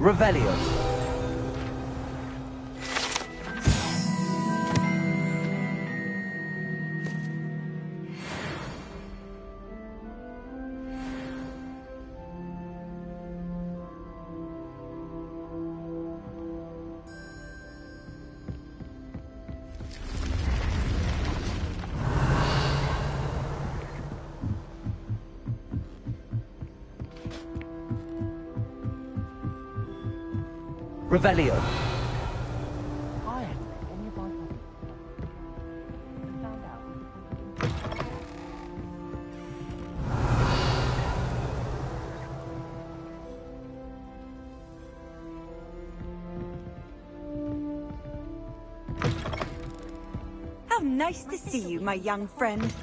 Revelio. Revelio. How nice to see you, my young friend.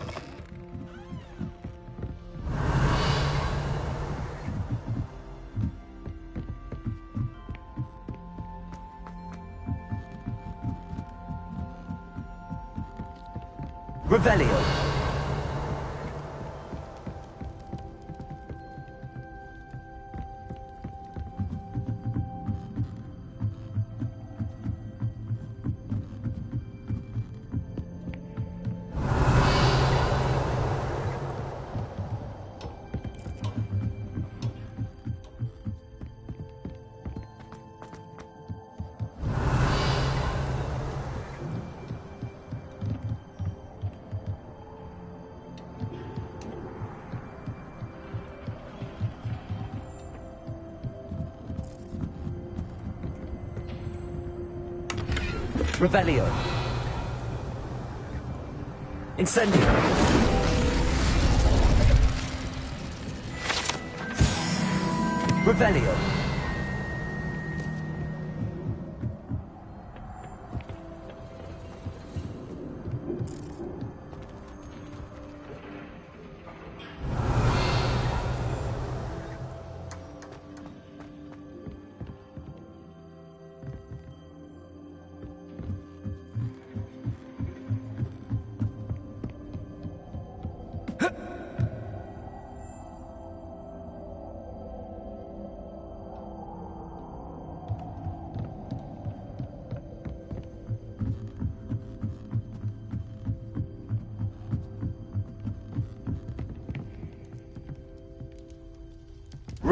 Revelio. Revelio. Incendio. Revelio.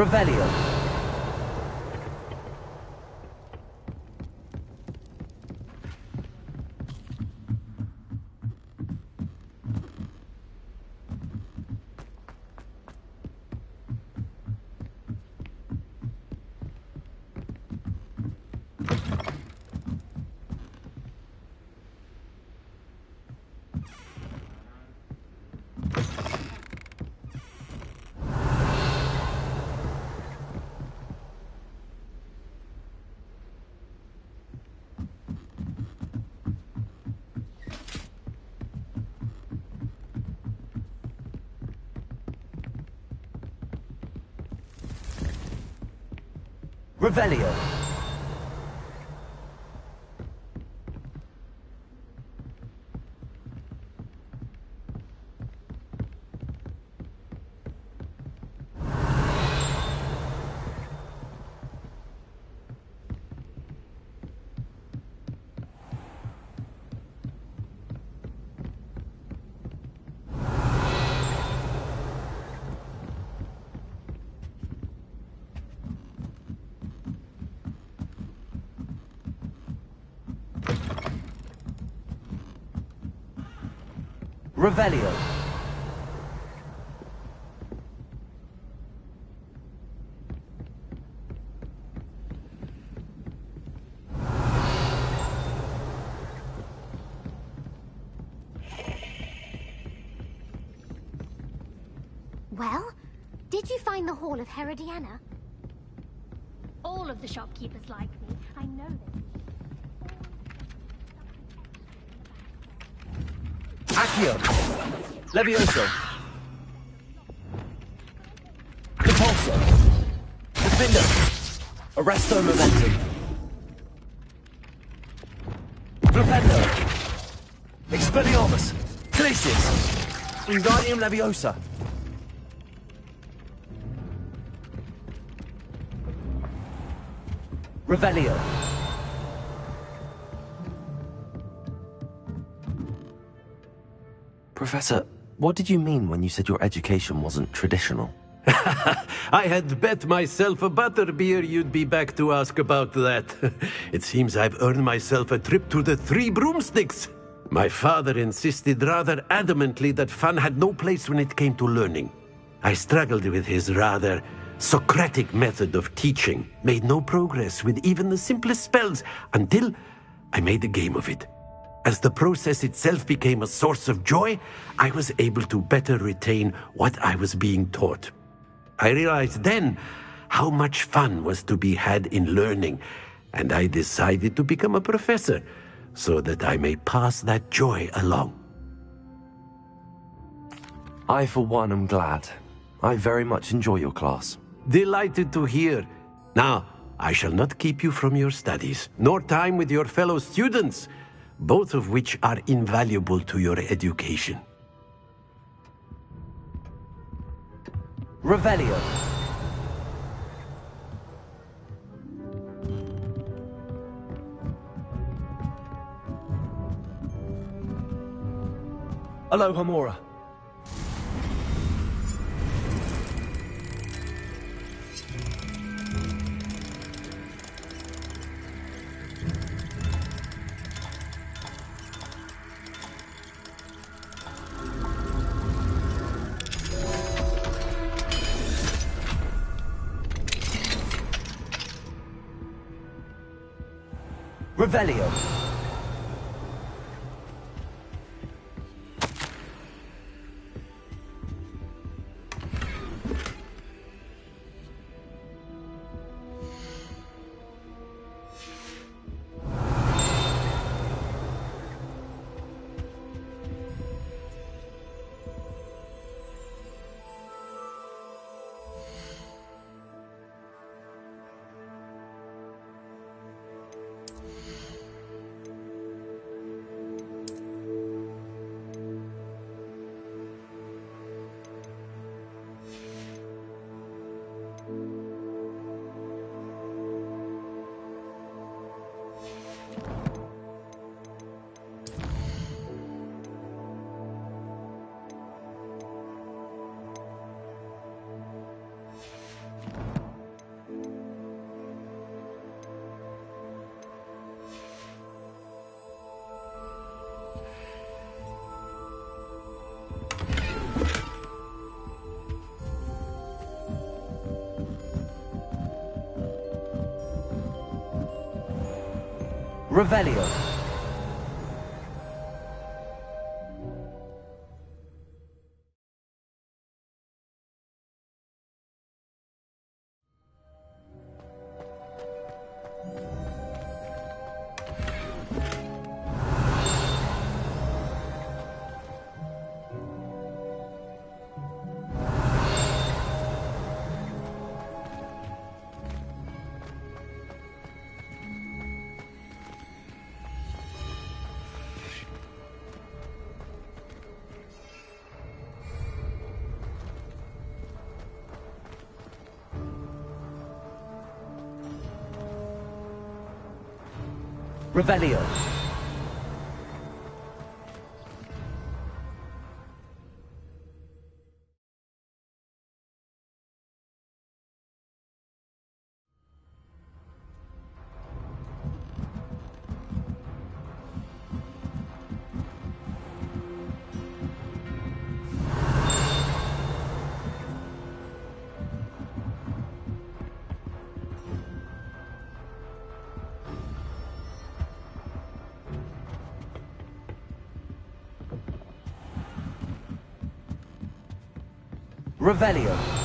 Revelio. Revelio. Revelio. Well, did you find the Hall of Herodiana? All of the shopkeepers like me. I know them. Accio. Levioso. Repulso. Defendo. Arresto Momentum. Flipendo. Expelliarmus. Glacius. Wingardium Leviosa. Revelio. Professor, what did you mean when you said your education wasn't traditional? I had bet myself a butterbeer you'd be back to ask about that. It seems I've earned myself a trip to the Three Broomsticks. My father insisted rather adamantly that fun had no place when it came to learning. I struggled with his rather Socratic method of teaching, made no progress with even the simplest spells until I made a game of it. As the process itself became a source of joy, I was able to better retain what I was being taught. I realized then how much fun was to be had in learning, and I decided to become a professor so that I may pass that joy along. I, for one, am glad. I very much enjoy your class. Delighted to hear. Now, I shall not keep you from your studies, nor time with your fellow students, both of which are invaluable to your education. Revelio. Aloha Mora. Revelio. Revelio. Revelio. Revelio.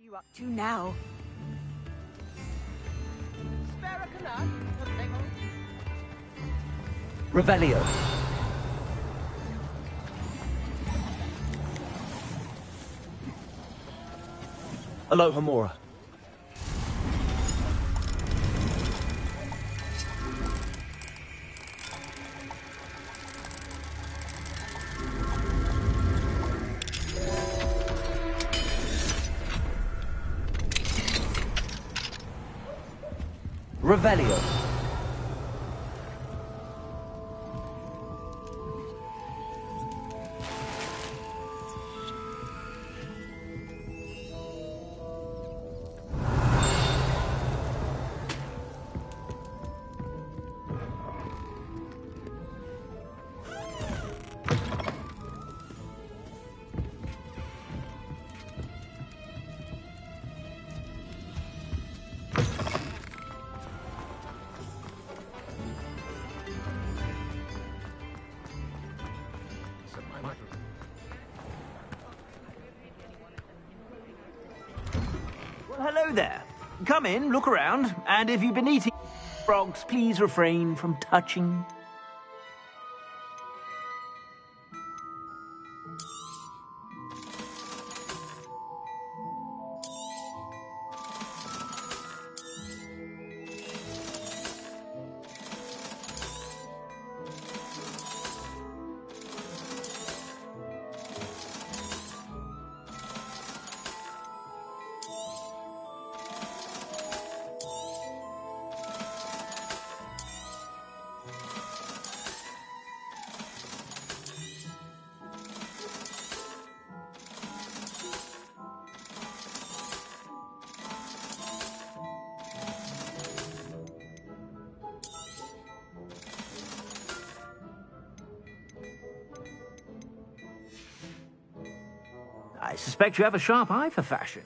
you up to now? Revelio. Aloha Mora. Revelio. Hello there. Come in, look around, and if you've been eating frogs, please refrain from touching. I suspect you have a sharp eye for fashion.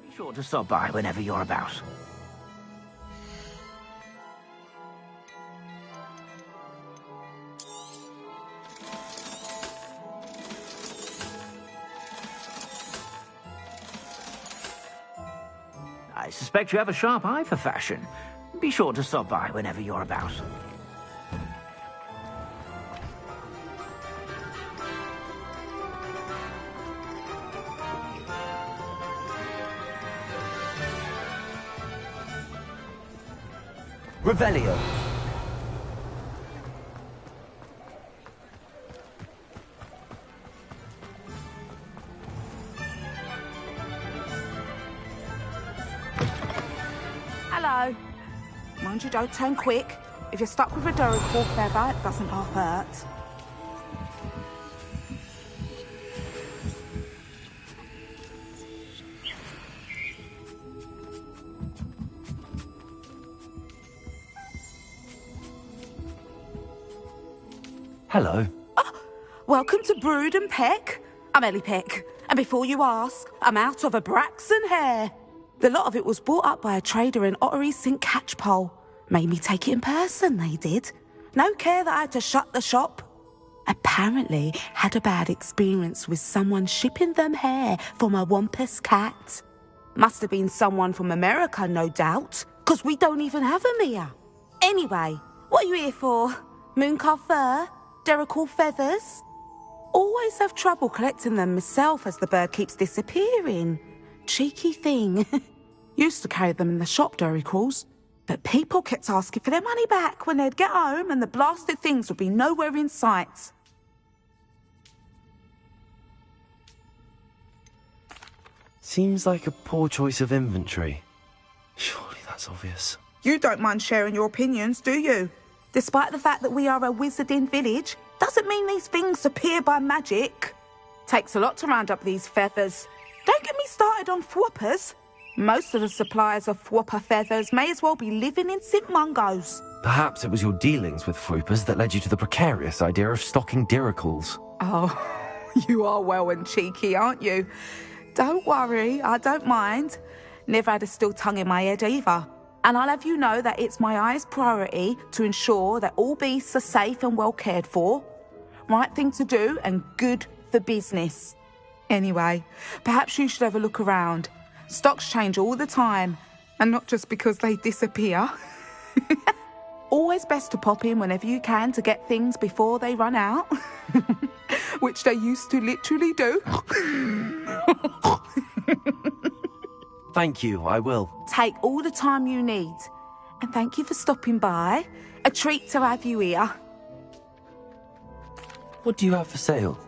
Be sure to stop by whenever you're about. I suspect you have a sharp eye for fashion. Be sure to stop by whenever you're about. Revelio. Hello. Mind you don't turn quick. If you're stuck with a Duracell feather, it doesn't half hurt. Hello. Welcome to Brood and Peck. I'm Ellie Peck. And before you ask, I'm out of a Braxton hair. The lot of it was bought up by a trader in Ottery St. Catchpole. Made me take it in person, they did. No care that I had to shut the shop. Apparently had a bad experience with someone shipping them hair for my Wampus cat. Must have been someone from America, no doubt, 'cause we don't even have them here. Anyway, what are you here for? Mooncar fur? Derrickle feathers? Always have trouble collecting them myself as the bird keeps disappearing. Cheeky thing. Used to carry them in the shop, Derricles, but people kept asking for their money back when they'd get home and the blasted things would be nowhere in sight. Seems like a poor choice of inventory. Surely that's obvious. You don't mind sharing your opinions, do you? Despite the fact that we are a wizarding village, doesn't mean these things appear by magic. Takes a lot to round up these feathers. Don't get me started on thwoppers. Most of the suppliers of thwopper feathers may as well be living in St. Mungo's. Perhaps it was your dealings with Froopers that led you to the precarious idea of stocking diracles. Oh, you are well and cheeky, aren't you? Don't worry, I don't mind. Never had a still tongue in my head either. And I'll have you know that it's my highest priority to ensure that all beasts are safe and well cared for. Right thing to do and good for business. Anyway, perhaps you should have a look around. Stocks change all the time, and not just because they disappear. Always best to pop in whenever you can to get things before they run out. Which they used to literally do. Thank you, I will. Take all the time you need. And thank you for stopping by. A treat to have you here. What do you have for sale?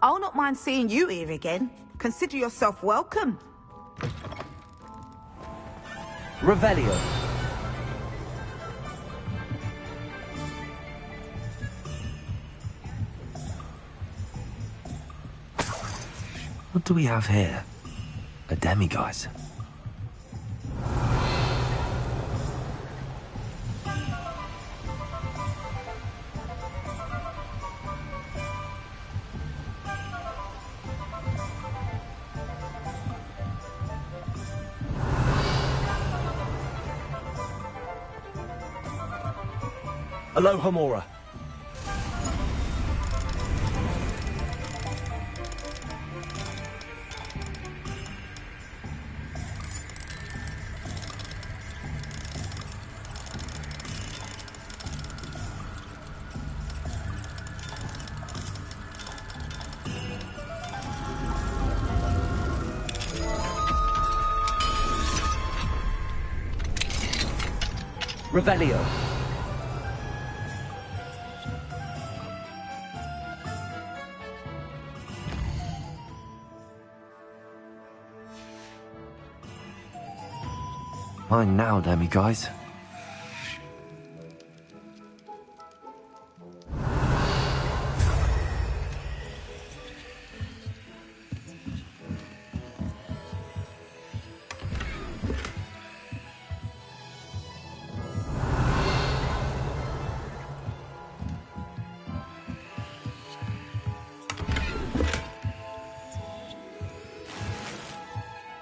I'll not mind seeing you here again. Consider yourself welcome. Revelio. What do we have here? A demiguise. Aloha Mora. Revelio. Mine now, demiguise.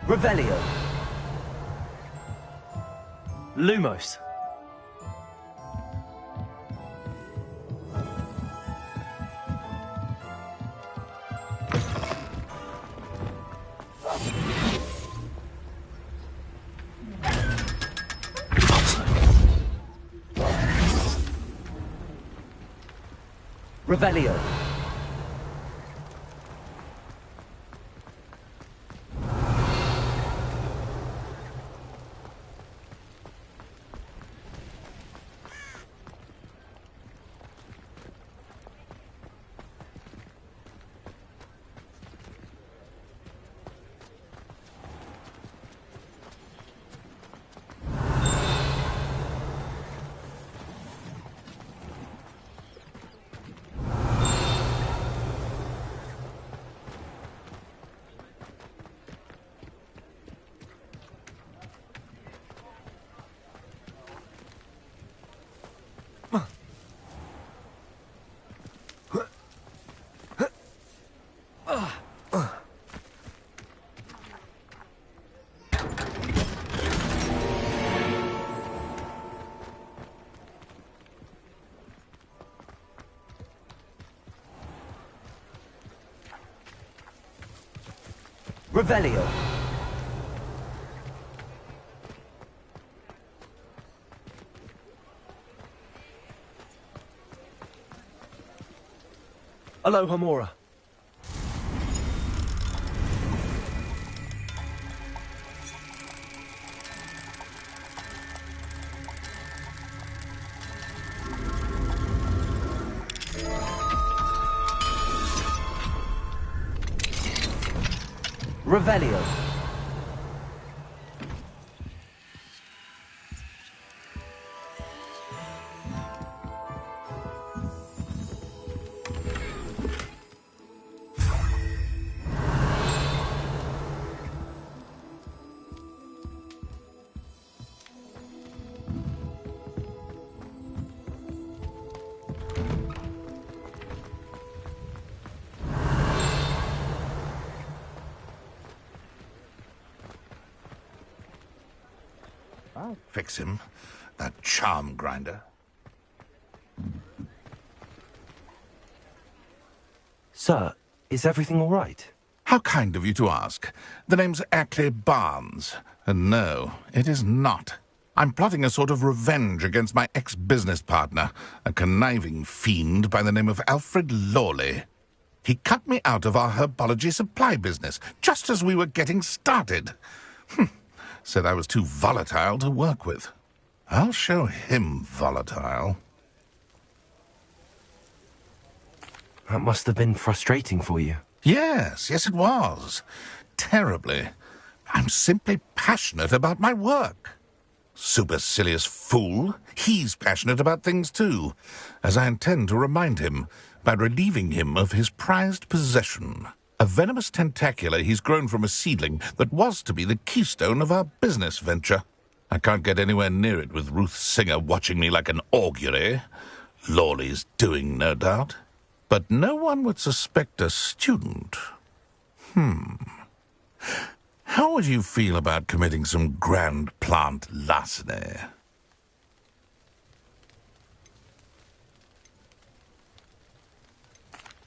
Revelio. Lumos. Revelio. Revelio. Aloha Mora. Revelio. Fix him, that charm grinder. Sir, is everything all right? How kind of you to ask. The name's Ackley Barnes, and no, it is not. I'm plotting a sort of revenge against my ex-business partner, a conniving fiend by the name of Alfred Lawley. He cut me out of our herbology supply business, just as we were getting started. Said I was too volatile to work with. I'll show him volatile. That must have been frustrating for you. Yes, it was. Terribly. I'm simply passionate about my work. Supercilious fool. He's passionate about things too, as I intend to remind him by relieving him of his prized possession. A venomous tentacula he's grown from a seedling that was to be the keystone of our business venture. I can't get anywhere near it with Ruth Singer watching me like an augury. Lawley's doing, no doubt. But no one would suspect a student. How would you feel about committing some grand plant larceny?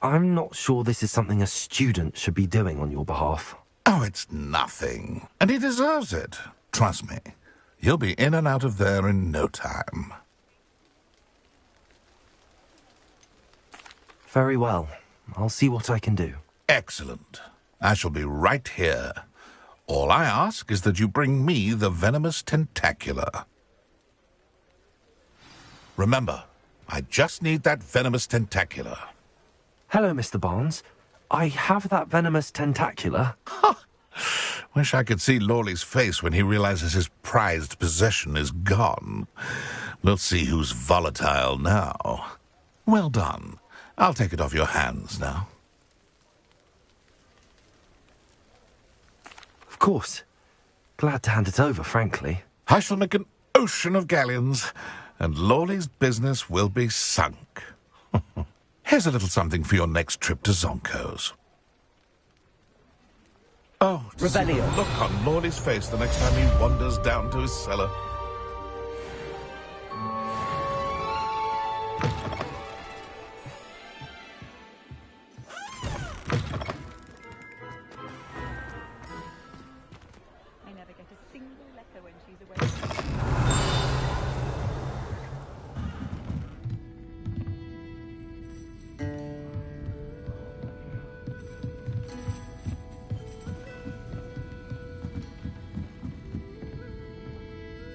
I'm not sure this is something a student should be doing on your behalf. Oh, it's nothing. And he deserves it. Trust me. You'll be in and out of there in no time. Very well. I'll see what I can do. Excellent. I shall be right here. All I ask is that you bring me the venomous tentacula. Remember, I just need that venomous tentacula. Hello, Mr. Barnes. I have that venomous tentacula. Wish I could see Lawley's face when he realizes his prized possession is gone. We'll see who's volatile now. Well done. I'll take it off your hands now. Of course. Glad to hand it over, frankly. I shall make an ocean of galleons, and Lawley's business will be sunk. Here's a little something for your next trip to Zonko's. Oh, to see the Revelio. look on Lawley's face the next time he wanders down to his cellar. I never get a single letter when she's away.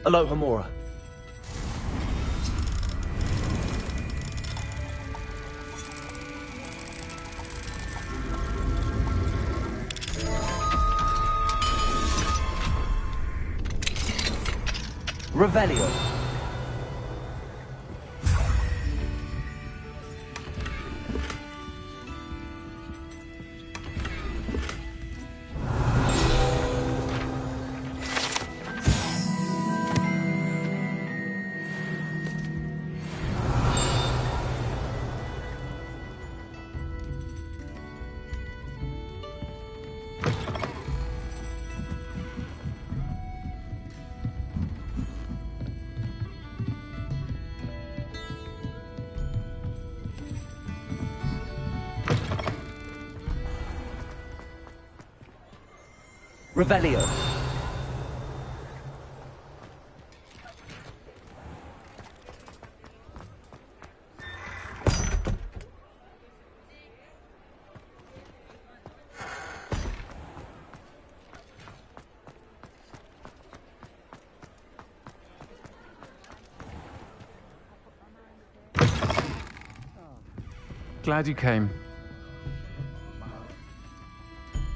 Alohomora. Revelio. Revelio. Glad you came.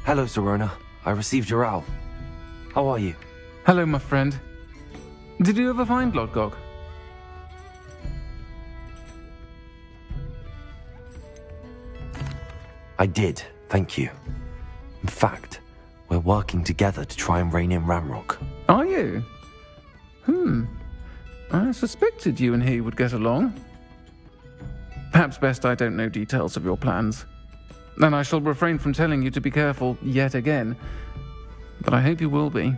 Hello, Zorona. I received your owl. How are you? Hello, my friend. Did you ever find Lodgok? I did, thank you. In fact, we're working together to try and rein in Ramrock. Are you? I suspected you and he would get along. Perhaps best I don't know details of your plans. And I shall refrain from telling you to be careful yet again. But I hope you will be.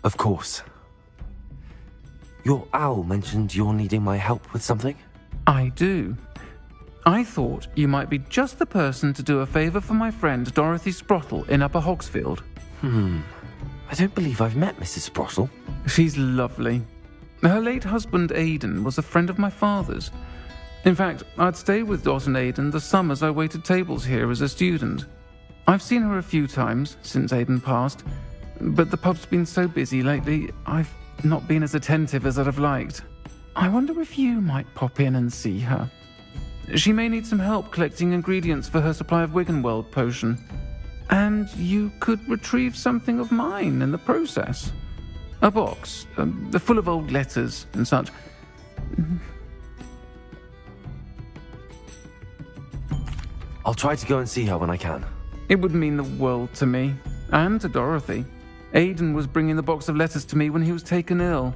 Of course. Your owl mentioned you're needing my help with something? I do. I thought you might be just the person to do a favour for my friend Dorothy Sprottle in Upper Hogsfield. I don't believe I've met Mrs. Sprottle. She's lovely. Her late husband Aidan was a friend of my father's. In fact, I'd stay with Dot and Aidan the summers I waited tables here as a student. I've seen her a few times since Aidan passed, but the pub's been so busy lately, I've not been as attentive as I'd have liked. I wonder if you might pop in and see her. She may need some help collecting ingredients for her supply of Wiggenweld potion. And you could retrieve something of mine in the process. A box, full of old letters and such. I'll try to go and see her when I can. It would mean the world to me, and to Dorothy. Aidan was bringing the box of letters to me when he was taken ill.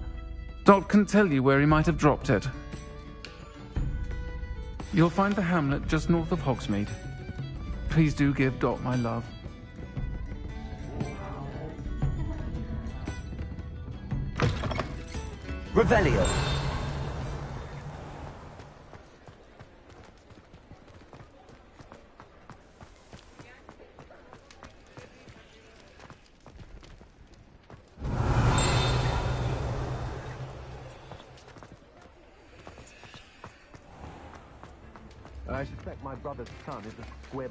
Dot can tell you where he might have dropped it. You'll find the hamlet just north of Hogsmeade. Please do give Dot my love. Revelio. I suspect my brother's son is a squib.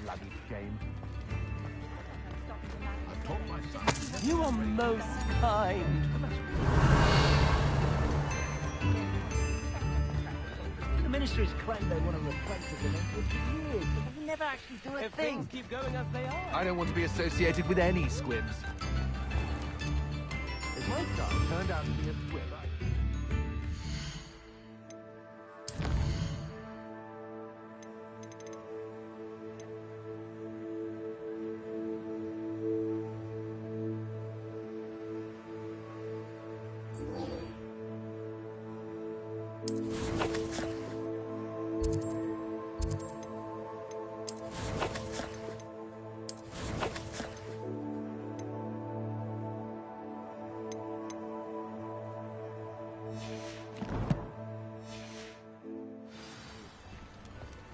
Bloody shame. You are most kind. The ministry's claimed they want to replace the Demented for years, but they never actually do a thing. Keep going as they are. I don't want to be associated with any squibs. If my son turned out to be a squib,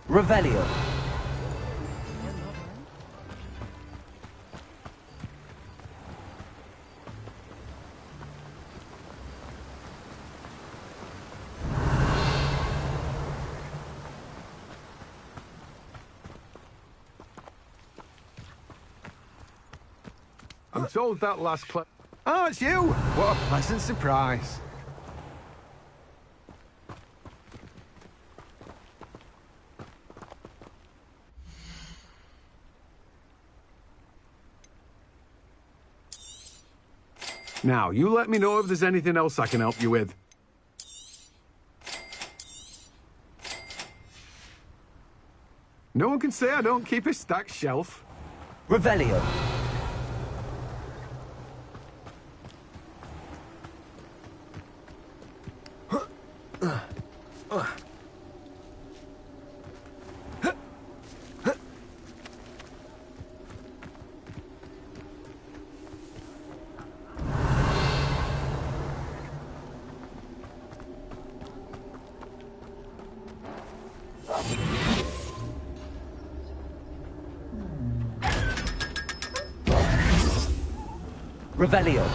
Revelio. I'm told that last clip. Oh, it's you! What a pleasant surprise. Now, you let me know if there's anything else I can help you with. No one can say I don't keep a stacked shelf. Revelio. Revelio.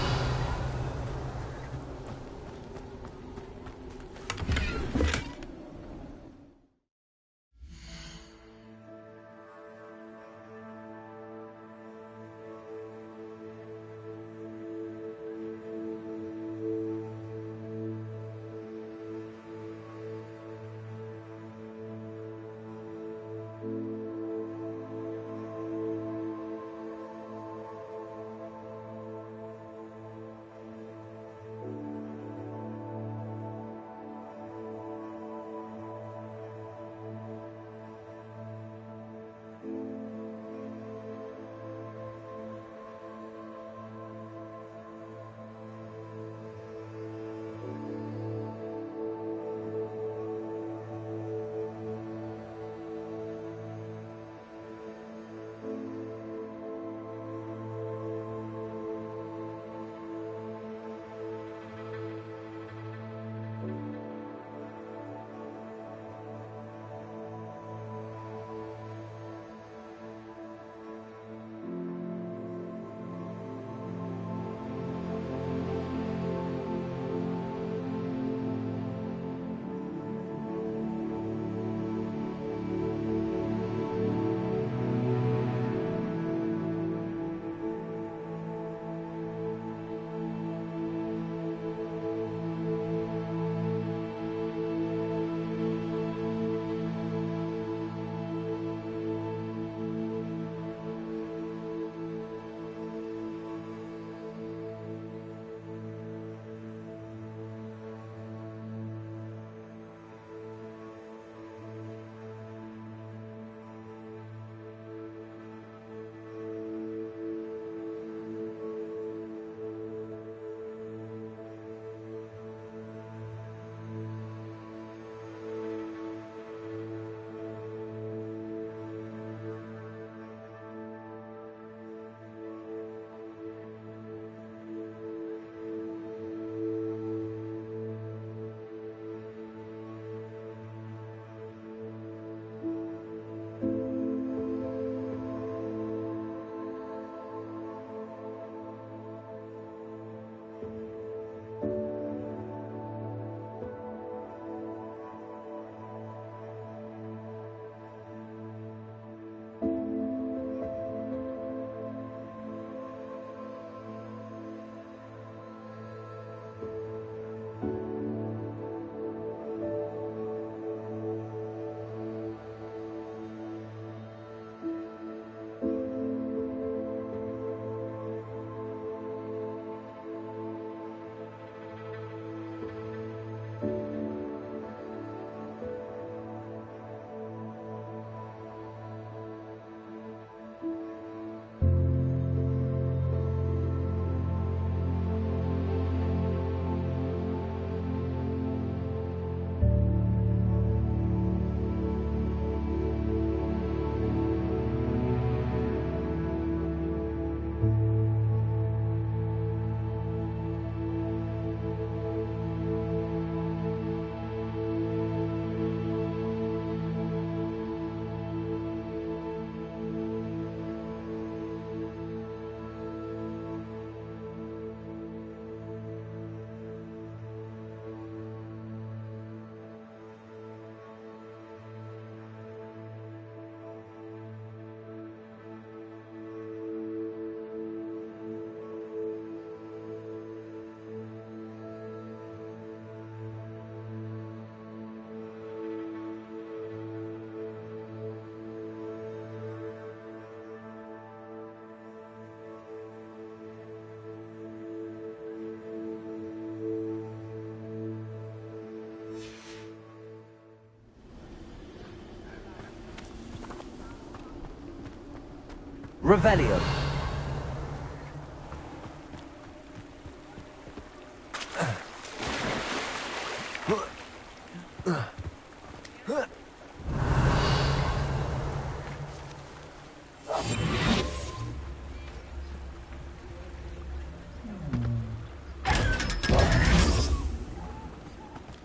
Revelio.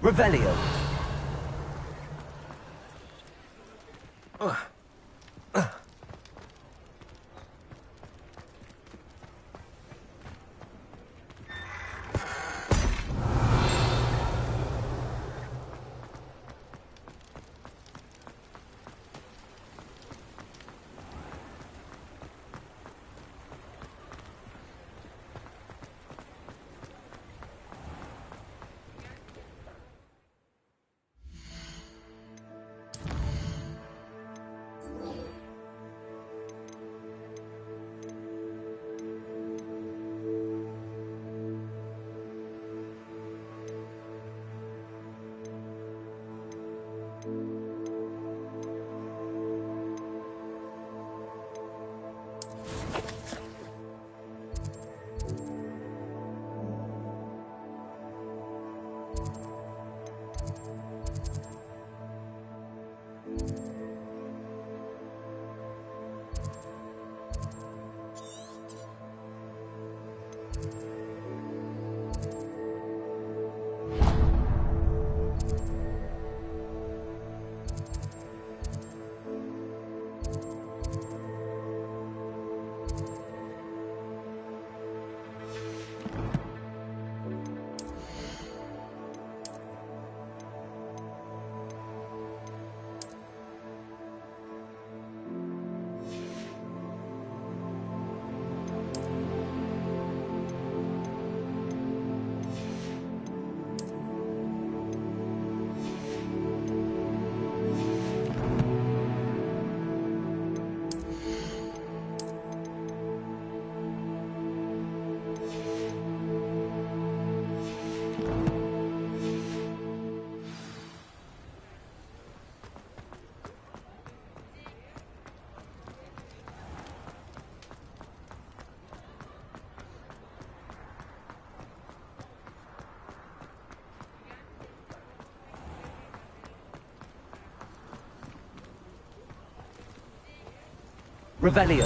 Revelio. Revelio.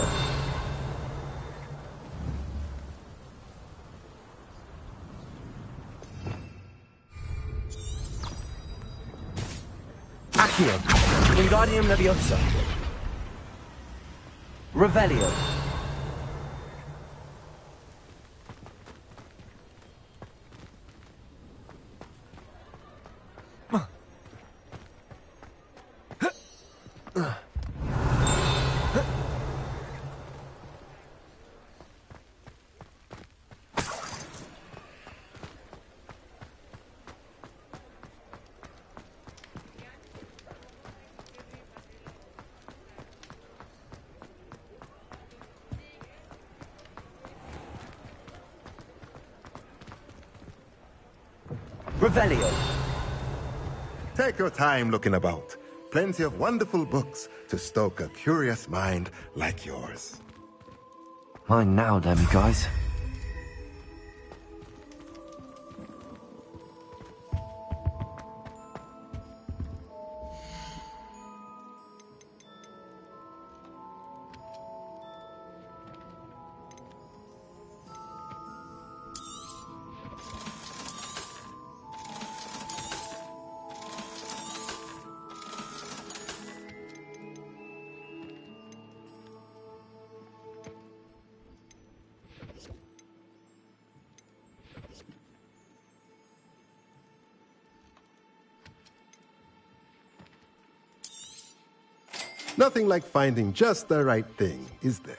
Accio. Wingardium Leviosa. Revelio. Revelio. Take your time looking about. Plenty of wonderful books to stoke a curious mind like yours. Mine now, then, guys. Nothing like finding just the right thing, is there?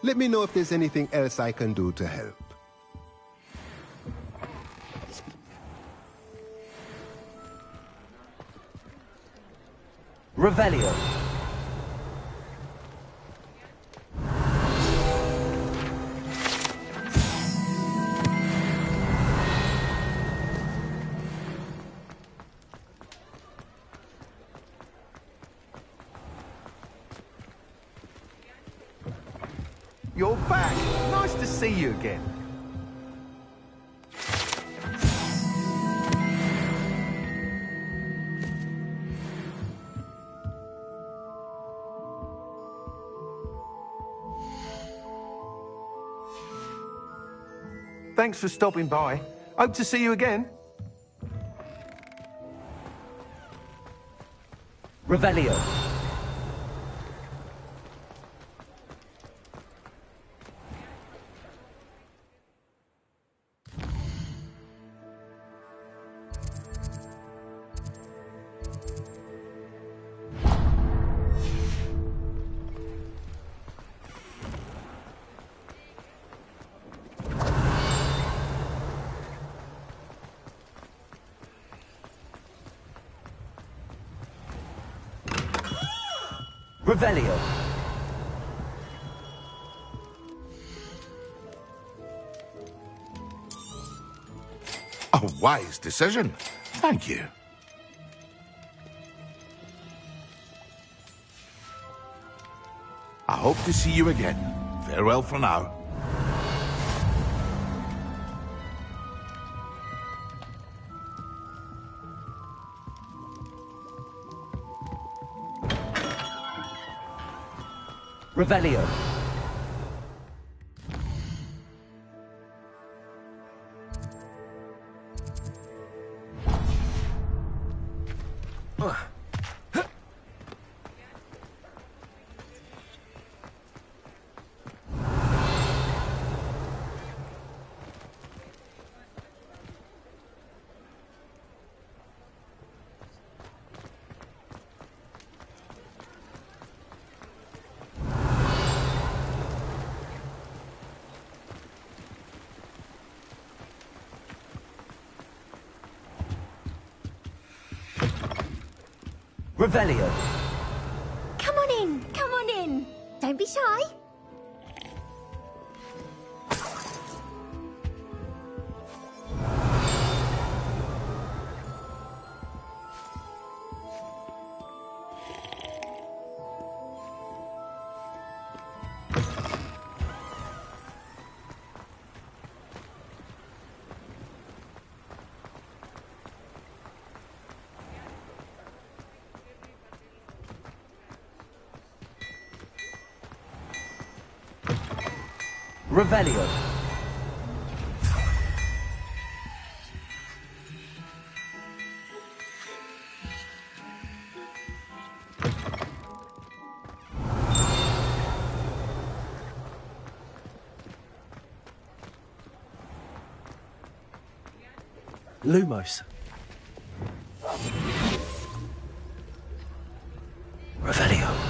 Let me know if there's anything else I can do to help. Revelio. you're back. Nice to see you again. Thanks for stopping by. Hope to see you again. Revelio. Revelio. A wise decision. Thank you. I hope to see you again. Farewell for now. Revelio. Revelio. Come on in, come on in. Don't be shy. Revelio. Lumos. Revelio.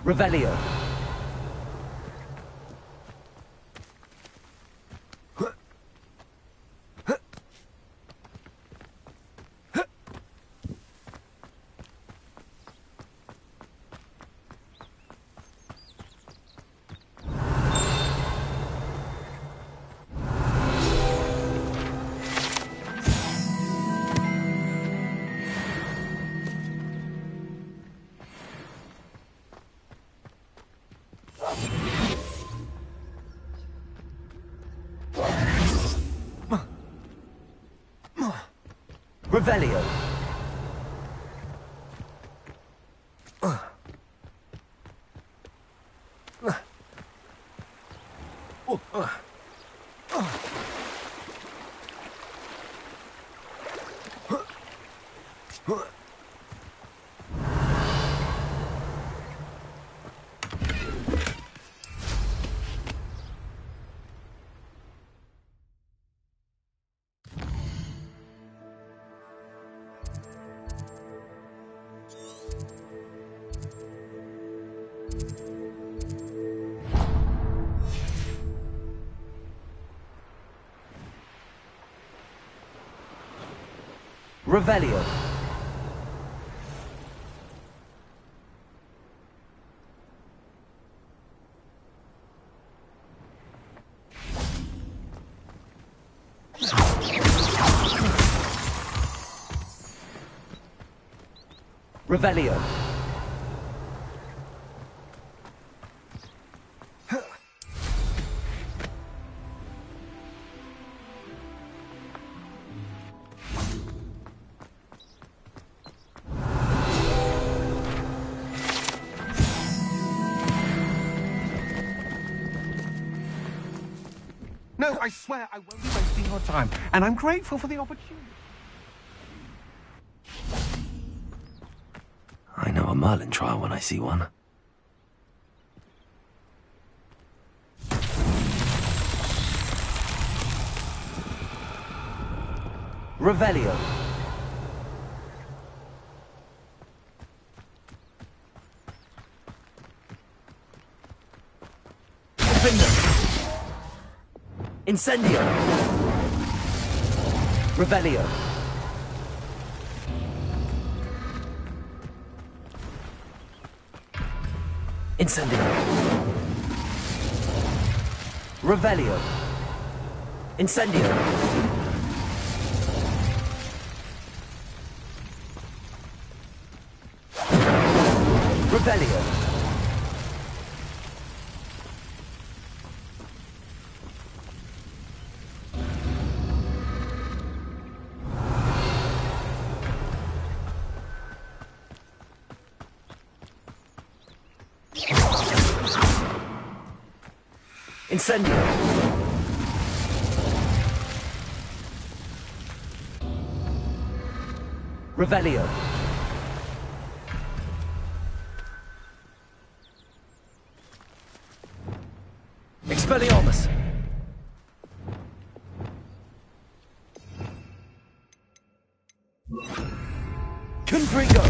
Revelio. Revelio. Revelio. Revelio. No, I swear I won't be wasting your time, and I'm grateful for the opportunity. I know a Merlin trial when I see one. Revelio. Incendio. Revelio. Incendio. Revelio. Incendio. Revelio. Incendio. Revelio. Expelliarmus. Confringo.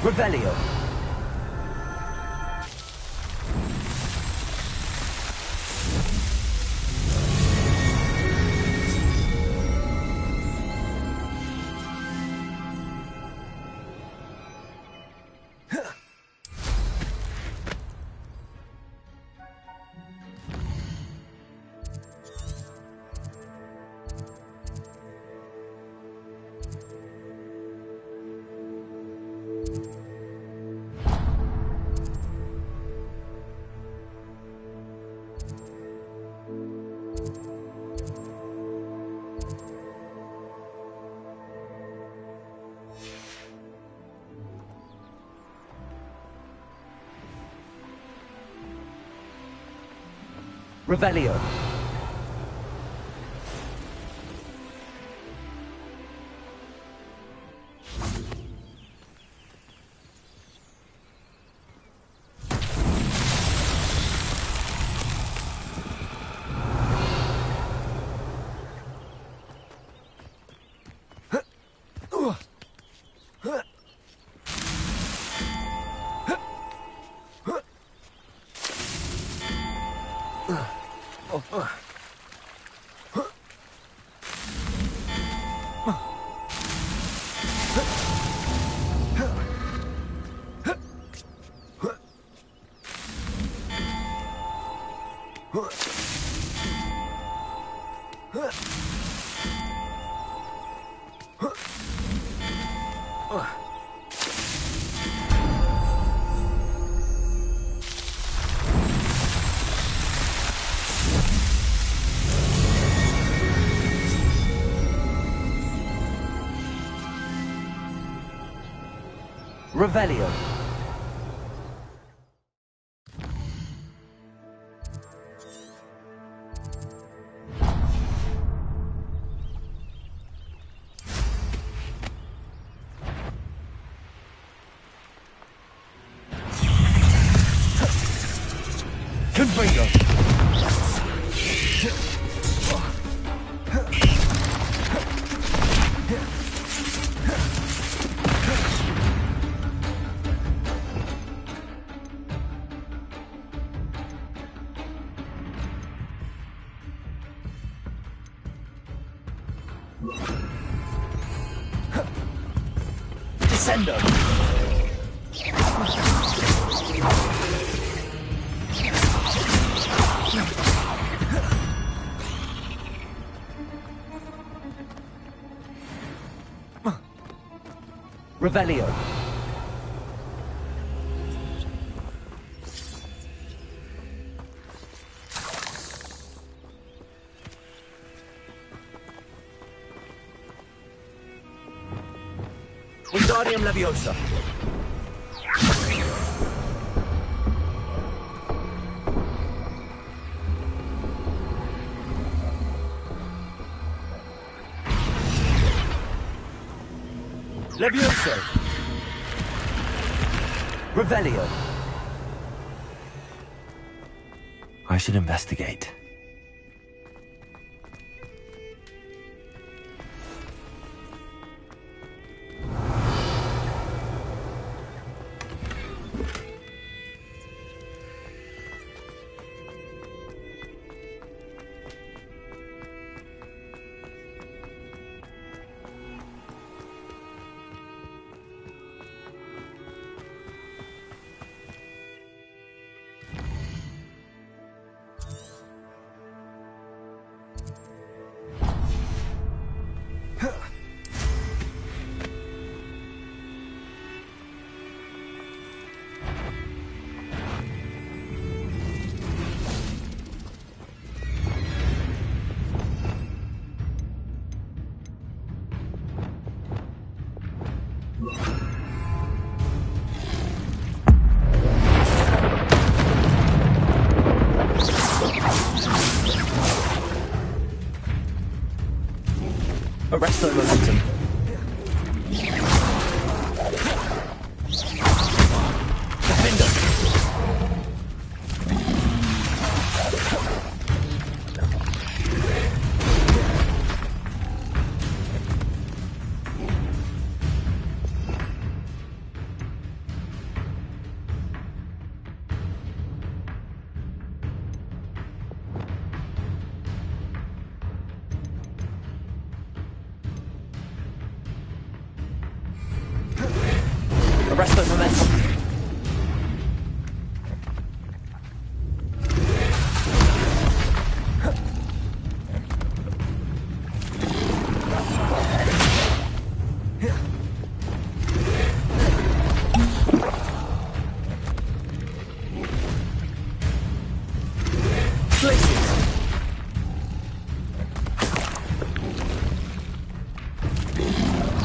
Revelio. Revelio. Huh. Revelio. Confringo. Descendo. Revelio. Wingardium Leviosa. Levioso. Revelio. I should investigate. Arresto momentum. Defender. Arresto momentum.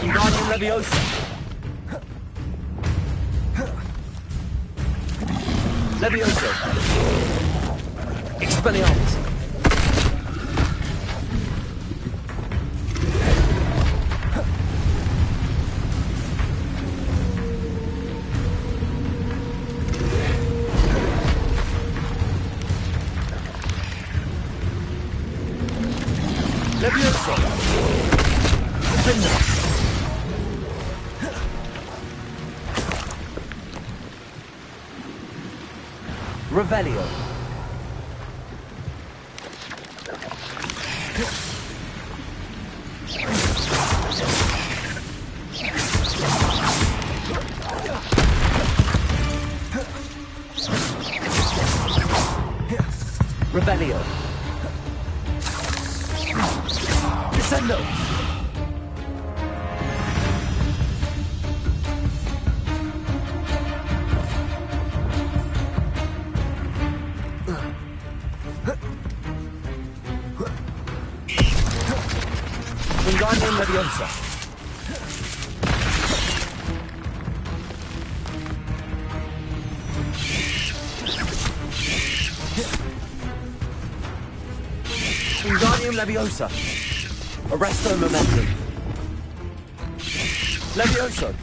Wingardium Leviosa. Levioso. Expelliarmus. Levioso. Defender. Revelio. Revelio. Descendo. Leviosa. Wingardium Leviosa. Arresto Momentum. Levioso.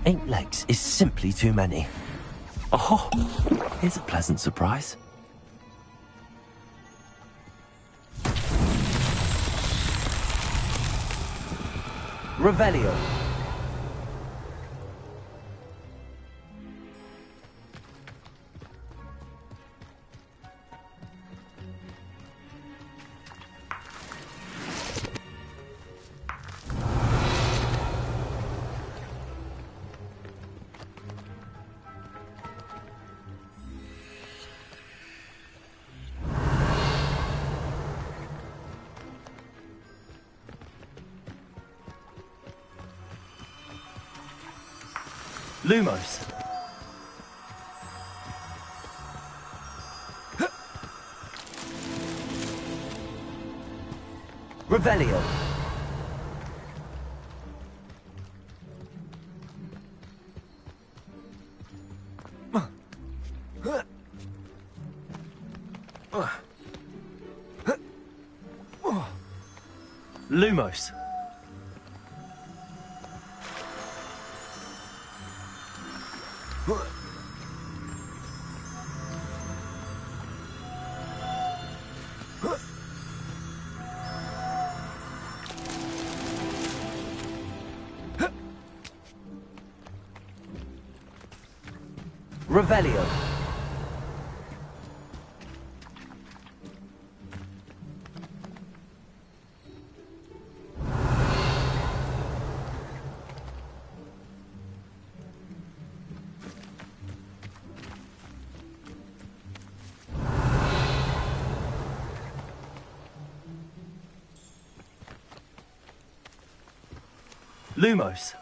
Eight legs is simply too many. Oh, here's a pleasant surprise. Revelio. Lumos. Revelio. Lumos. Revelio. Lumos.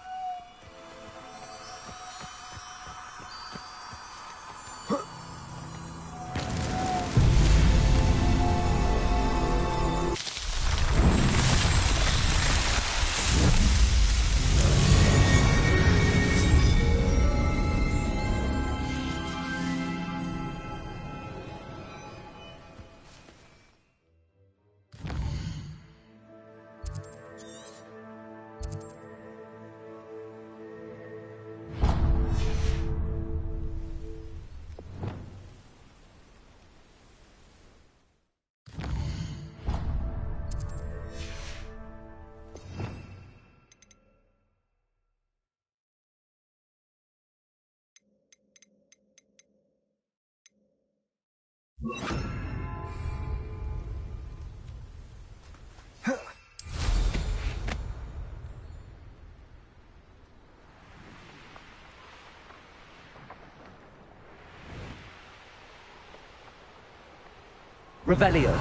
Revelio.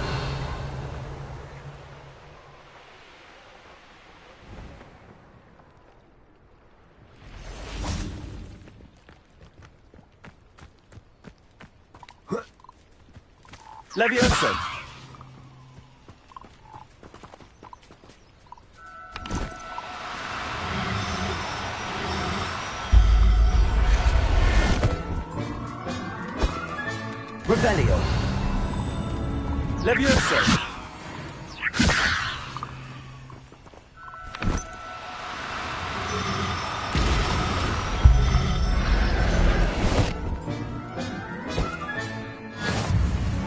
Levioso. Revelio. Levioso.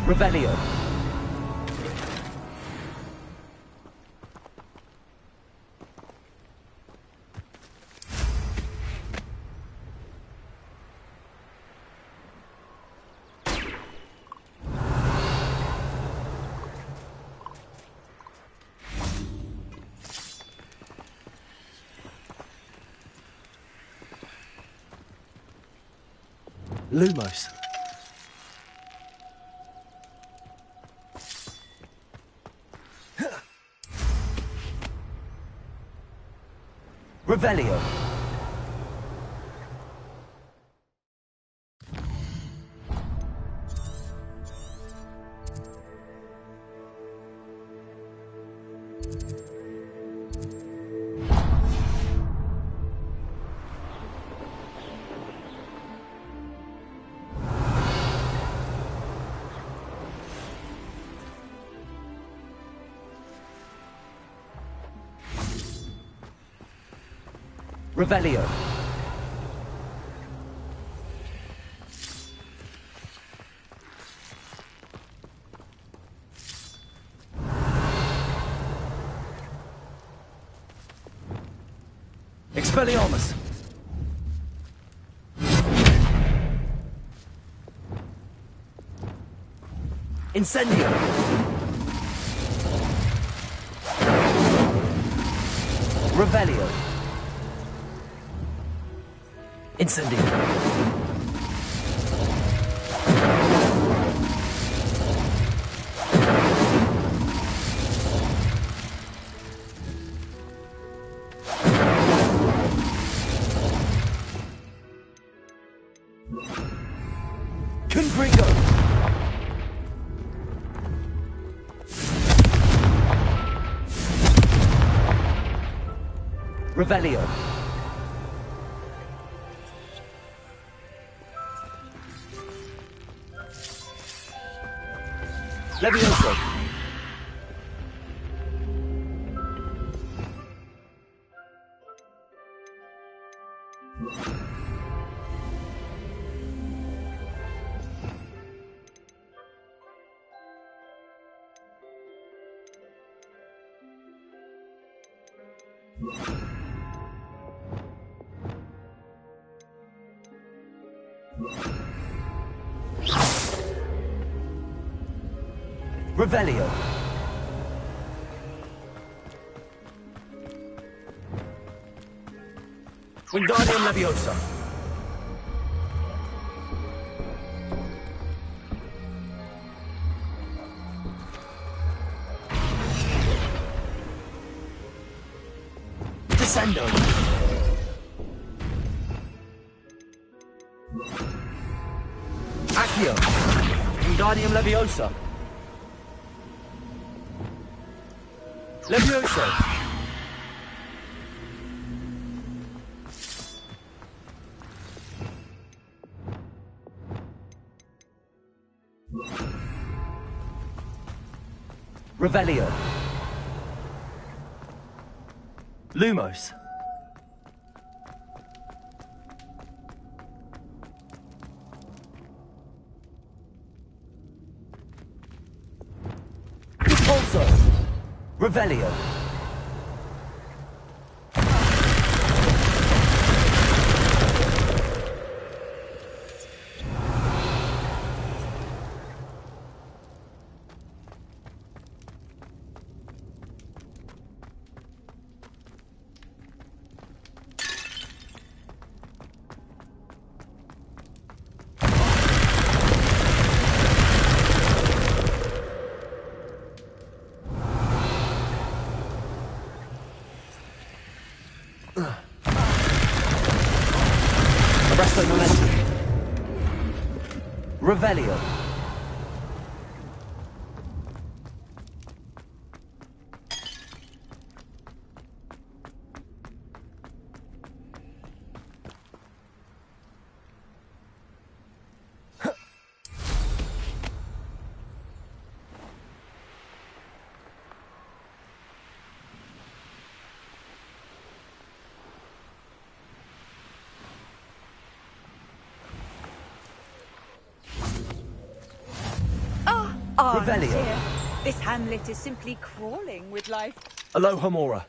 Revelio. Lumos. Revelio. Revelio. Expelliarmus. Incendio. Revelio. Incendio. Confringo. Revelio. Levioso. Revelio. Wingardium Leviosa. Descendo. Accio. Wingardium Leviosa. Levioso. Revelio. Lumos. Also. Revelio. Arresto momentum. Revelio. Oh, Revelio. dear. This hamlet is simply crawling with life. Alohomora.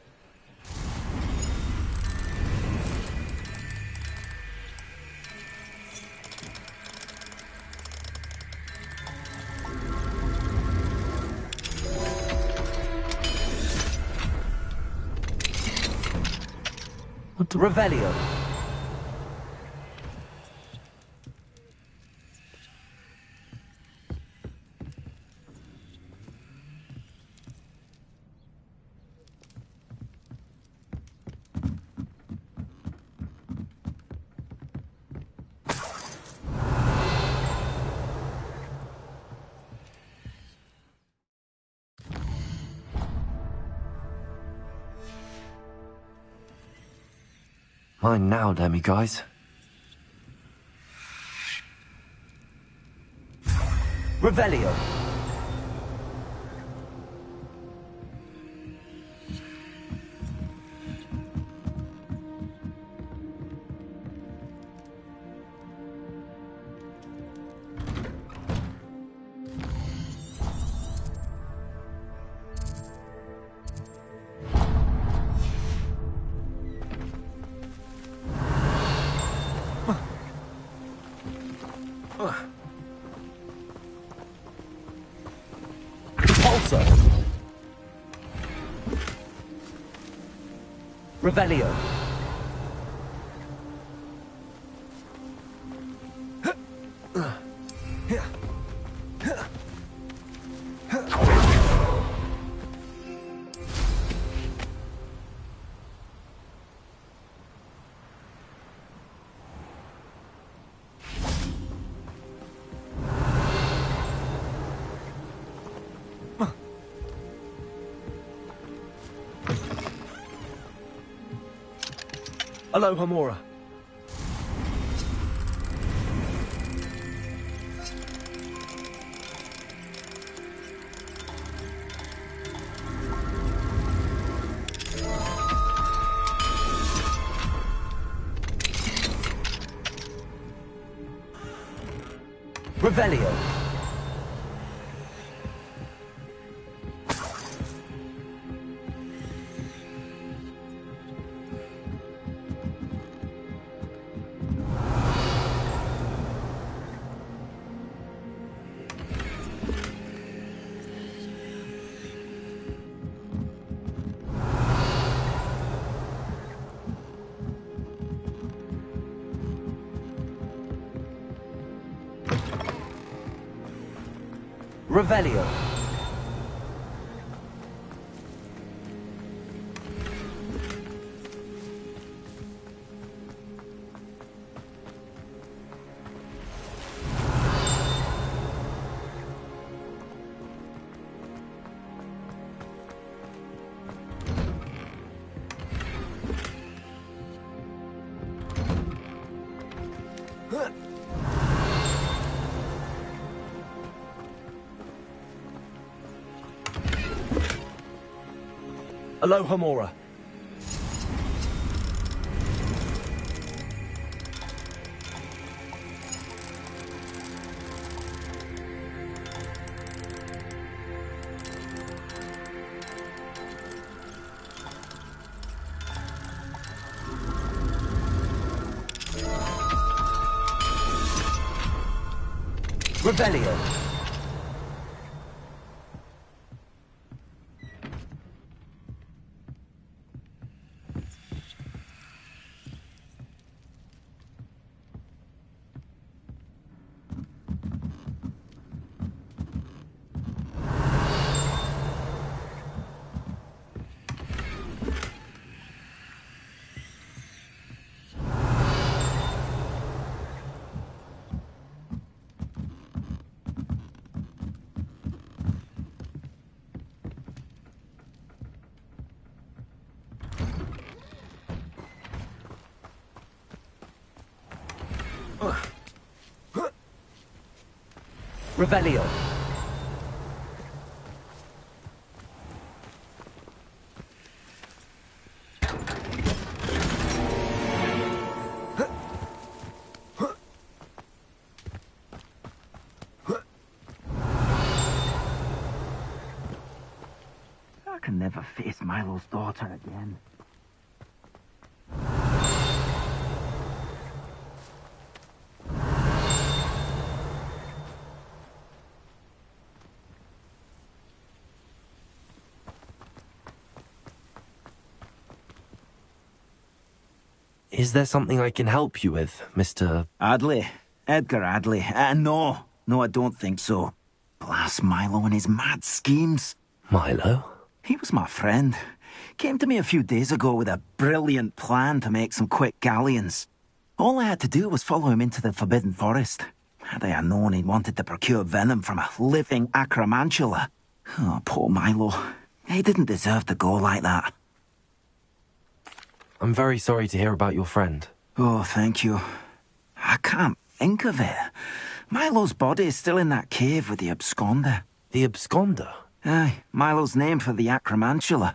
Revelio. Mine now, Demi guys. Revelio. Repulsor. Revelio. Alohomora. Revelio. Revelio. Alohomora. Revelio. Revelio. I can never face Milo's daughter again. Is there something I can help you with, Mr. Adley. Edgar Adley. No, I don't think so. Blast Milo and his mad schemes. Milo? He was my friend. Came to me a few days ago with a brilliant plan to make some quick galleons. All I had to do was follow him into the Forbidden Forest. Had I known he wanted to procure venom from a living acromantula. Oh, poor Milo. He didn't deserve to go like that. I'm very sorry to hear about your friend. Oh, thank you. I can't think of it. Milo's body is still in that cave with the absconder. The absconder? Aye, Milo's name for the acromantula.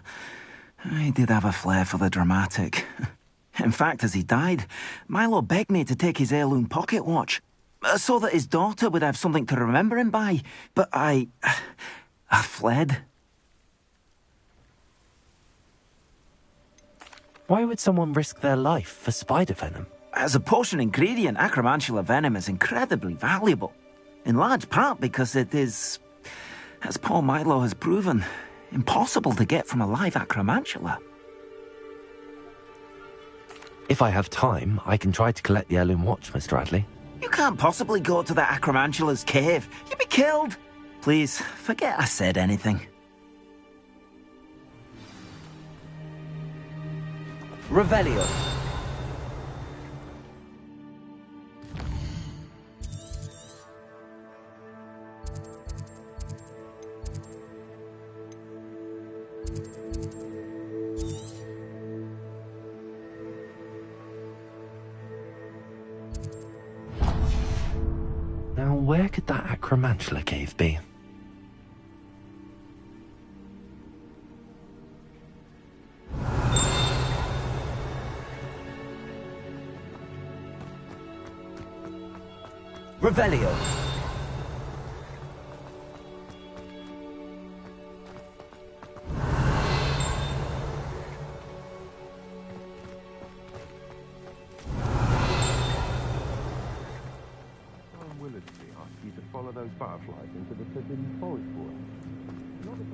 He did have a flair for the dramatic. In fact, as he died, Milo begged me to take his heirloom pocket watch, so that his daughter would have something to remember him by. But I fled. Why would someone risk their life for spider venom? As a potion ingredient, acromantula venom is incredibly valuable. In large part because it is, as poor Milo has proven, impossible to get from a live acromantula. If I have time, I can try to collect the heirloom watch, Mr. Radley. You can't possibly go to the acromantula's cave. You'd be killed. Please, forget I said anything. Revelio. Now, where could that acromantula cave be? Revelio. Unwillingly ask you to follow those butterflies into the forbidden forest for us. Not if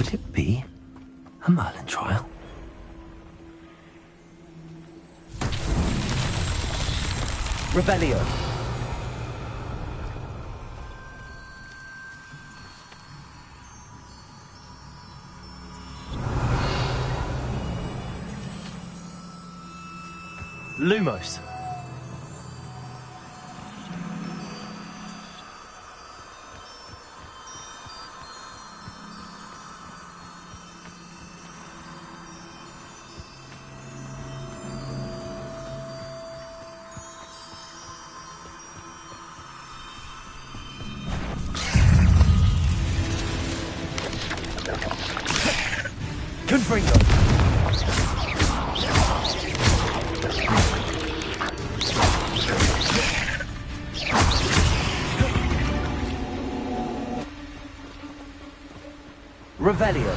Could it be a Merlin trial? Revelio. Lumos. Confringo. Revelio.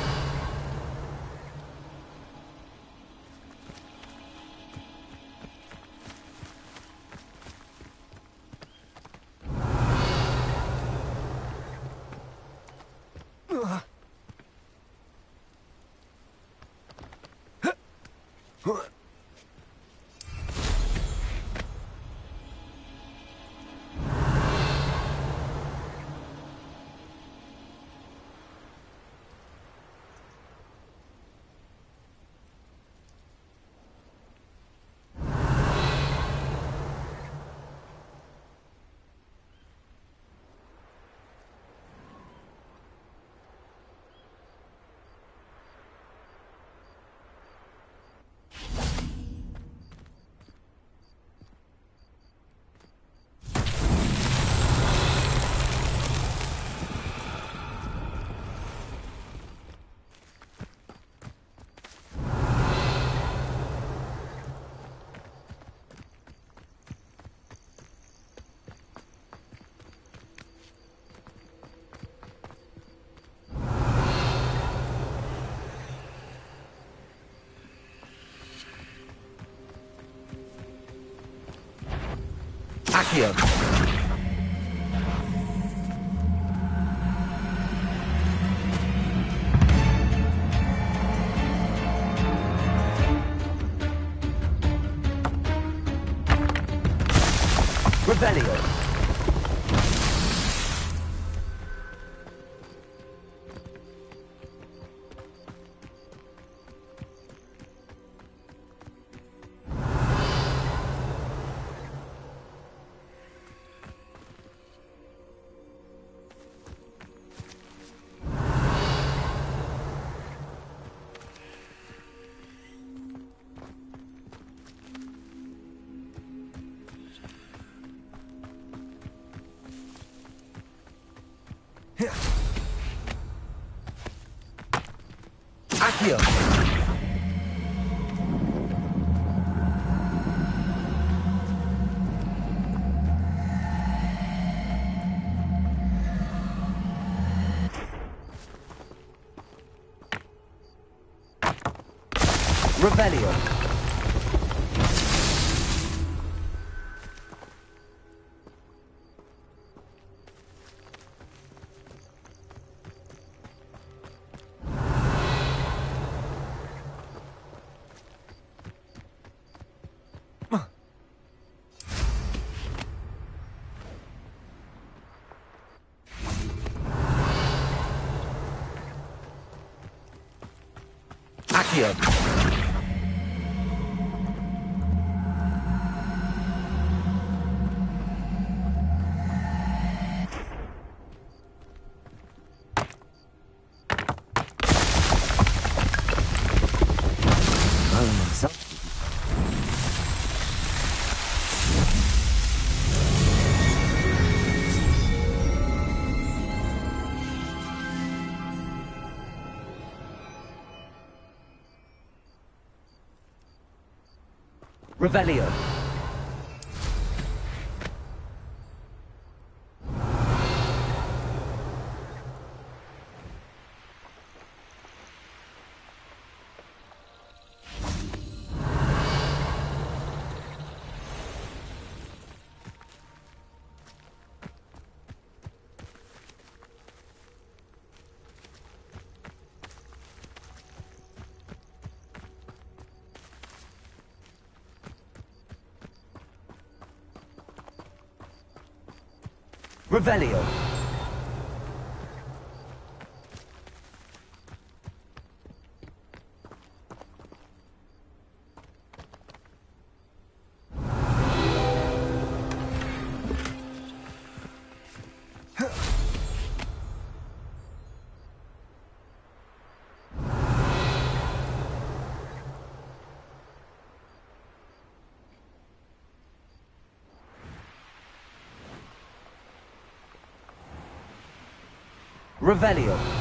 Accio. Revelio. Accio. Revelio. Accio. Revelio. Revelio. Revelio.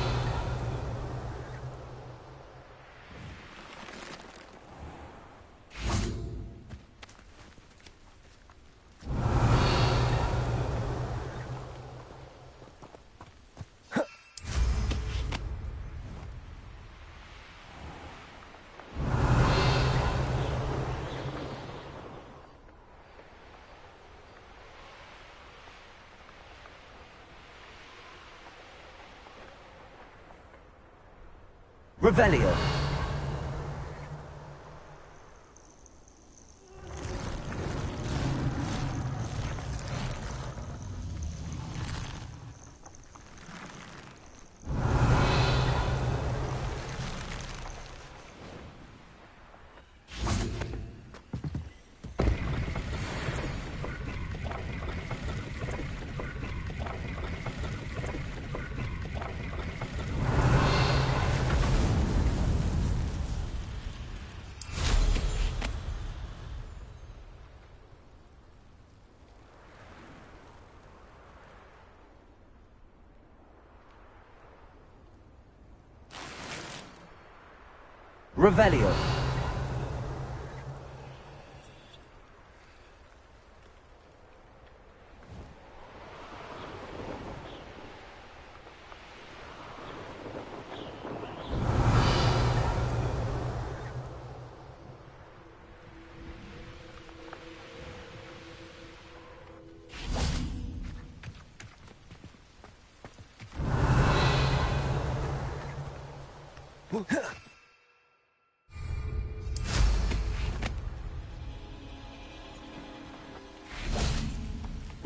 Revelio. Revelio.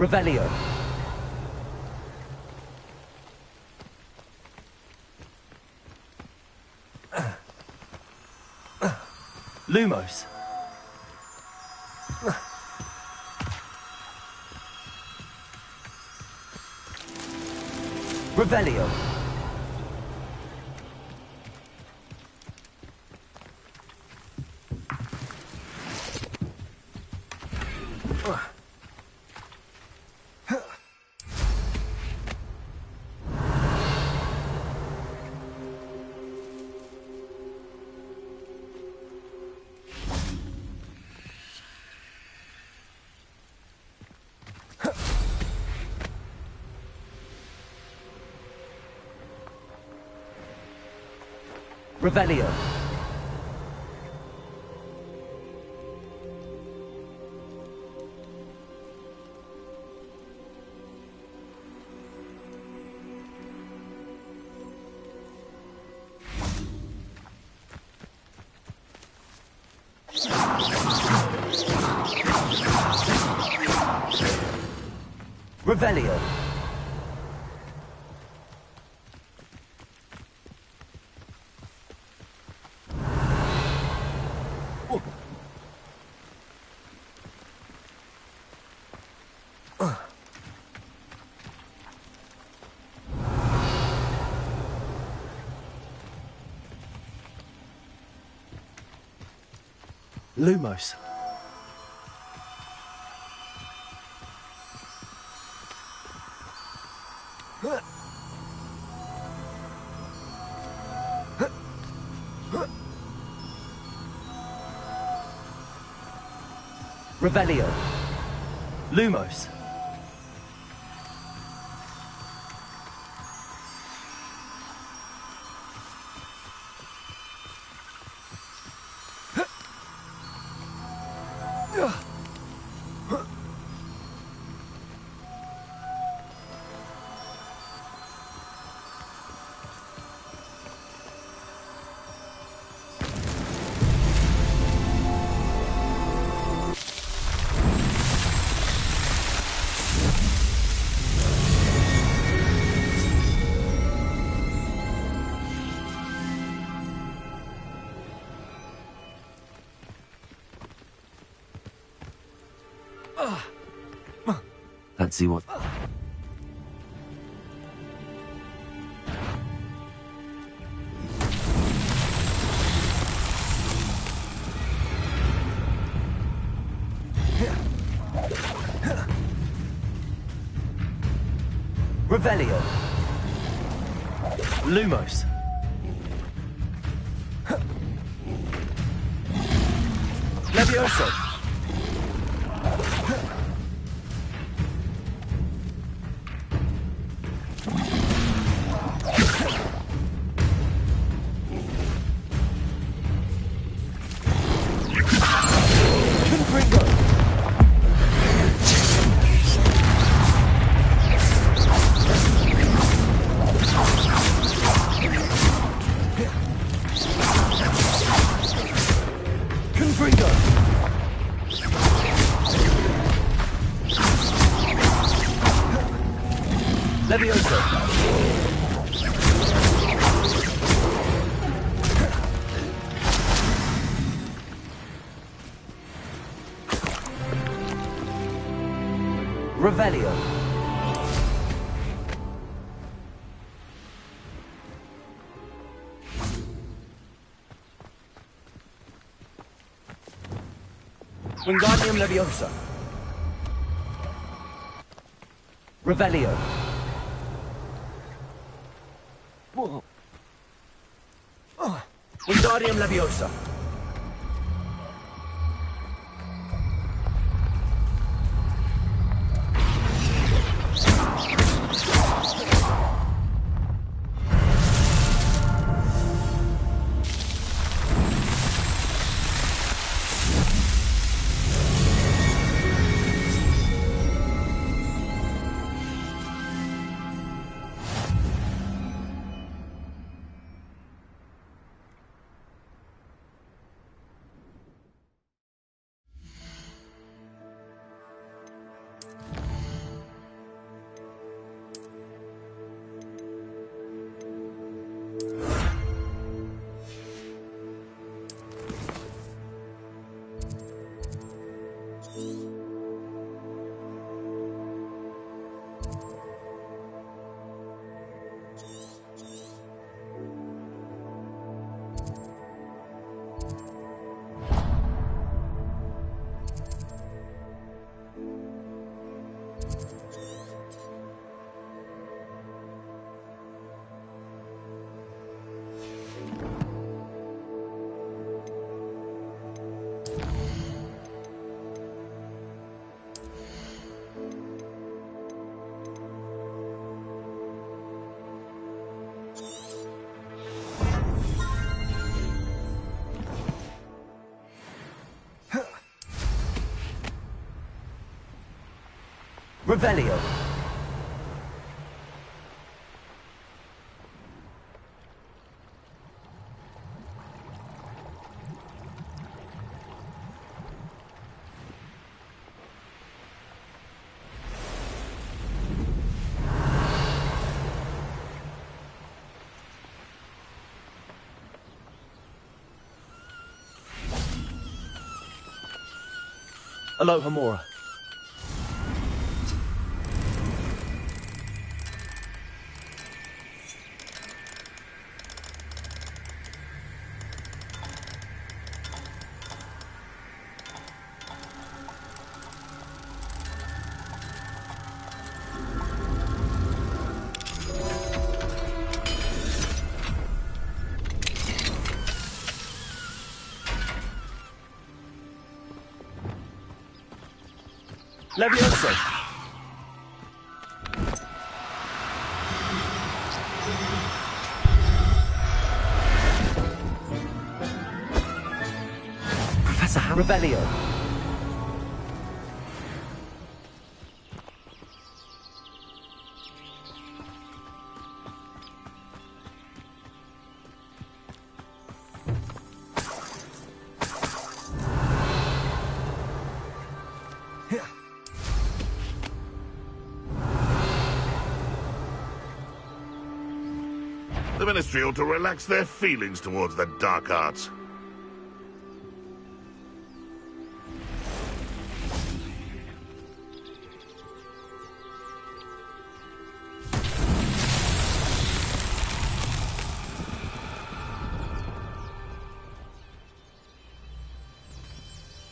Revelio. Lumos. Revelio. Revelio. Revelio. Lumos. Revelio. Lumos. Let's see what... Revelio. Lumos. Levioso. Revelio. Wingardium Leviosa. Revelio. Wingardium Leviosa. Revelio. Alohomora. Levioso. Professor Ham? Revelio. The Ministry ought to relax their feelings towards the dark arts.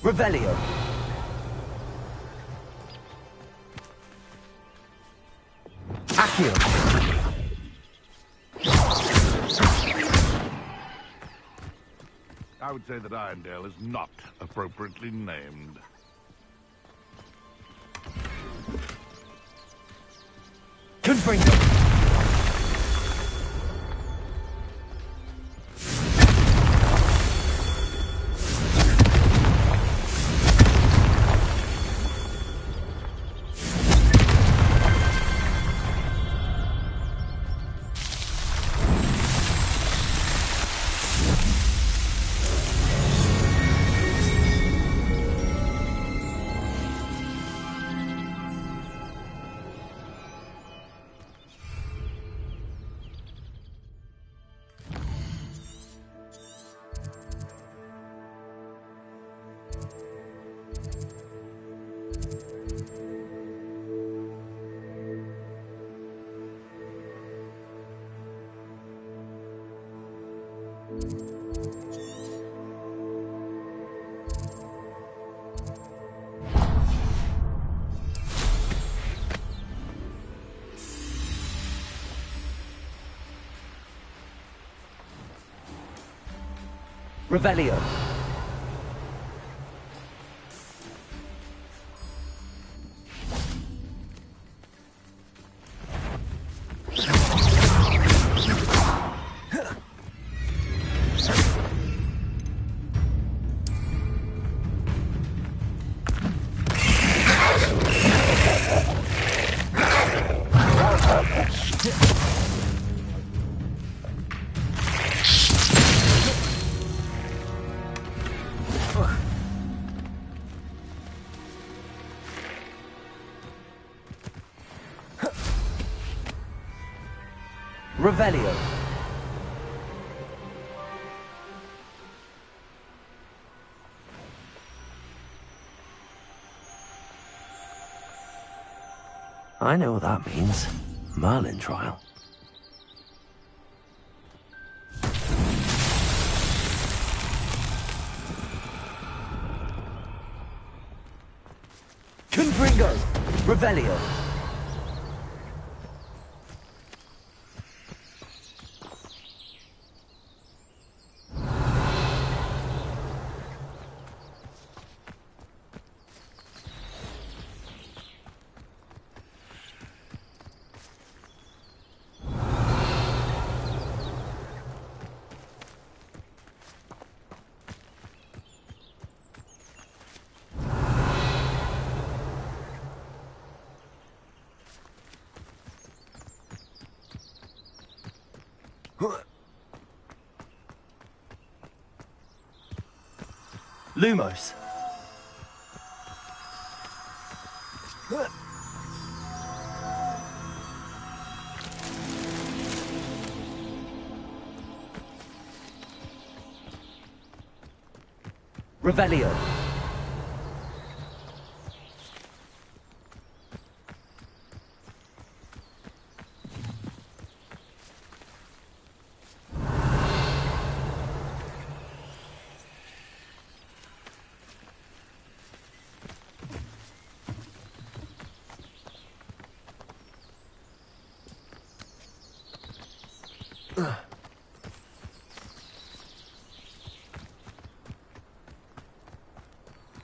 Revelio. Accio. I would say that Irondale is not appropriately named. Confringo. Revelio. Revelio. I know what that means. Merlin trial. Confringo. Revelio. Lumos. Revelio.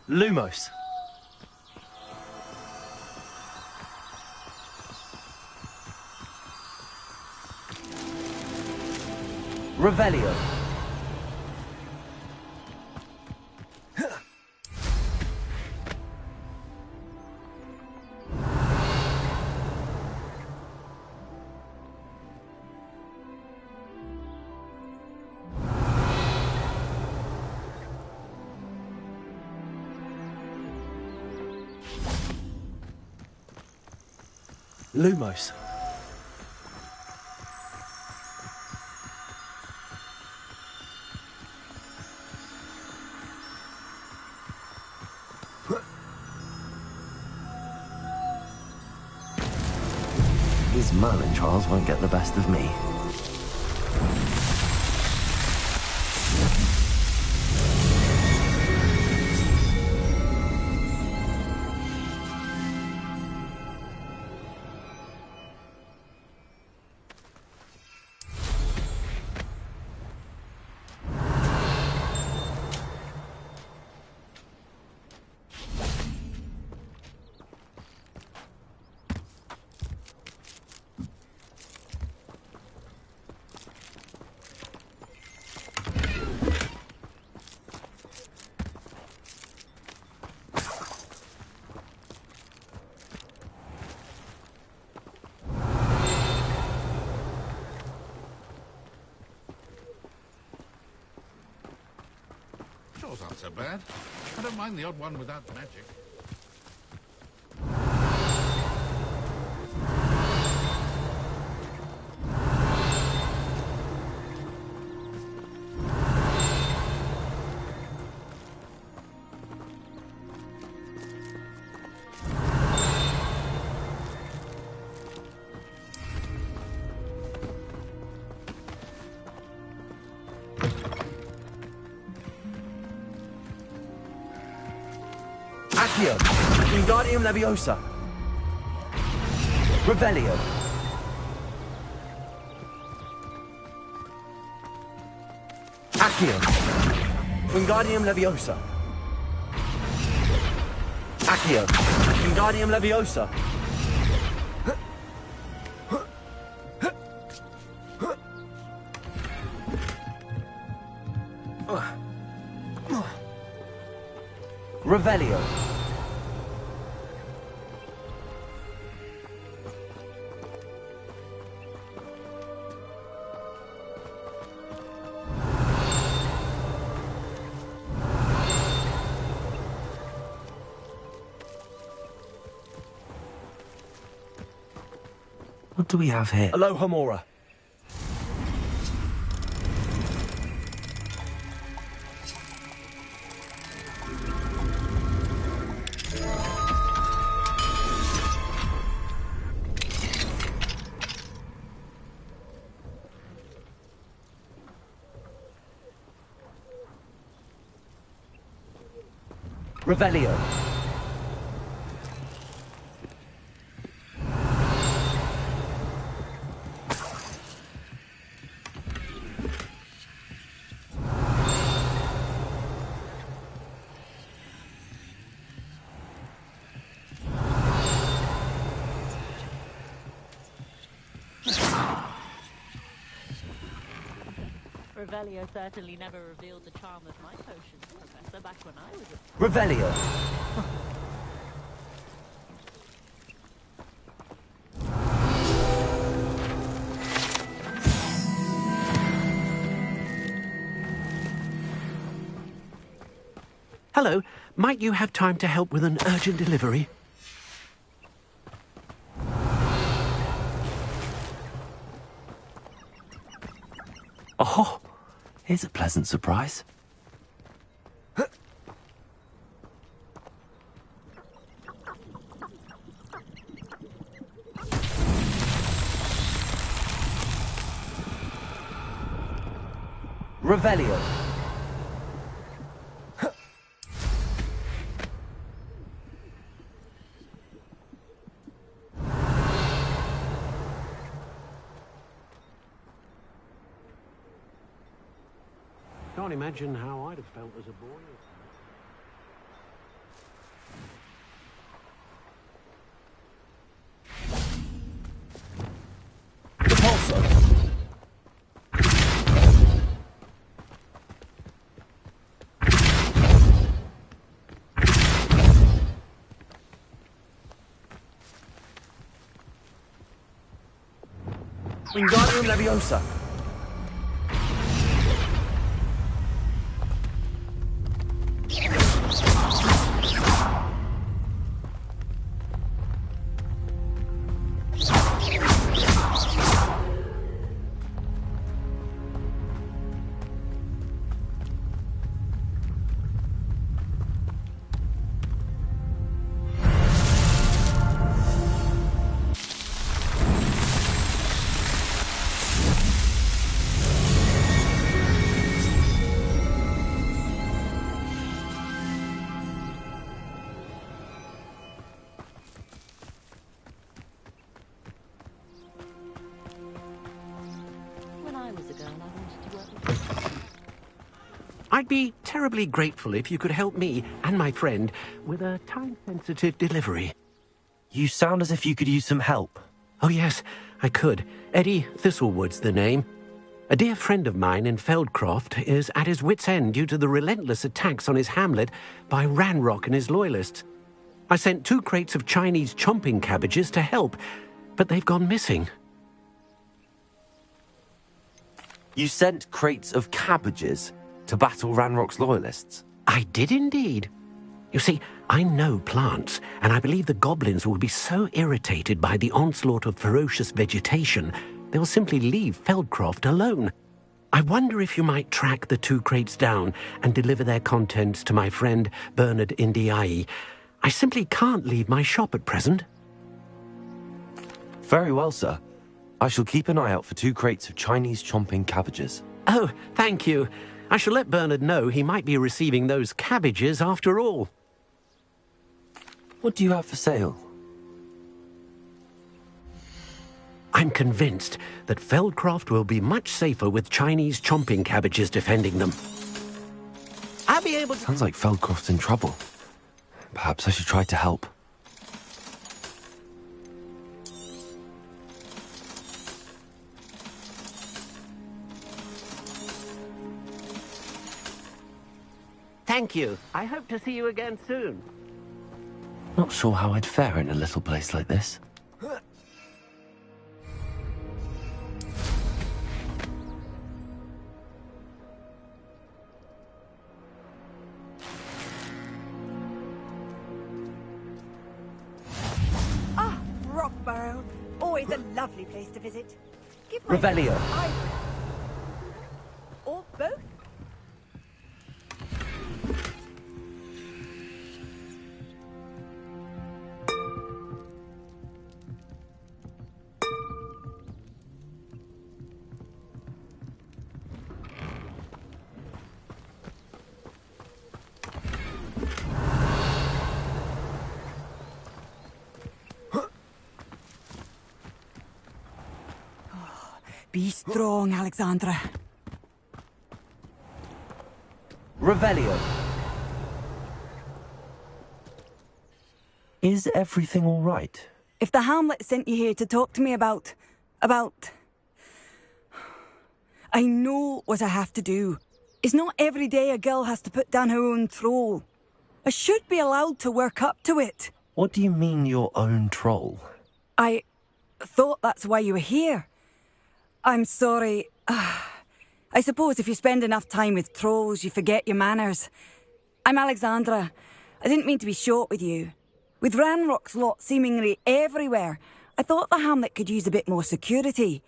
Lumos. Revelio. Lumos. These Merlin trials won't get the best of me. Yours aren't so bad. I don't mind the odd one without magic. Accio. Wingardium Leviosa. Revelio. Accio. Wingardium Leviosa. Accio. Wingardium Leviosa. Revelio. What do we have here? Alohomora. Revelio. Revelio certainly never revealed the charm of my potions, Professor, back when I was a... Revelio. Hello, might you have time to help with an urgent delivery? Oh, here's a pleasant surprise. Revelio. Can't imagine how I'd have felt as a boy. Repulsor. Wingardium Leviosa. I'd be terribly grateful if you could help me and my friend with a time-sensitive delivery. You sound as if you could use some help. Oh, yes, I could. Eddie Thistlewood's the name. A dear friend of mine in Feldcroft is at his wit's end due to the relentless attacks on his hamlet by Ranrock and his loyalists. I sent 2 crates of Chinese chomping cabbages to help, but they've gone missing. You sent crates of cabbages to battle Ranrock's loyalists? I did indeed. You see, I know plants, and I believe the goblins will be so irritated by the onslaught of ferocious vegetation, they'll simply leave Feldcroft alone. I wonder if you might track the 2 crates down and deliver their contents to my friend Bernard Indiai. I simply can't leave my shop at present. Very well, sir. I shall keep an eye out for 2 crates of Chinese chomping cabbages. Oh, thank you. I shall let Bernard know he might be receiving those cabbages after all. What do you have for sale? I'm convinced that Feldcroft will be much safer with Chinese chomping cabbages defending them. I'll be able to... Sounds like Feldcroft's in trouble. Perhaps I should try to help. Thank you. I hope to see you again soon. Not sure how I'd fare in a little place like this. Ah, Rockbarrow. Always a lovely place to visit. Give my Revelio. Or both. Be strong, Alexandra. Revelio. Is everything all right? If the Hamlet sent you here to talk to me about... I know what I have to do. It's not every day a girl has to put down her own troll. I should be allowed to work up to it. What do you mean, your own troll? I thought that's why you were here. I'm sorry. I suppose if you spend enough time with trolls, you forget your manners. I'm Alexandra. I didn't mean to be short with you. With Ranrock's lot seemingly everywhere, I thought the Hamlet could use a bit more security.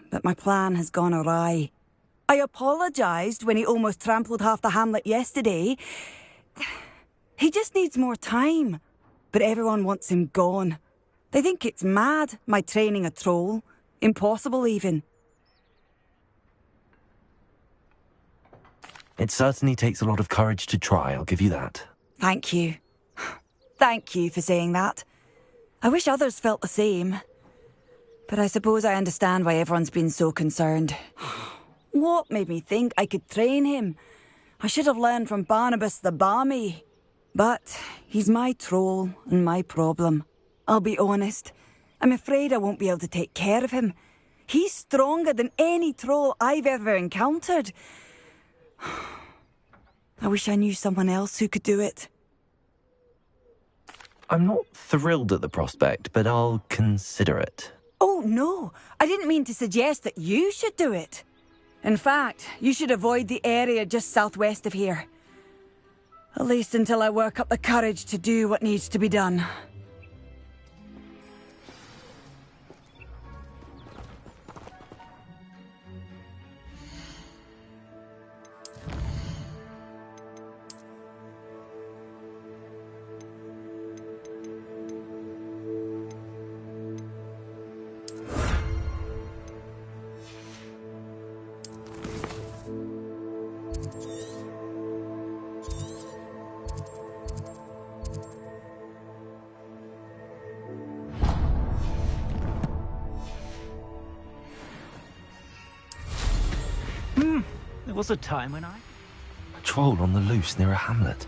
But my plan has gone awry. I apologised when he almost trampled half the Hamlet yesterday. He just needs more time. But everyone wants him gone. They think it's mad, my training a troll. Impossible, even. It certainly takes a lot of courage to try, I'll give you that. Thank you. Thank you for saying that. I wish others felt the same. But I suppose I understand why everyone's been so concerned. What made me think I could train him? I should have learned from Barnabas the Barmy. But he's my troll and my problem. I'll be honest. I'm afraid I won't be able to take care of him. He's stronger than any troll I've ever encountered. I wish I knew someone else who could do it. I'm not thrilled at the prospect, but I'll consider it. Oh, no. I didn't mean to suggest that you should do it. In fact, you should avoid the area just southwest of here. At least until I work up the courage to do what needs to be done. There was a time when A troll on the loose near a hamlet.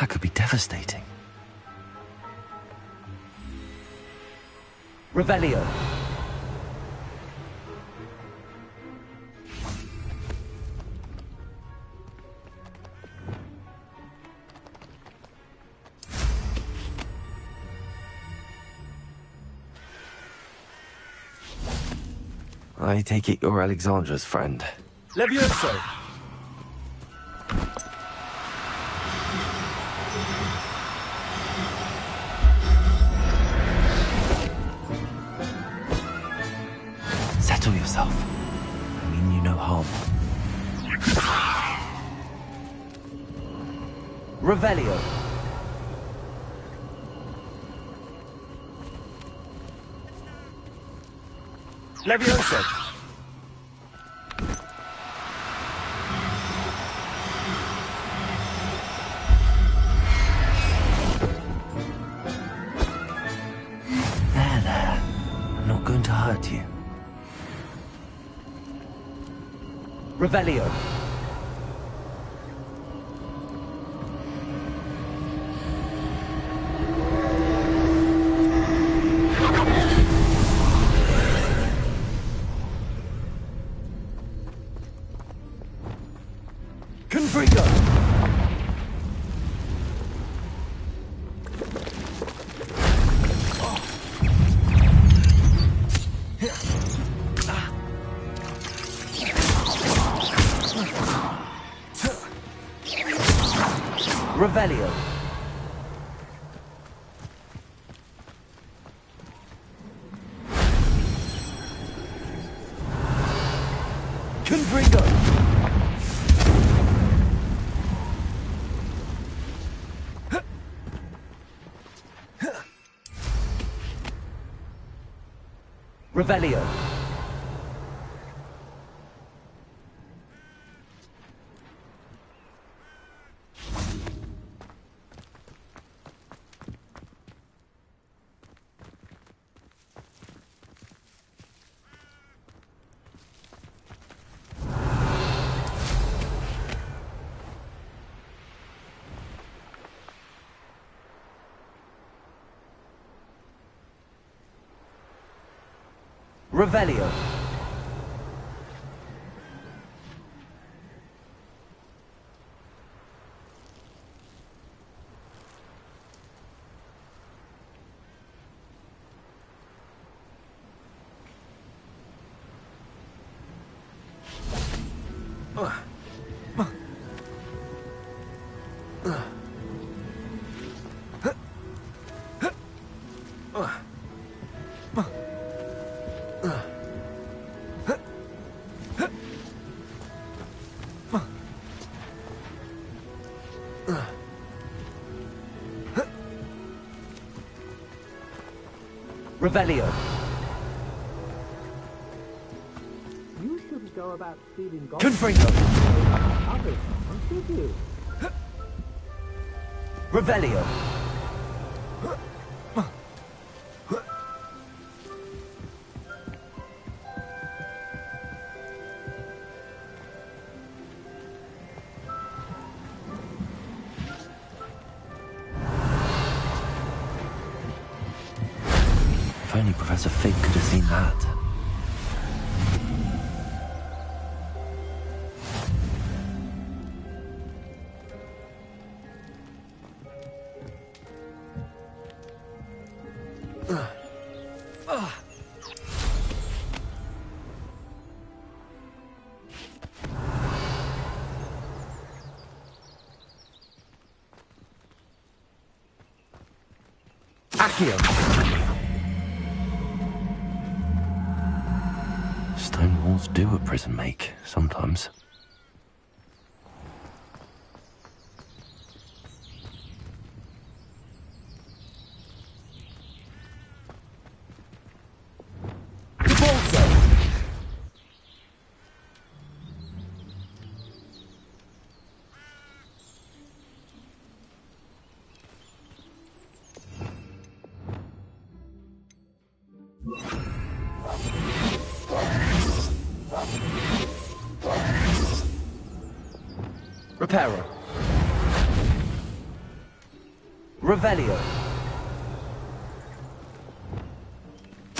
That could be devastating. Revelio. I take it you're Alexandra's friend. Levioso! Settle yourself. I mean you no harm. Revelio. Levioso! Revelio. Confringo! Revelio. Confringo! Revelio. Revelio. Revelio. You shouldn't go about stealing gold. Confringo! Others, should you? Revelio. If only Professor Fig could have seen that. Accio! Stone walls do a prison make, sometimes. Reparo. Revelio.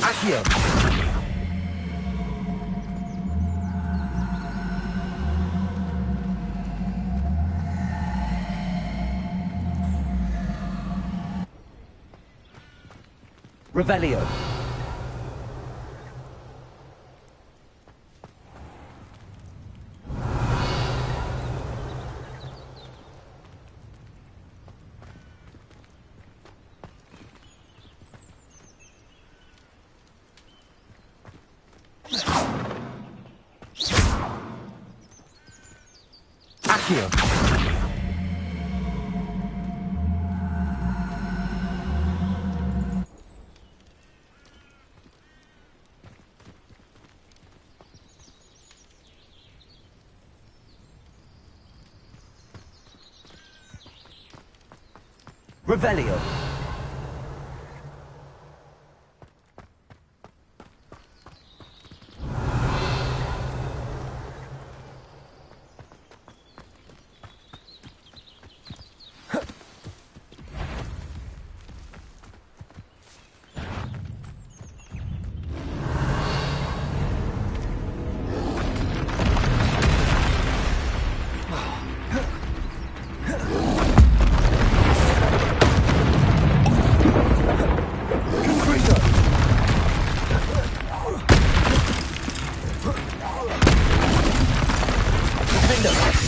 Accio. Revelio. Accio! Revelio. Defender!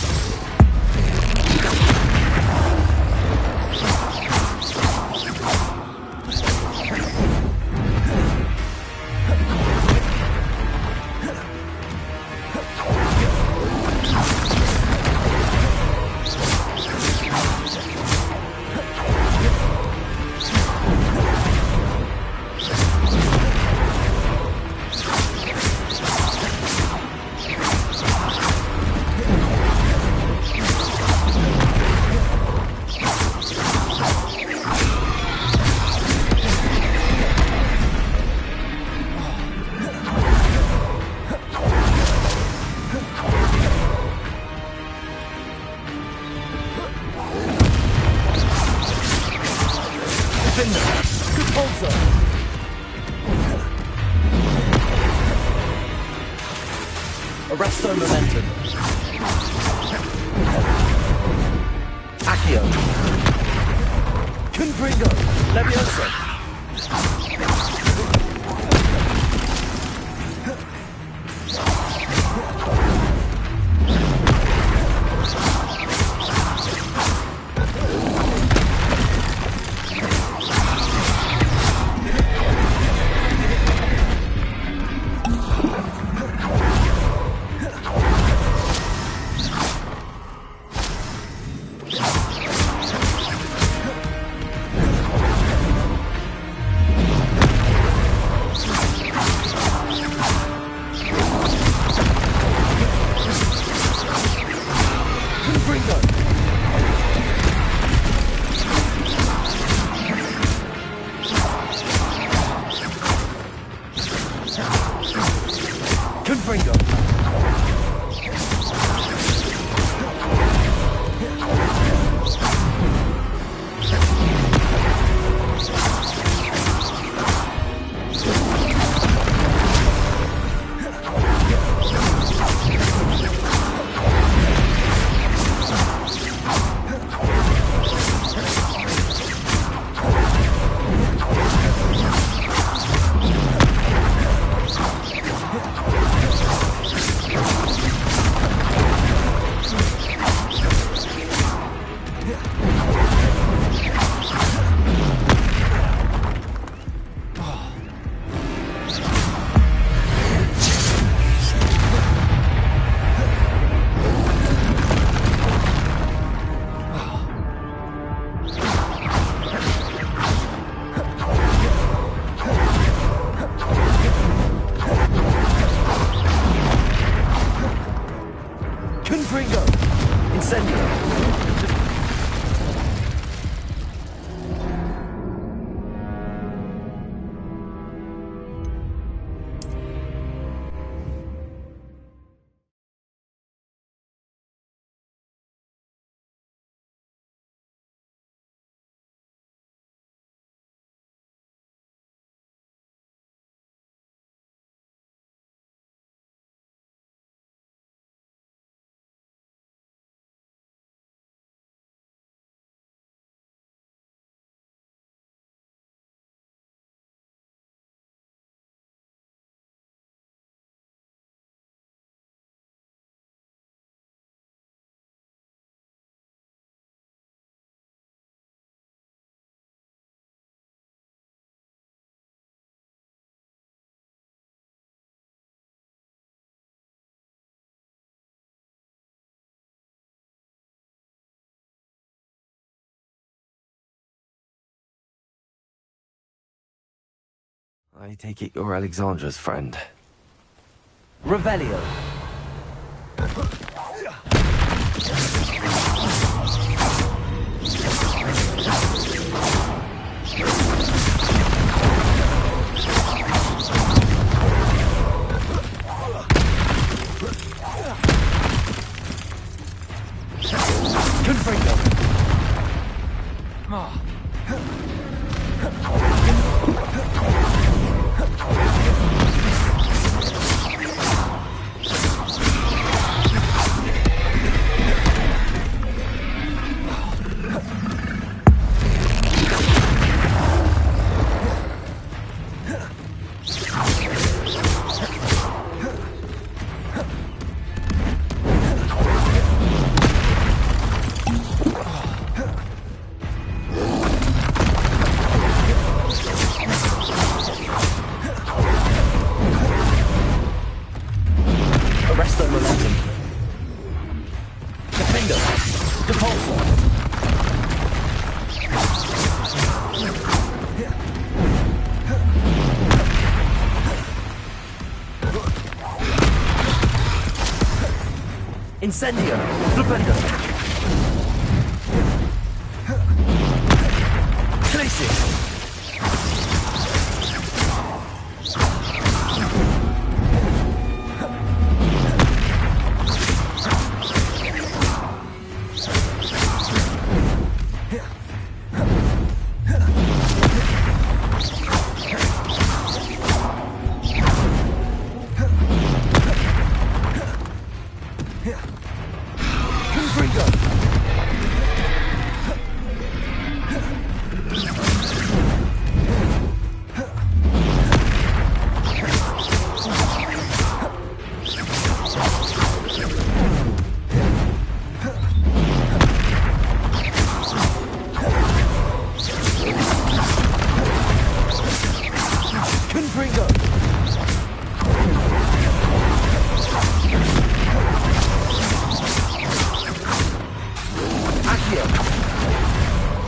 Arresto momentum. Accio. Confringo. Levioso. I take it you're Alexandra's friend. Revelio. Confringo. Incendio! Flipendo! Glacius!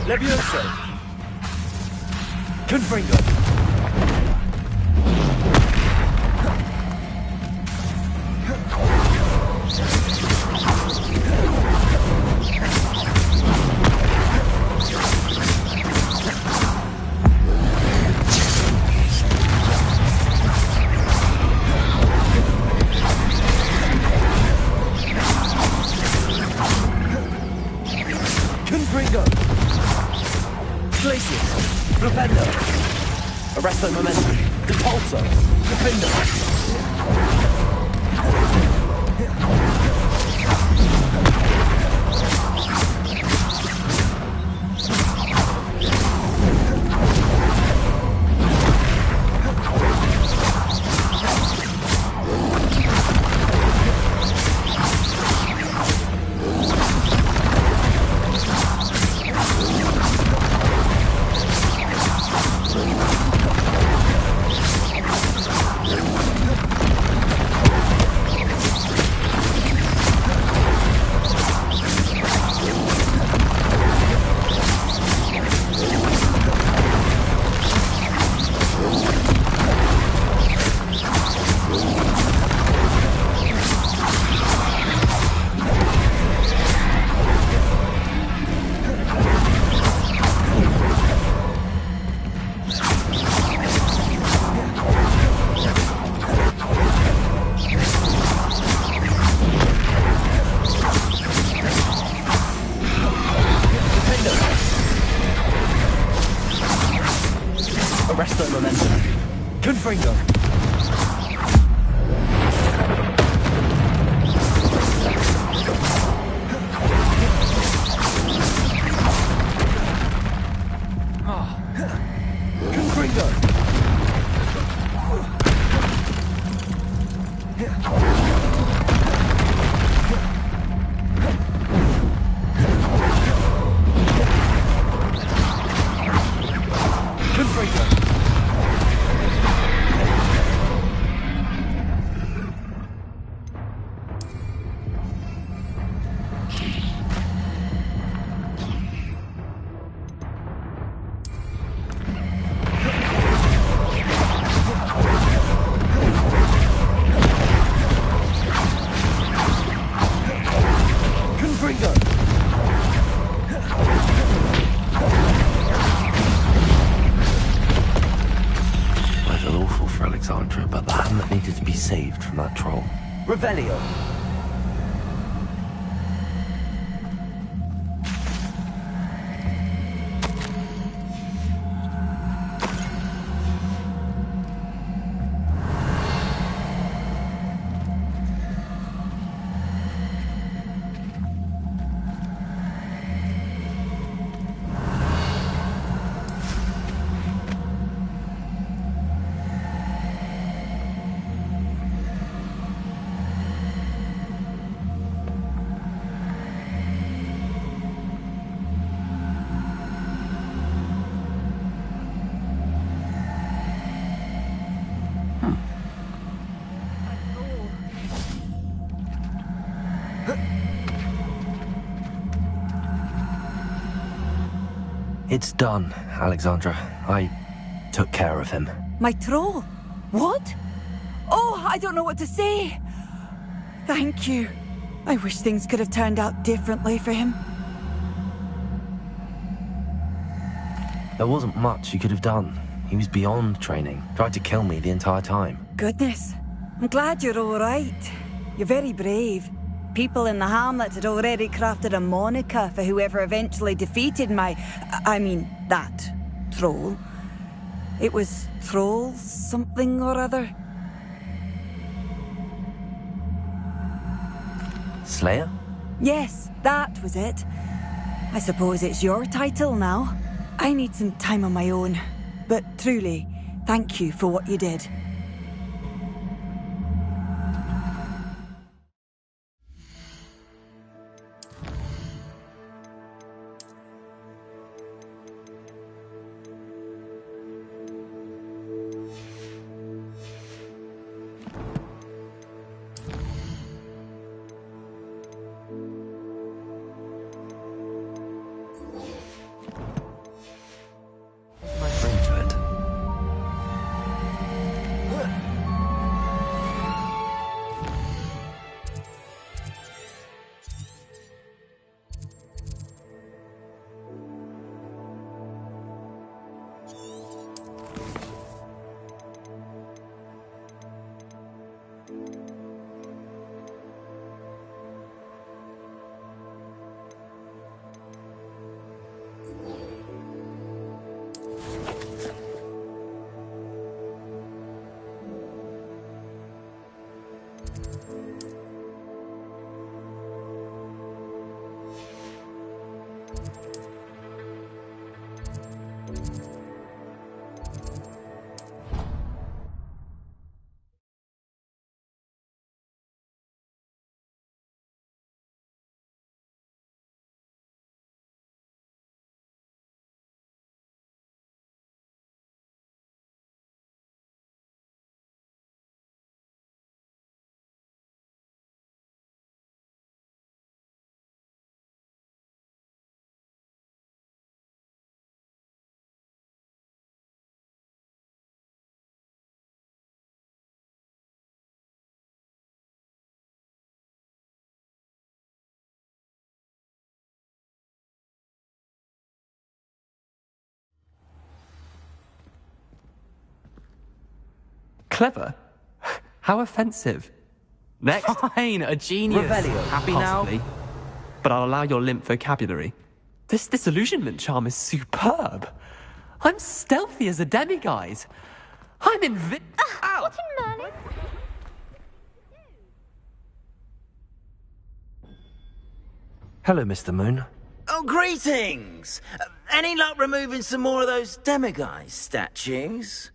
Levioso! Confringo! Arresto momentum. Impulso. Defender. Arresto momentum. Confringo. But the hamlet needed to be saved from that troll. Revelio. It's done, Alexandra. I took care of him. My troll? What? Oh, I don't know what to say. Thank you. I wish things could have turned out differently for him. There wasn't much you could have done. He was beyond training. Tried to kill me the entire time. Goodness. I'm glad you're all right. You're very brave. People in the hamlet had already crafted a moniker for whoever eventually defeated that troll. It was Troll something or other. Slayer? Yes, that was it. I suppose it's your title now. I need some time on my own. But truly, thank you for what you did. My friend to it. Clever? How offensive. Next. Fine, a genius. Revelio, Happy possibly. now? But I'll allow your limp vocabulary. This disillusionment charm is superb. I'm stealthy as a demiguise. I'm Ow! What in Merlin? Hello, Mr. Moon. Oh, greetings! Any luck removing some more of those demiguise statues?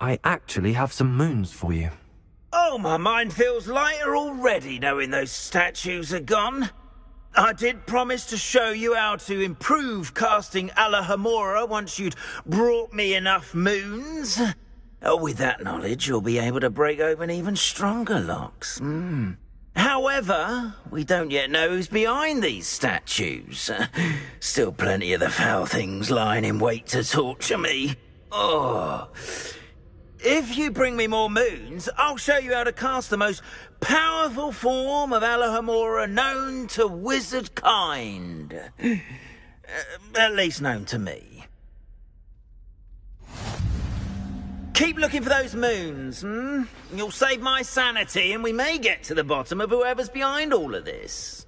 I actually have some moons for you. Oh, my mind feels lighter already knowing those statues are gone. I did promise to show you how to improve casting Alahamora once you'd brought me enough moons. With that knowledge, you'll be able to break open even stronger locks. However, we don't yet know who's behind these statues. Still plenty of the foul things lying in wait to torture me. Oh... If you bring me more moons, I'll show you how to cast the most powerful form of Alahamora known to wizard kind. At least known to me. Keep looking for those moons, You'll save my sanity and we may get to the bottom of whoever's behind all of this.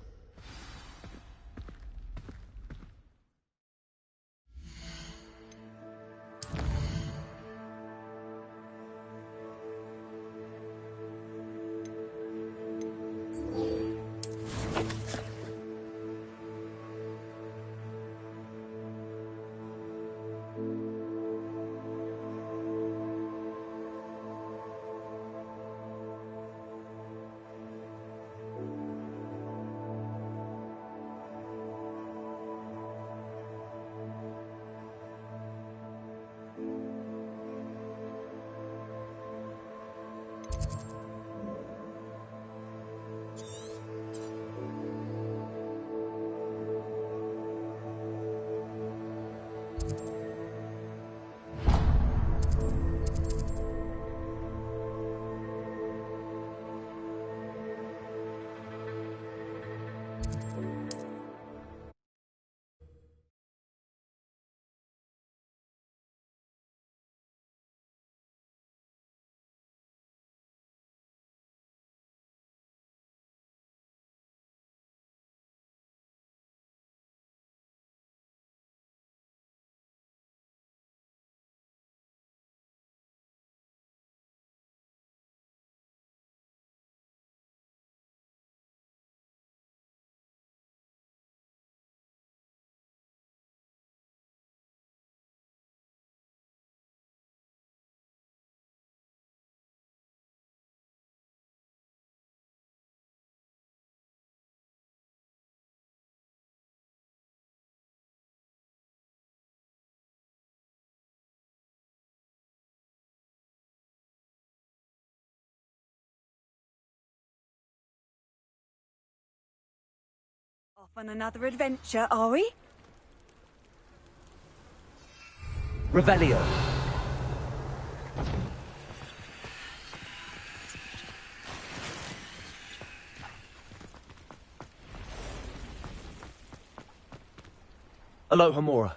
on another adventure, are we? Revelio. Aloha Mora.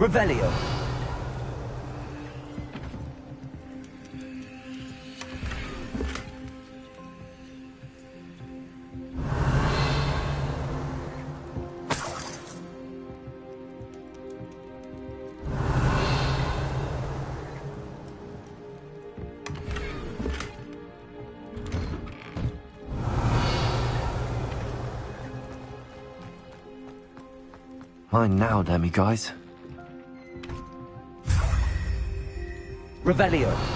Revelio. Mine now, Demi guys. Revelio.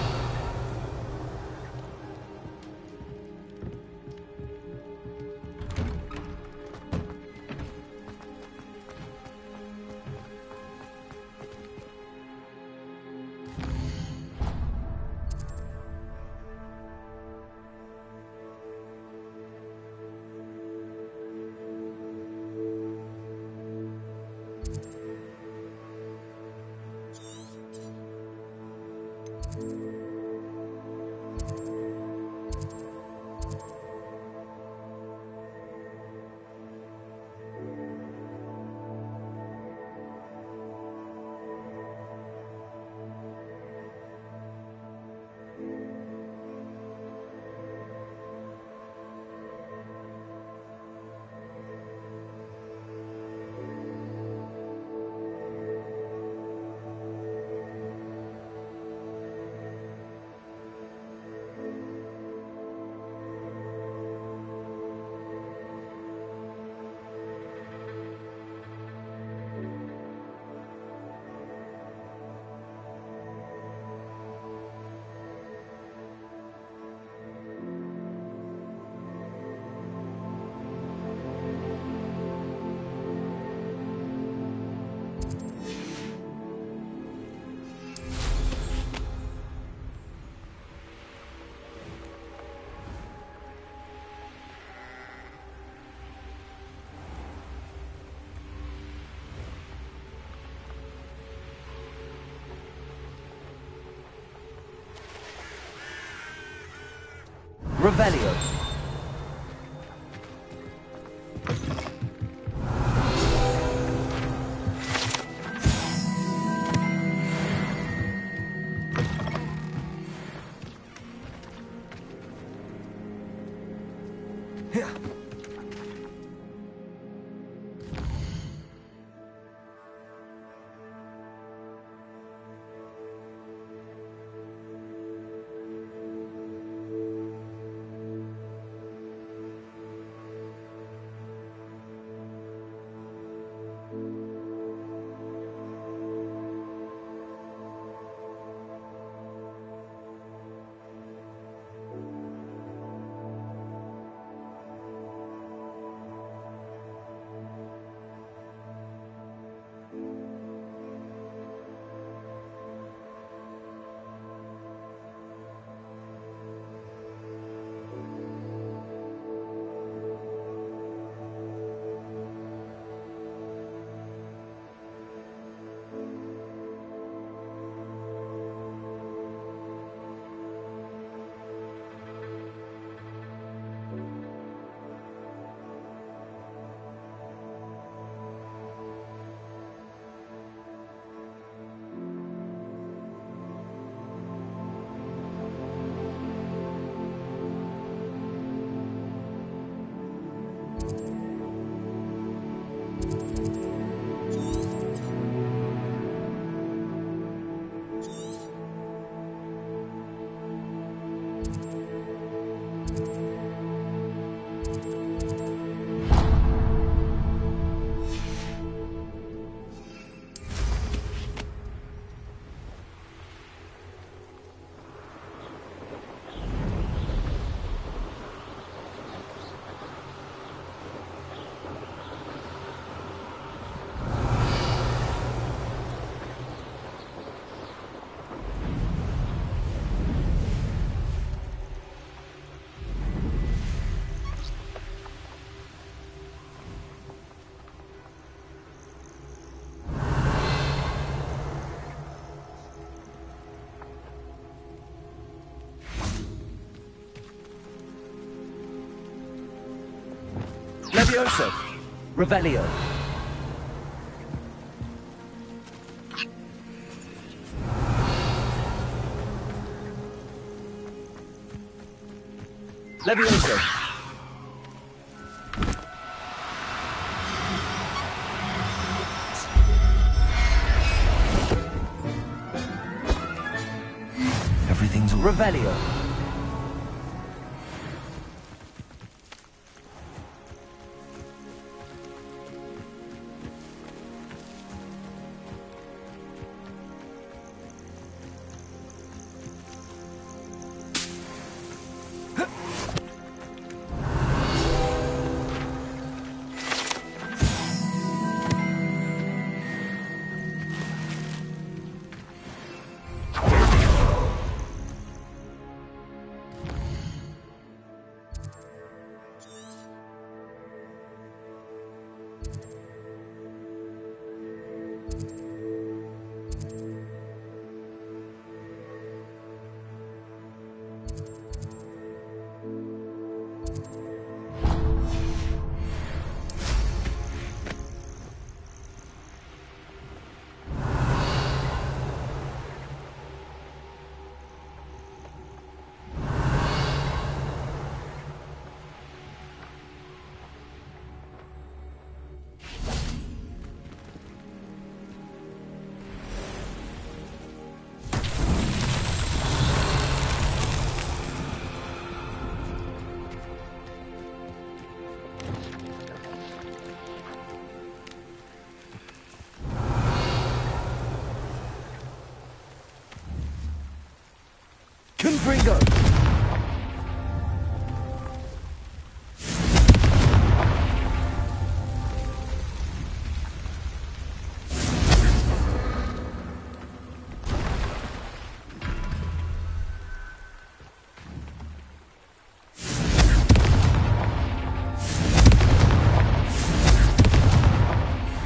Revelio. Levioso. Revelio. Levioso. Everything's Revelio. Confringo.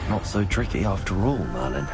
Not so tricky after all, Merlin.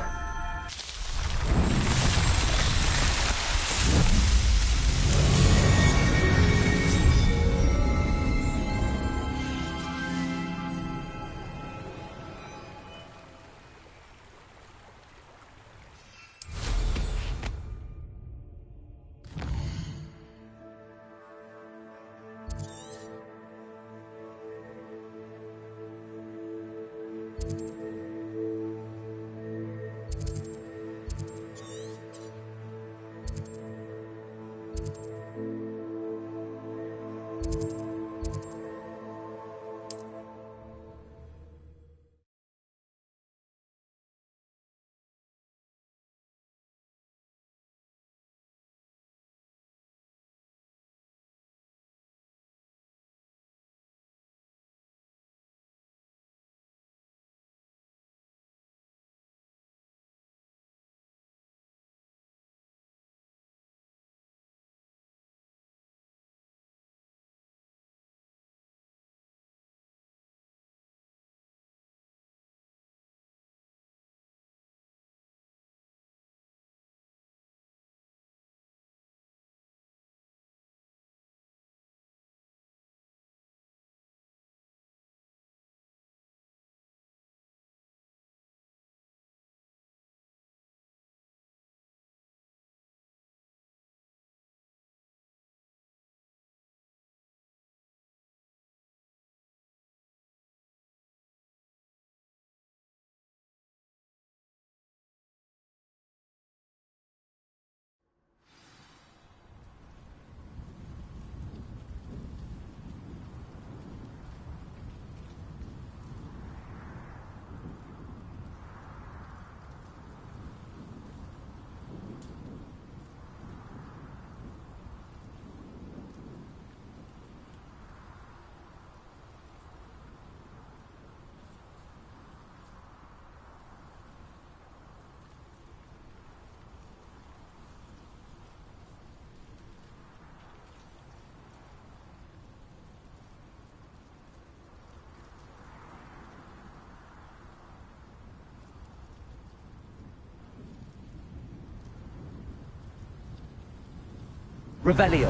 Revelio.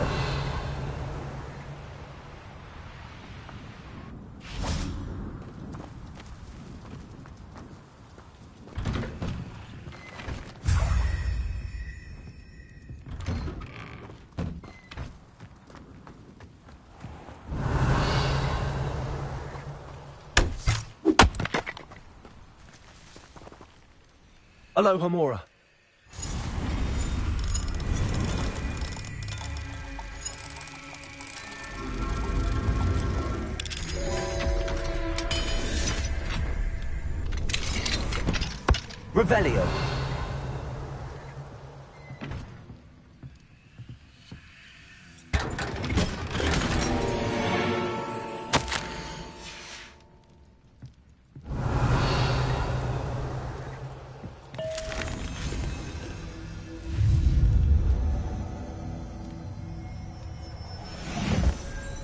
Alohomora. Revelio.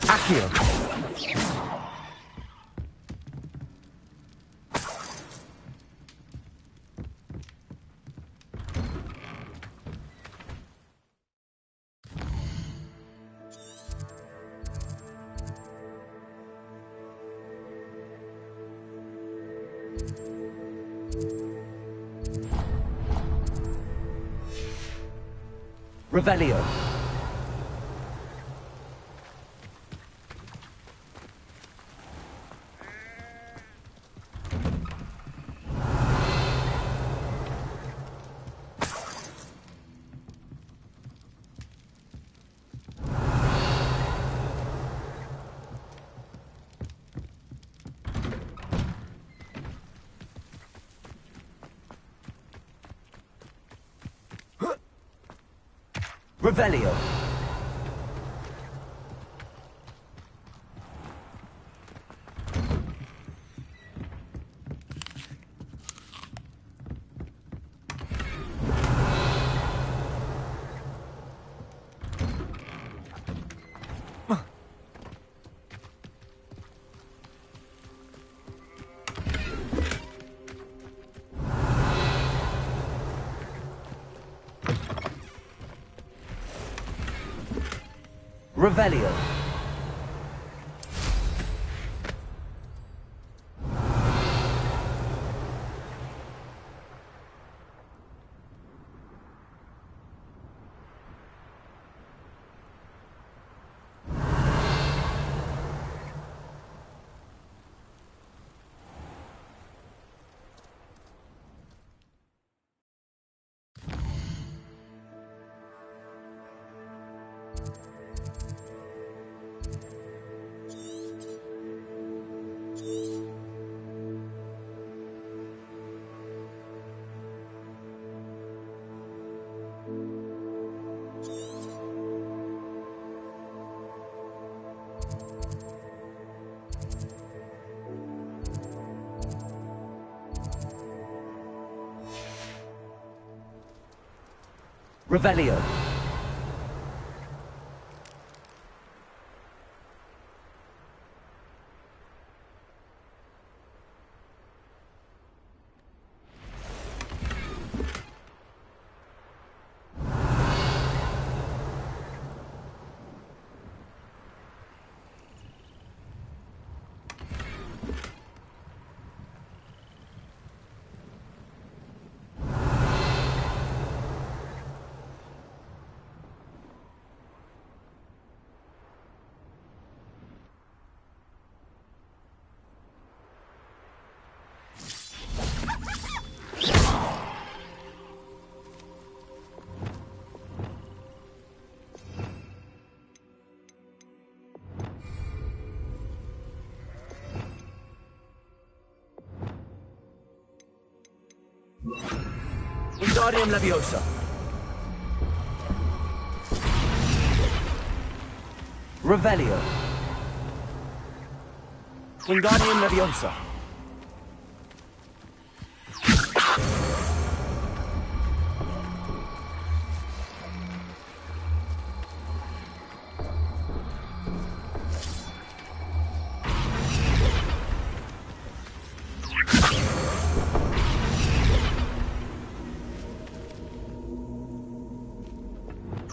Accio. Revelio. Revelio. Revelio. Revelio. Wingardium Leviosa. Revelio. Wingardium Leviosa.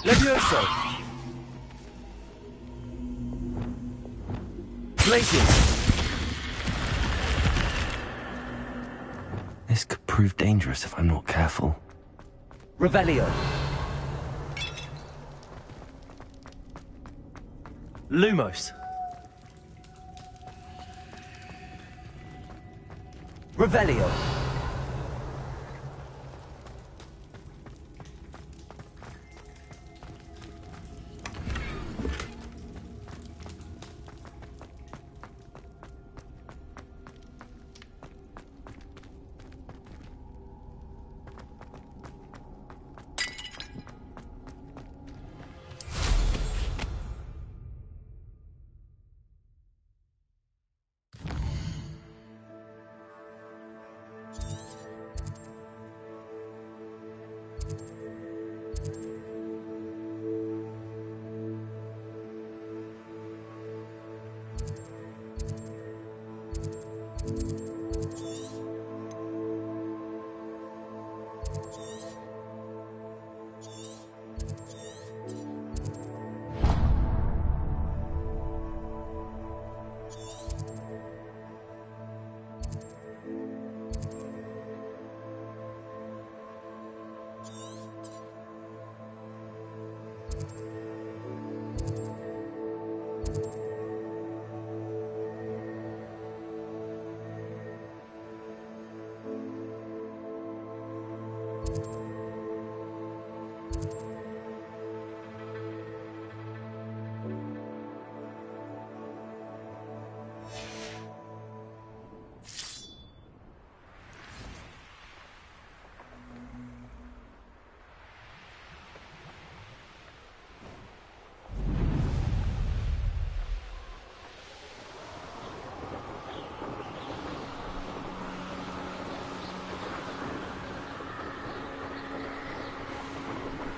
Levioso. Glacius. This could prove dangerous if I'm not careful. Revelio. Lumos. Revelio.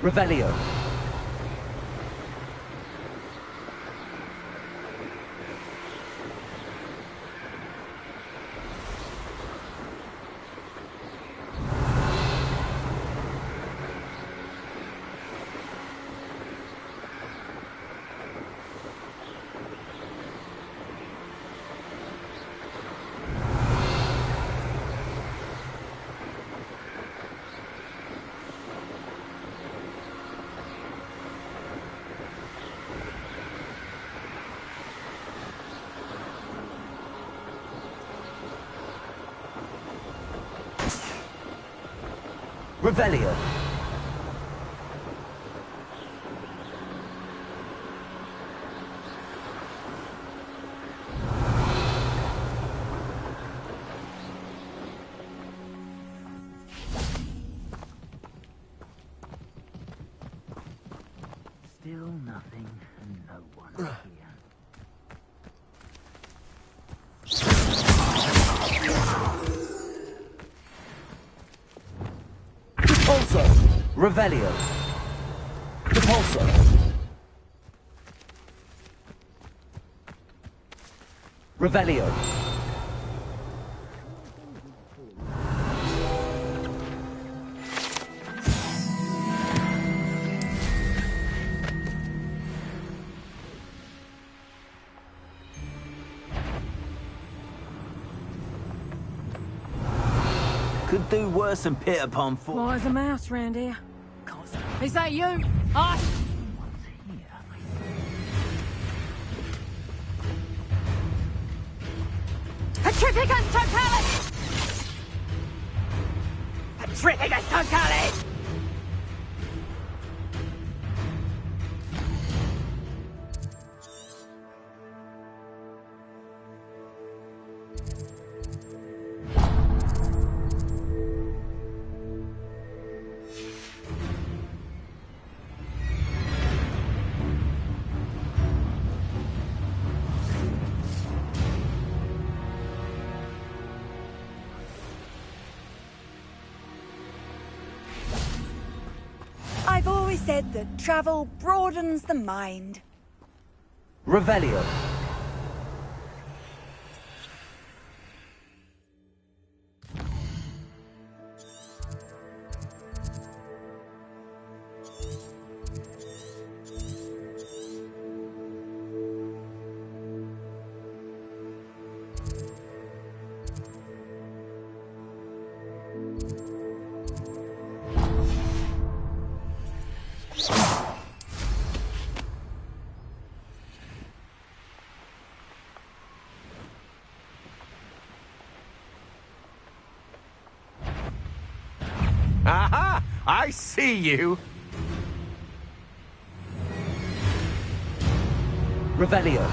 Revelio. Revelio. Still nothing and no one here. Depulso. Revelio. Depulso. Revelio. Could do worse than pit upon foot. Why is a mouse round here? Is that you? Hi. Petrificus totalis! Petrificus totalis! I've always said that travel broadens the mind. Revelio. Aha! I see you! Revelio.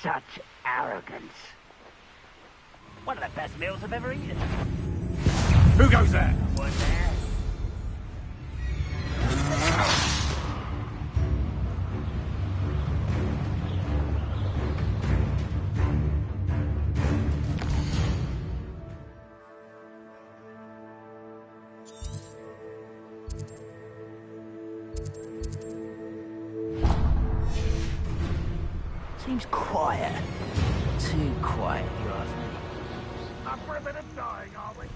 Such arrogance. One of the best meals I've ever eaten. Who goes there? One there. Seems quiet. Too quiet, if you ask me. Up for a bit of dying, are we?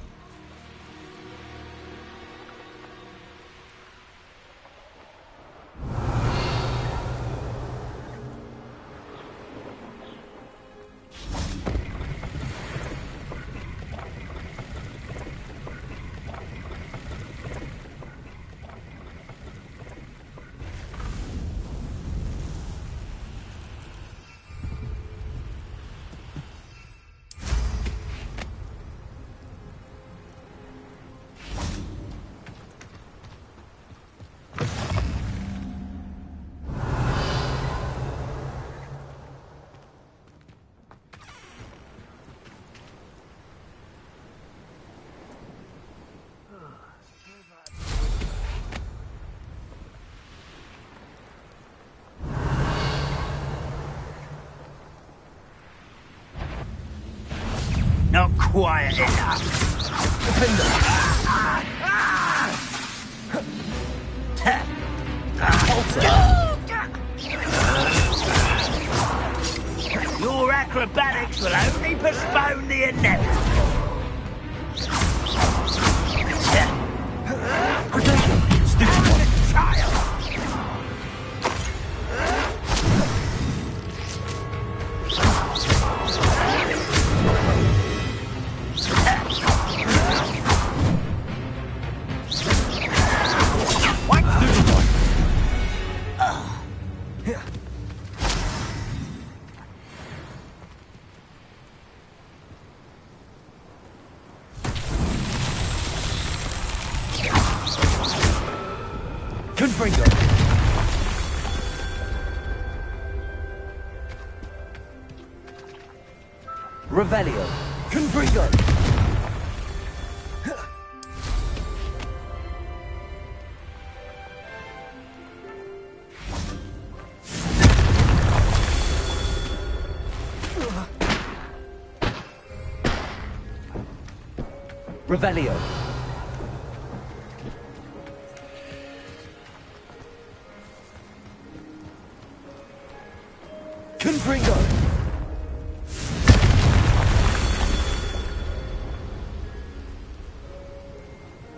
Not quiet enough. Your acrobatics will only postpone the inevitable. Stupid child! Confringo. Revelio. Confringo. Revelio. Confringo.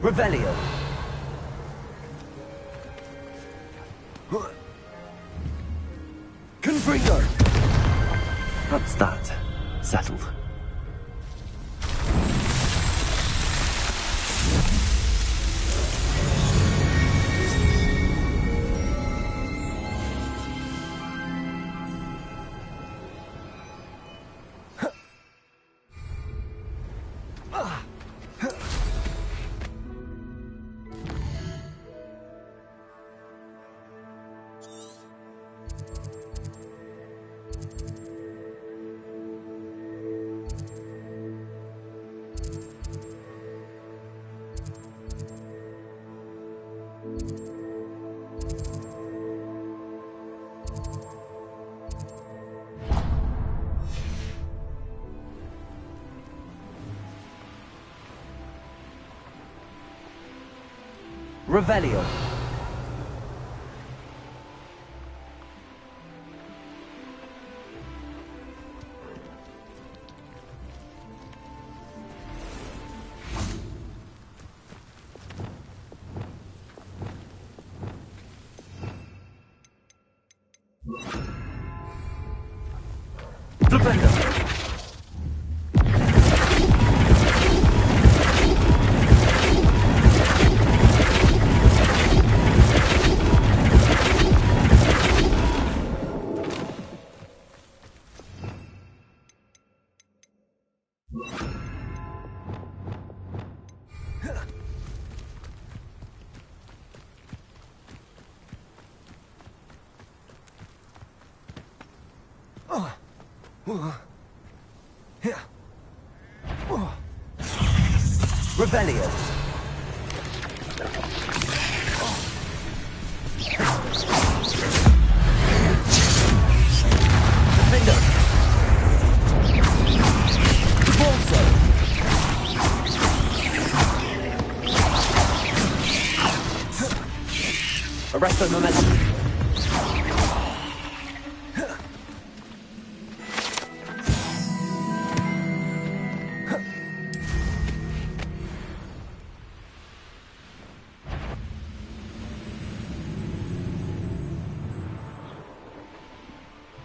Revelio. Confringo. That's that. Settled. Revelio. Revelio. Defender. Balso. Arresto momentum.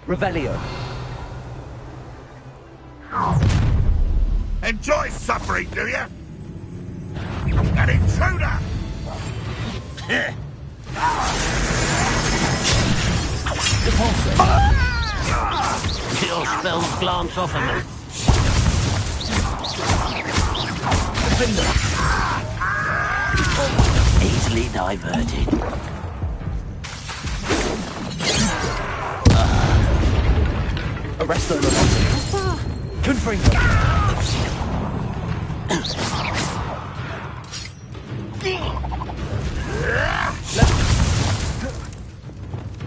Revelio. Enjoy suffering, do you? An intruder! Your spells glance off of me. Easily diverted. Arresto momentum. Confringo.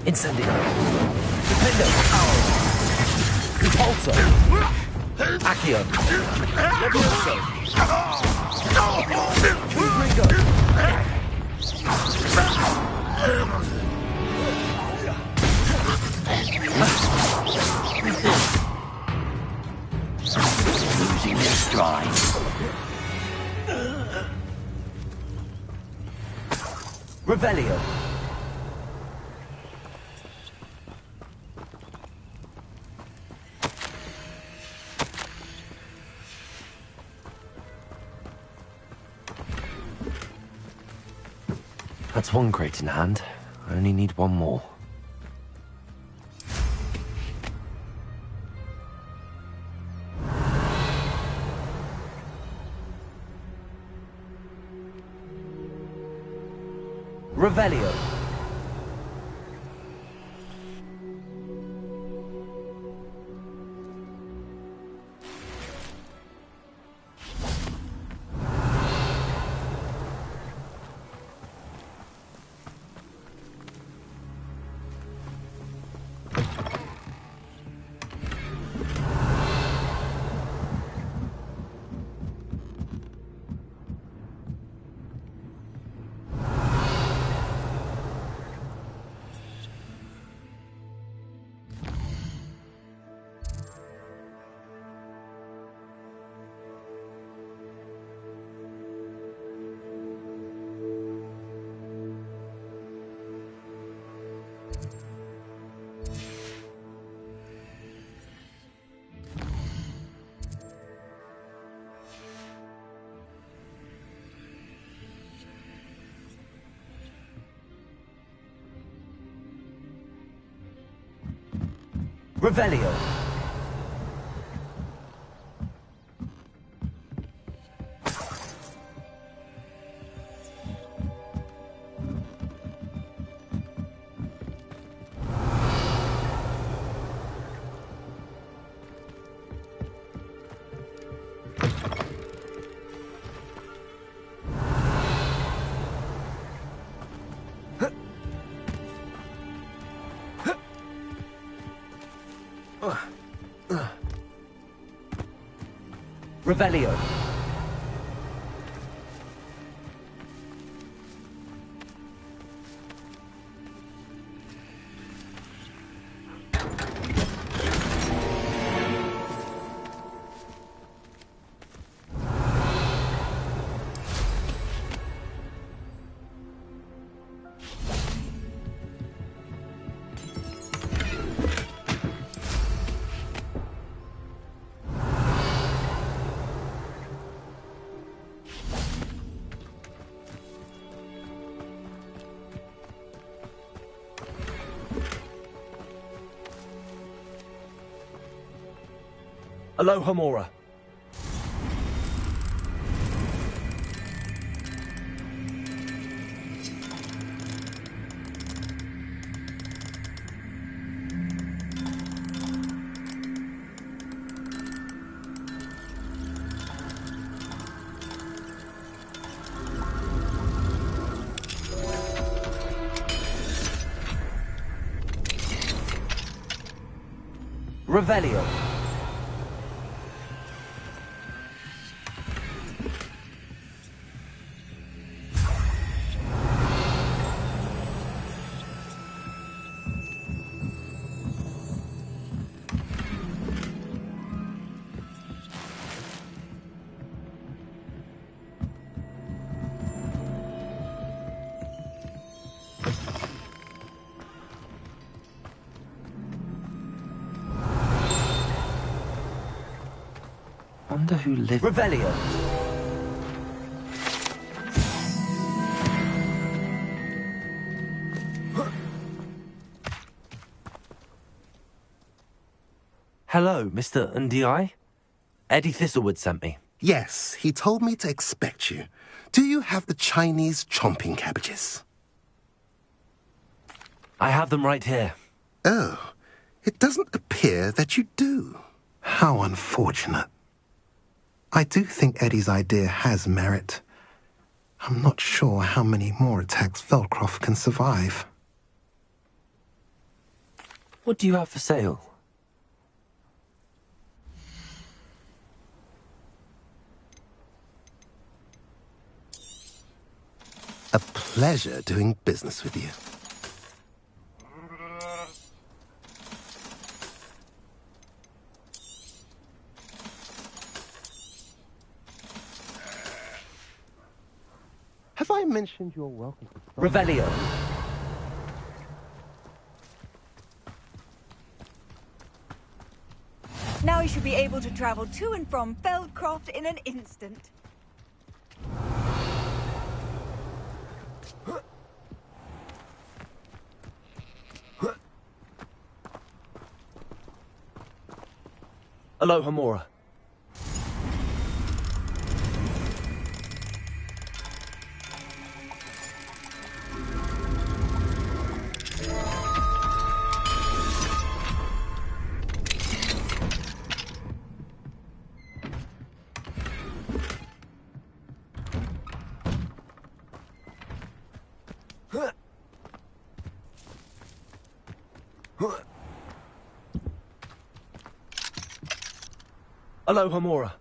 Incendio. Defender. Repulsor. Accio. Levioso. Confringo. Losing their stride. Revelio. That's one crate in hand. I only need one more. Revelio. Revelio. Revelio. Aloha Mora. Revelio. Wonder who lived. Revelio. Hello, Mr. Ndi? Eddie Thistlewood sent me. Yes, he told me to expect you. Do you have the Chinese chomping cabbages? I have them right here. Oh, it doesn't appear that you do. How unfortunate. I do think Eddie's idea has merit. I'm not sure how many more attacks Feldcroft can survive. What do you have for sale? A pleasure doing business with you. Have I mentioned you're welcome to... Revelio. Now you should be able to travel to and from Feldcroft in an instant. Aloha Mora. Aloha Mora.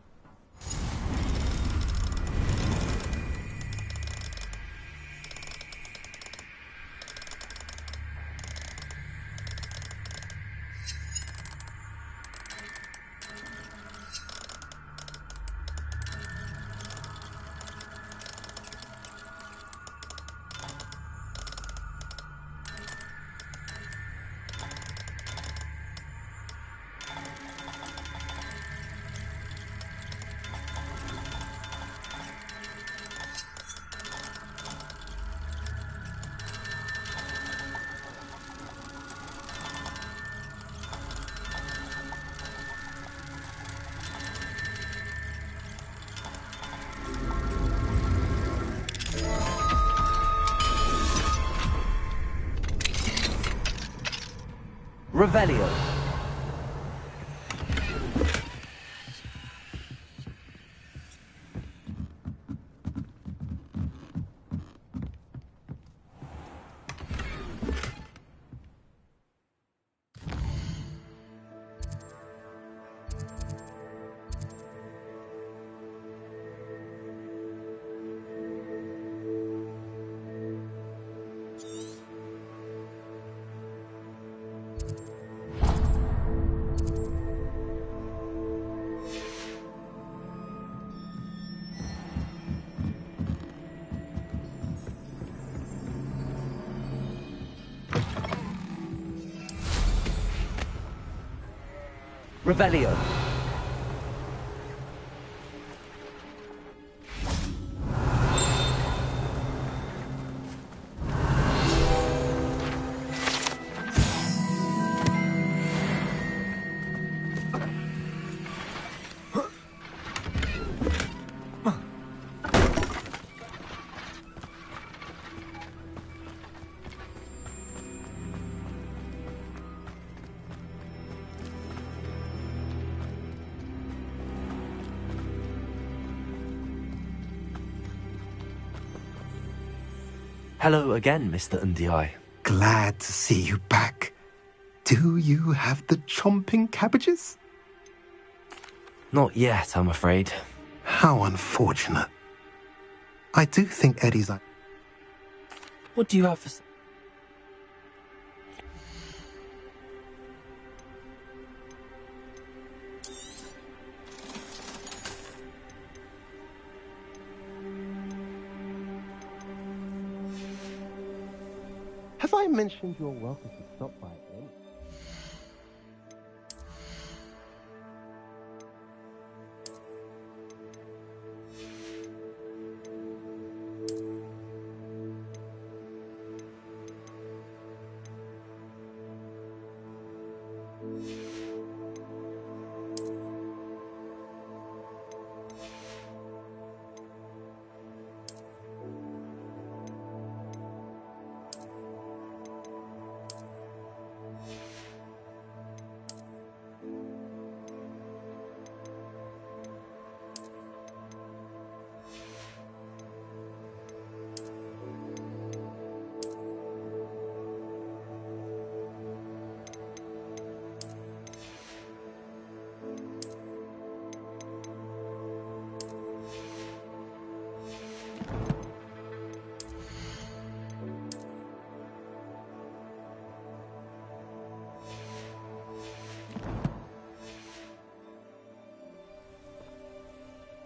Revelio. Revelio. Hello again, Mr. Ndi. Glad to see you back. Do you have the chomping cabbages? Not yet, I'm afraid. How unfortunate. I do think Eddie's... What do you have for... Have I mentioned you're welcome to stop by then?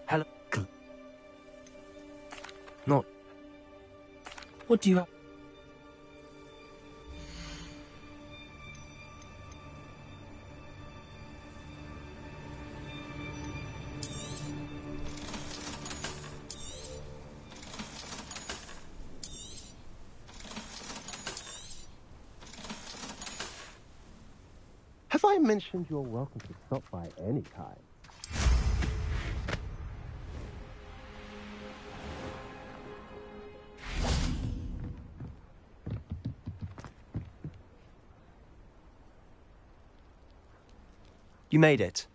Hello? Not... What do you have... Have I mentioned you're welcome to stop by any time? You made it.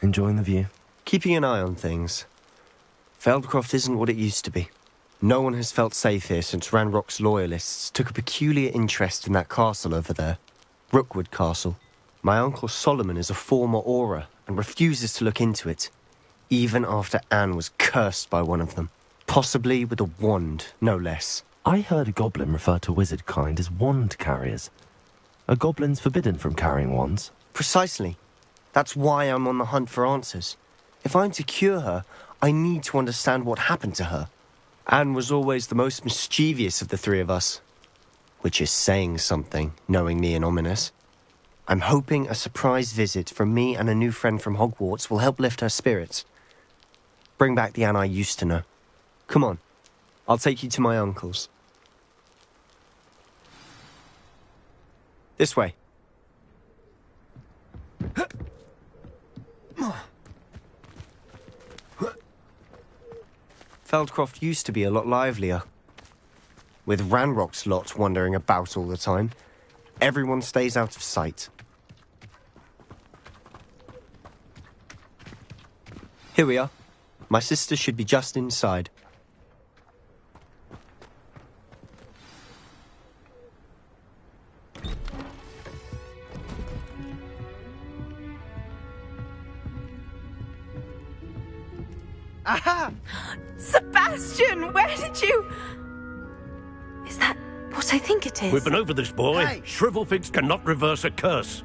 Enjoying the view? Keeping an eye on things. Feldcroft isn't what it used to be. No one has felt safe here since Ranrock's loyalists took a peculiar interest in that castle over there. Rookwood Castle. My uncle Solomon is a former Auror and refuses to look into it, even after Anne was cursed by one of them. Possibly with a wand, no less. I heard a goblin refer to wizard kind as wand carriers. Are goblins forbidden from carrying wands? Precisely. That's why I'm on the hunt for answers. If I'm to cure her, I need to understand what happened to her. Anne was always the most mischievous of the three of us. Which is saying something, knowing me and Ominous. I'm hoping a surprise visit from me and a new friend from Hogwarts will help lift her spirits. Bring back the Anne I used to know. Come on, I'll take you to my uncle's. This way. Feldcroft used to be a lot livelier. With Ranrock's lot wandering about all the time, everyone stays out of sight. Here we are. My sister should be just inside. Aha! Sebastian, where did you... Is that what I think it is? We've been over this, boy. Hey. Shrivelfigs cannot reverse a curse.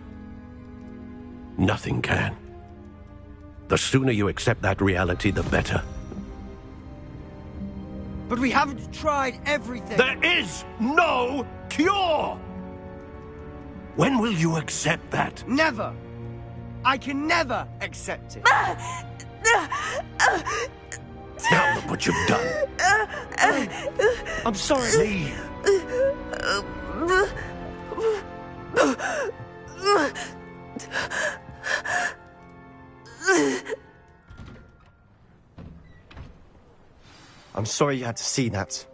Nothing can. The sooner you accept that reality, the better. But we haven't tried everything. There is no cure! When will you accept that? Never. I can never accept it. Now look what you've done. I'm sorry. Leave. I'm sorry you had to see that.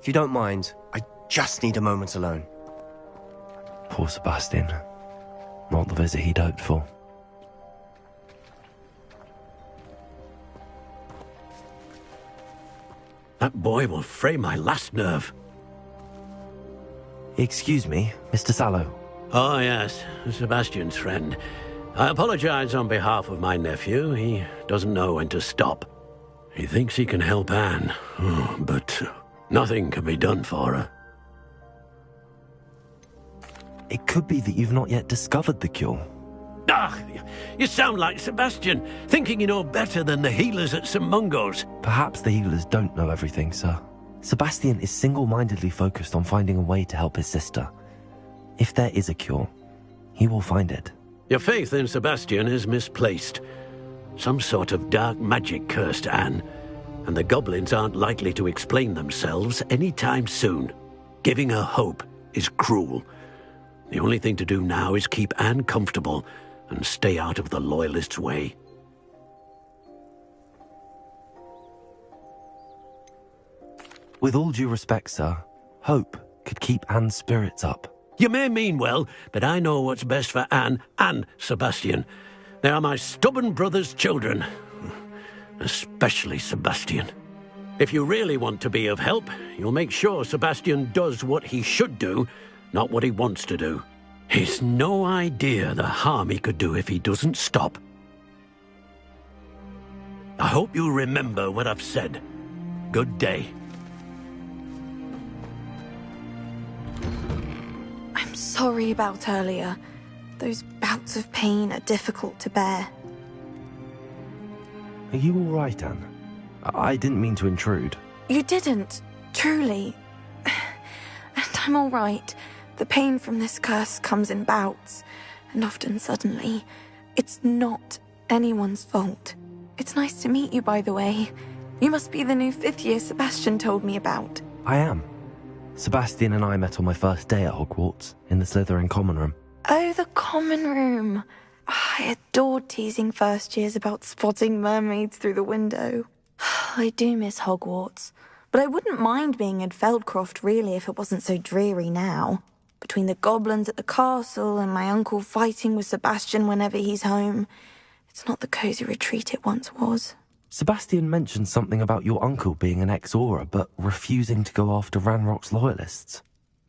If you don't mind, I just need a moment alone. Poor Sebastian. Not the visit he'd hoped for. That boy will fray my last nerve. Excuse me, Mr. Sallow. Oh, yes, Sebastian's friend. I apologize on behalf of my nephew. He doesn't know when to stop. He thinks he can help Anne, but nothing can be done for her. It could be that you've not yet discovered the cure. Ah, you sound like Sebastian, thinking you know better than the healers at St. Mungo's. Perhaps the healers don't know everything, sir. Sebastian is single-mindedly focused on finding a way to help his sister. If there is a cure, he will find it. Your faith in Sebastian is misplaced. Some sort of dark magic cursed Anne, and the goblins aren't likely to explain themselves anytime soon. Giving her hope is cruel. The only thing to do now is keep Anne comfortable and stay out of the Loyalists' way. With all due respect, sir, hope could keep Anne's spirits up. You may mean well, but I know what's best for Anne and Sebastian. They are my stubborn brother's children. Especially Sebastian. If you really want to be of help, you'll make sure Sebastian does what he should do, not what he wants to do. He's no idea the harm he could do if he doesn't stop. I hope you remember what I've said. Good day. I'm sorry about earlier. Those bouts of pain are difficult to bear. Are you all right, Anne? I didn't mean to intrude. You didn't, truly. And I'm all right. The pain from this curse comes in bouts, and often suddenly. It's not anyone's fault. It's nice to meet you, by the way. You must be the new 5th year Sebastian told me about. I am. Sebastian and I met on my first day at Hogwarts, in the Slytherin common room. Oh, the common room. I adored teasing first years about spotting mermaids through the window. I do miss Hogwarts, but I wouldn't mind being in Feldcroft really if it wasn't so dreary now. Between the goblins at the castle and my uncle fighting with Sebastian whenever he's home, it's not the cosy retreat it once was. Sebastian mentioned something about your uncle being an ex-Auror, but refusing to go after Ranrock's Loyalists.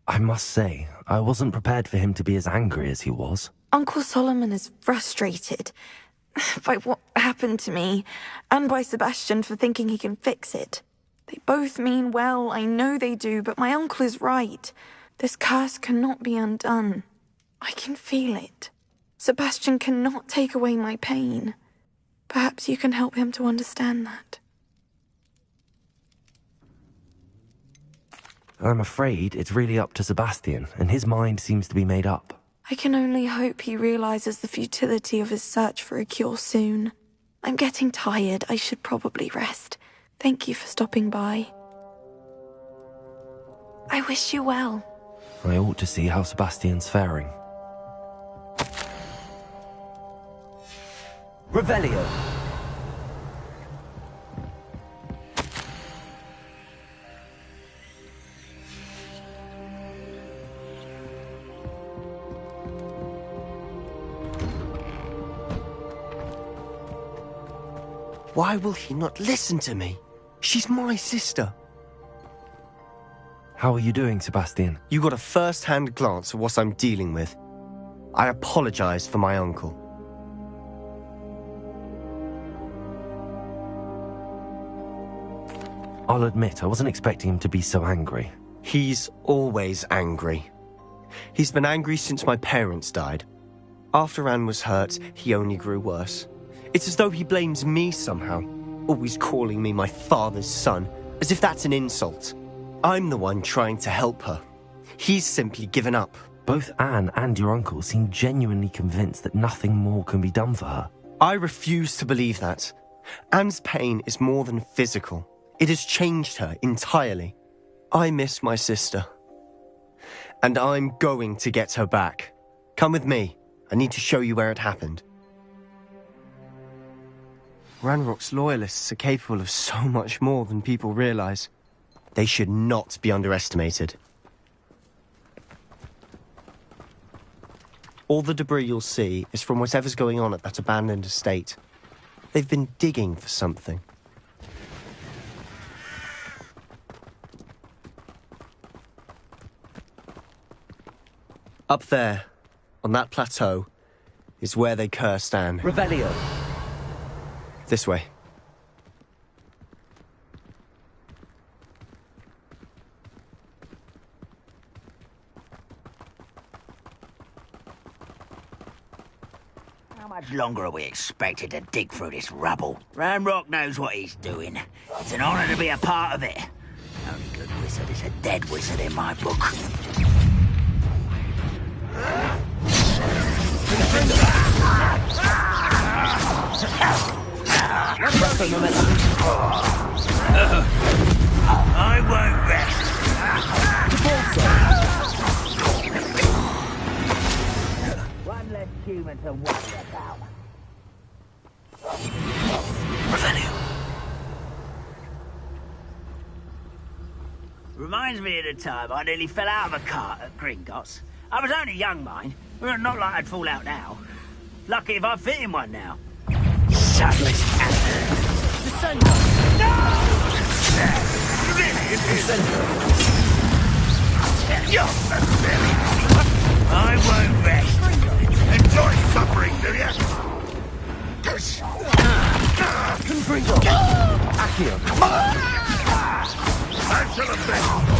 I must say, I wasn't prepared for him to be as angry as he was. Uncle Solomon is frustrated by what happened to me, and by Sebastian for thinking he can fix it. They both mean well, I know they do, but my uncle is right. This curse cannot be undone. I can feel it. Sebastian cannot take away my pain. Perhaps you can help him to understand that. I'm afraid it's really up to Sebastian, and his mind seems to be made up. I can only hope he realizes the futility of his search for a cure soon. I'm getting tired. I should probably rest. Thank you for stopping by. I wish you well. I ought to see how Sebastian's faring. Revelio. Why will he not listen to me? She's my sister. How are you doing, Sebastian? You got a first-hand glance at what I'm dealing with. I apologize for my uncle. I'll admit, I wasn't expecting him to be so angry. He's always angry. He's been angry since my parents died. After Anne was hurt, he only grew worse. It's as though he blames me somehow, always calling me my father's son, as if that's an insult. I'm the one trying to help her. He's simply given up. Both Anne and your uncle seem genuinely convinced that nothing more can be done for her. I refuse to believe that. Anne's pain is more than physical. It has changed her entirely. I miss my sister. And I'm going to get her back. Come with me. I need to show you where it happened. Ranrock's Loyalists are capable of so much more than people realize. They should not be underestimated. All the debris you'll see is from whatever's going on at that abandoned estate. They've been digging for something. Up there, on that plateau, is where they cursed Anne. Revelio. This way. How much longer are we expected to dig through this rubble? Ranrock knows what he's doing. It's an honor to be a part of it. Only good wizard is a dead wizard in my book. I won't rest. One less human to worry about. Reminds me of the time I nearly fell out of a cart at Gringotts. I was only young, mind. Well, not like I'd fall out now. Lucky if I fit in one now. Sunless Descender! No! I won't rest. Enjoy suffering, do you? Accio. I shall avenge.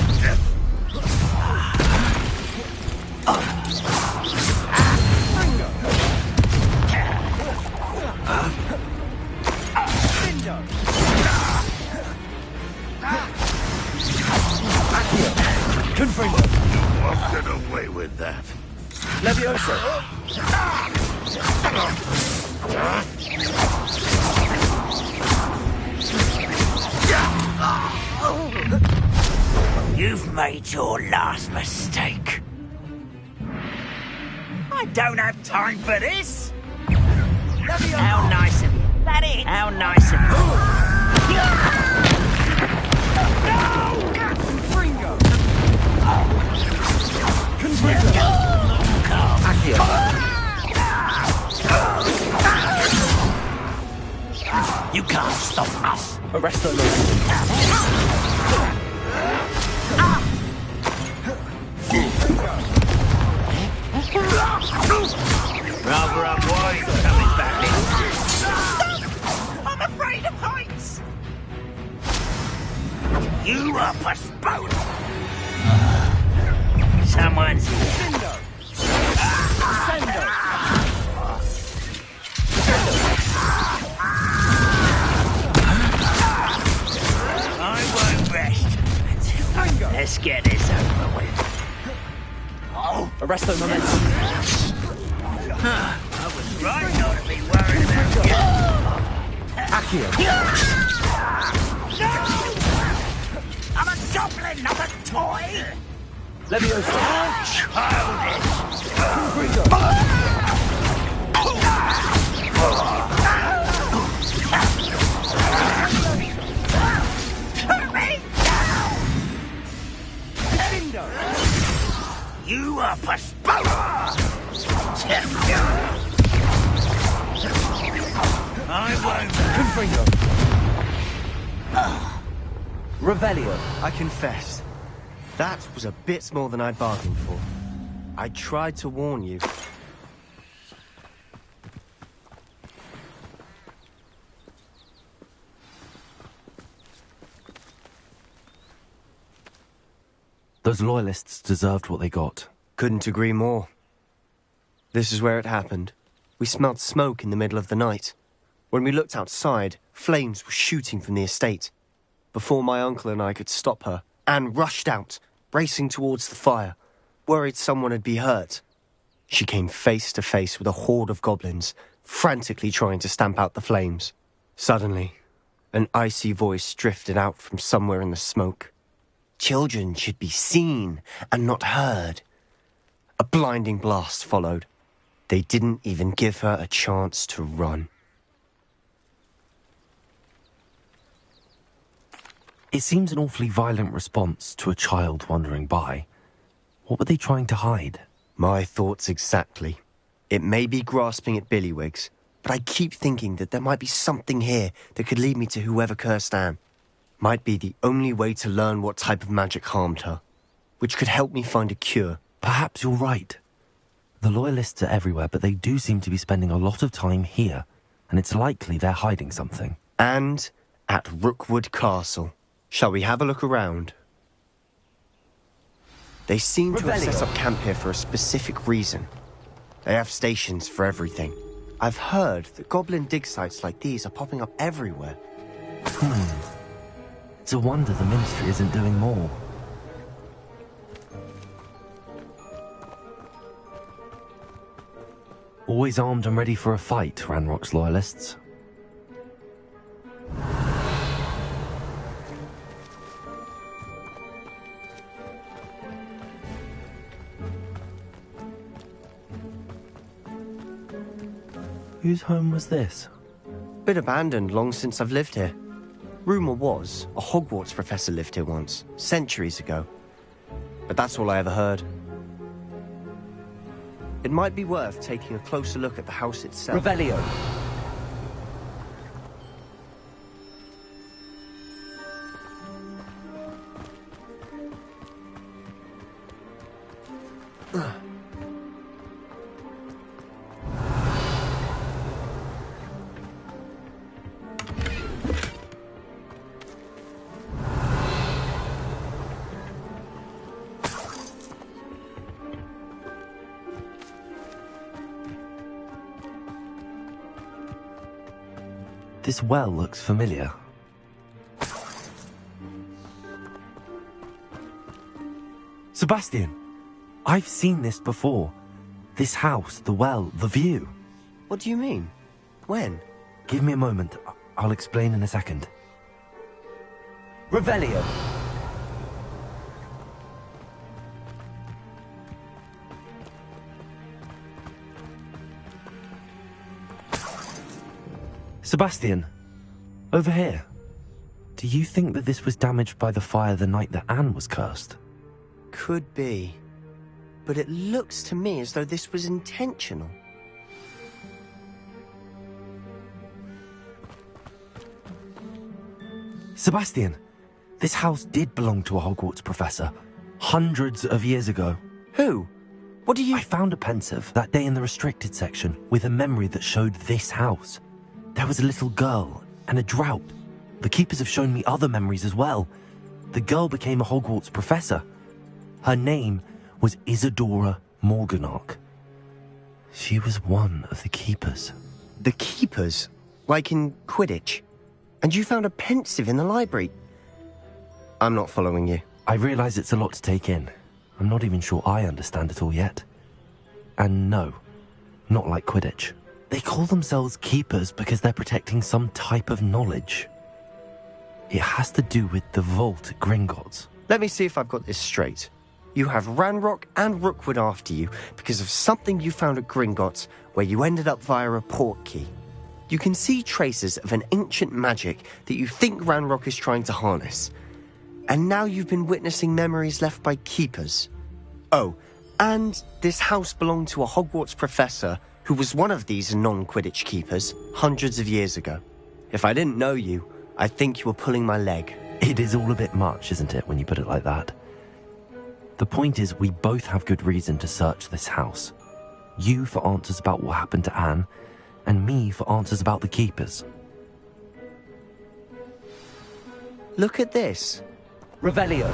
Confringo. You won't get away with that. Leviosa. You've made your last mistake. I don't have time for this. How nice of you. That it? How nice of you. Confringo. Confringo. Accio. You can't stop us. Arresto Rather unwise coming back in. I'm afraid of heights. You are postponed. Someone's here. I won't rest. Let's get this over with. Oh. Arresto momentum. I was right not to be worried about you. Accio. No! I'm a goblin, not a toy! Leviosa. Childish! Confringo. Put me down! You are postponed! I won't. Confringo. Revelio. I confess, that was a bit more than I'd bargained for. I tried to warn you. Those loyalists deserved what they got. Couldn't agree more. This is where it happened. We smelled smoke in the middle of the night. When we looked outside, flames were shooting from the estate. Before my uncle and I could stop her, Anne rushed out, racing towards the fire, worried someone had been hurt. She came face to face with a horde of goblins, frantically trying to stamp out the flames. Suddenly, an icy voice drifted out from somewhere in the smoke. Children should be seen and not heard. A blinding blast followed. They didn't even give her a chance to run. It seems an awfully violent response to a child wandering by. What were they trying to hide? My thoughts exactly. It may be grasping at Billywigs, but I keep thinking that there might be something here that could lead me to whoever cursed Anne. Might be the only way to learn what type of magic harmed her, which could help me find a cure. Perhaps you're right. The Loyalists are everywhere, but they do seem to be spending a lot of time here, and it's likely they're hiding something. And at Rookwood Castle. Shall we have a look around? They seem to have set up camp here for a specific reason. They have stations for everything. I've heard that goblin dig sites like these are popping up everywhere. It's a wonder the Ministry isn't doing more. Always armed and ready for a fight, Ranrock's Loyalists. Whose home was this? Been abandoned long since I've lived here. Rumour was a Hogwarts professor lived here once, centuries ago. But that's all I ever heard. It might be worth taking a closer look at the house itself. Revelio. This well looks familiar. Sebastian! I've seen this before. This house, the well, the view. What do you mean? When? Give me a moment. I'll explain in a second. Revelio. Sebastian, over here. Do you think that this was damaged by the fire the night that Anne was cursed? Could be. But it looks to me as though this was intentional. Sebastian, this house did belong to a Hogwarts professor, hundreds of years ago. Who? What do you... I found a pensive that day in the restricted section with a memory that showed this house. There was a little girl and a drought. The keepers have shown me other memories as well. The girl became a Hogwarts professor. Her name was Isadora Morganach. She was one of the keepers. The keepers? Like in Quidditch? And you found a pensive in the library? I'm not following you. I realize it's a lot to take in. I'm not even sure I understand it all yet. And no, not like Quidditch. They call themselves keepers because they're protecting some type of knowledge. It has to do with the vault at Gringotts. Let me see if I've got this straight. You have Ranrock and Rookwood after you because of something you found at Gringotts where you ended up via a portkey. You can see traces of an ancient magic that you think Ranrock is trying to harness. And now you've been witnessing memories left by keepers. Oh, and this house belonged to a Hogwarts professor who was one of these non-Quidditch keepers hundreds of years ago. If I didn't know you, I'd think you were pulling my leg. It is all a bit much, isn't it, when you put it like that? The point is, we both have good reason to search this house. You for answers about what happened to Anne, and me for answers about the keepers. Look at this. Revelio.